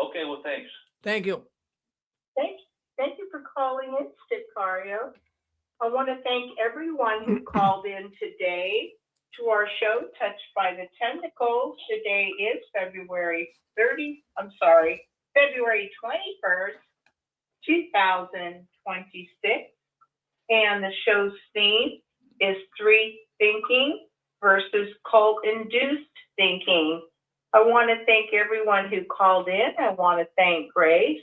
Okay. Well, thanks. Thank you. Thank you for calling in, Sticario. I want to thank everyone who called in today to our show, Touched by the Tentacles. Today is February 21st, 2026. And the show's theme is Three Thinking versus Cult-Induced Thinking. I want to thank everyone who called in. I want to thank Grace.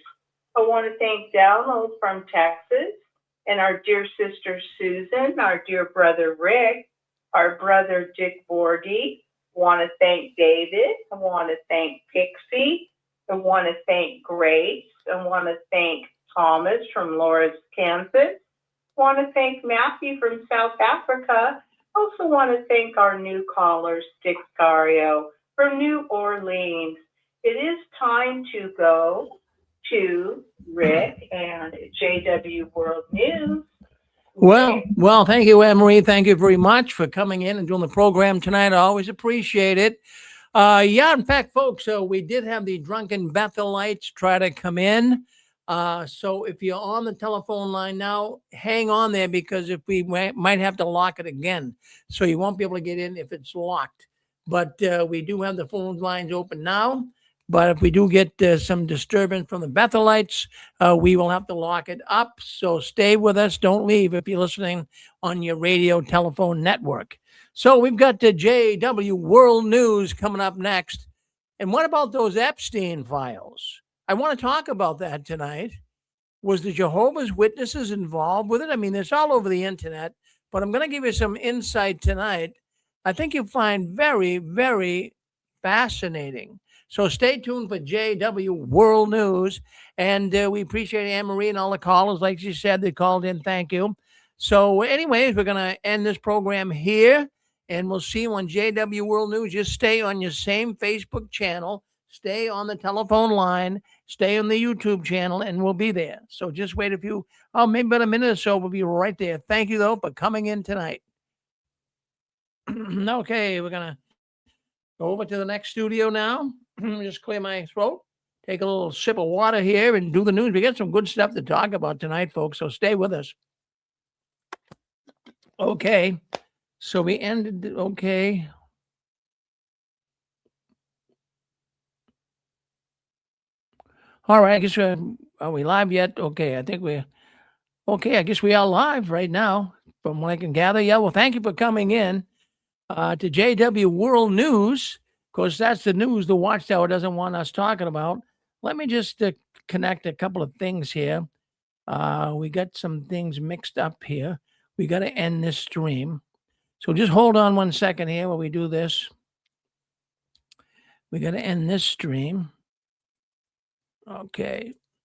I want to thank Download from Texas and our dear sister Susan, our dear brother Rick, our brother Dick Bordy. I want to thank David. I want to thank Pixie. I want to thank Grace. I want to thank Thomas from Lawrence, Kansas. I want to thank Matthew from South Africa. I also want to thank our new caller, Sticario from New Orleans. It is time to go to Rick and JW World News. Well, thank you, Anne-Marie. Thank you very much for coming in and doing the program tonight. I always appreciate it. Yeah, in fact, folks, we did have the drunken Bethelites try to come in. So if you're on the telephone line now, hang on there because if we might have to lock it again. So you won't be able to get in if it's locked. But we do have the phone lines open now. But if we do get some disturbance from the Bethelites, we will have to lock it up. So stay with us. Don't leave if you're listening on your radio telephone network. So we've got the JW World News coming up next. And what about those Epstein files? I want to talk about that tonight. Was the Jehovah's Witnesses involved with it? I mean, it's all over the internet, but I'm going to give you some insight tonight. I think you'll find very, very fascinating. So stay tuned for JW World News. And we appreciate Anne-Marie and all the callers. Like she said, they called in. Thank you. So anyways, we're going to end this program here. And we'll see you on JW World News. Just stay on your same Facebook channel. Stay on the telephone line. Stay on the YouTube channel. And we'll be there. So just wait maybe about a minute or so. We'll be right there. Thank you, though, for coming in tonight. Okay, we're going to go over to the next studio now. Just clear my throat, take a little sip of water here and do the news. We got some good stuff to talk about tonight, folks, so stay with us. Okay, so we ended, okay. All right, I guess are we live yet? Okay, I think I guess we are live right now from what I can gather. Yeah, well, thank you for coming in to JW World News. Of course, that's the news the Watchtower doesn't want us talking about. Let me just connect a couple of things here. We got some things mixed up here. We got to end this stream. So just hold on 1 second here while we do this. We got to end this stream. Okay.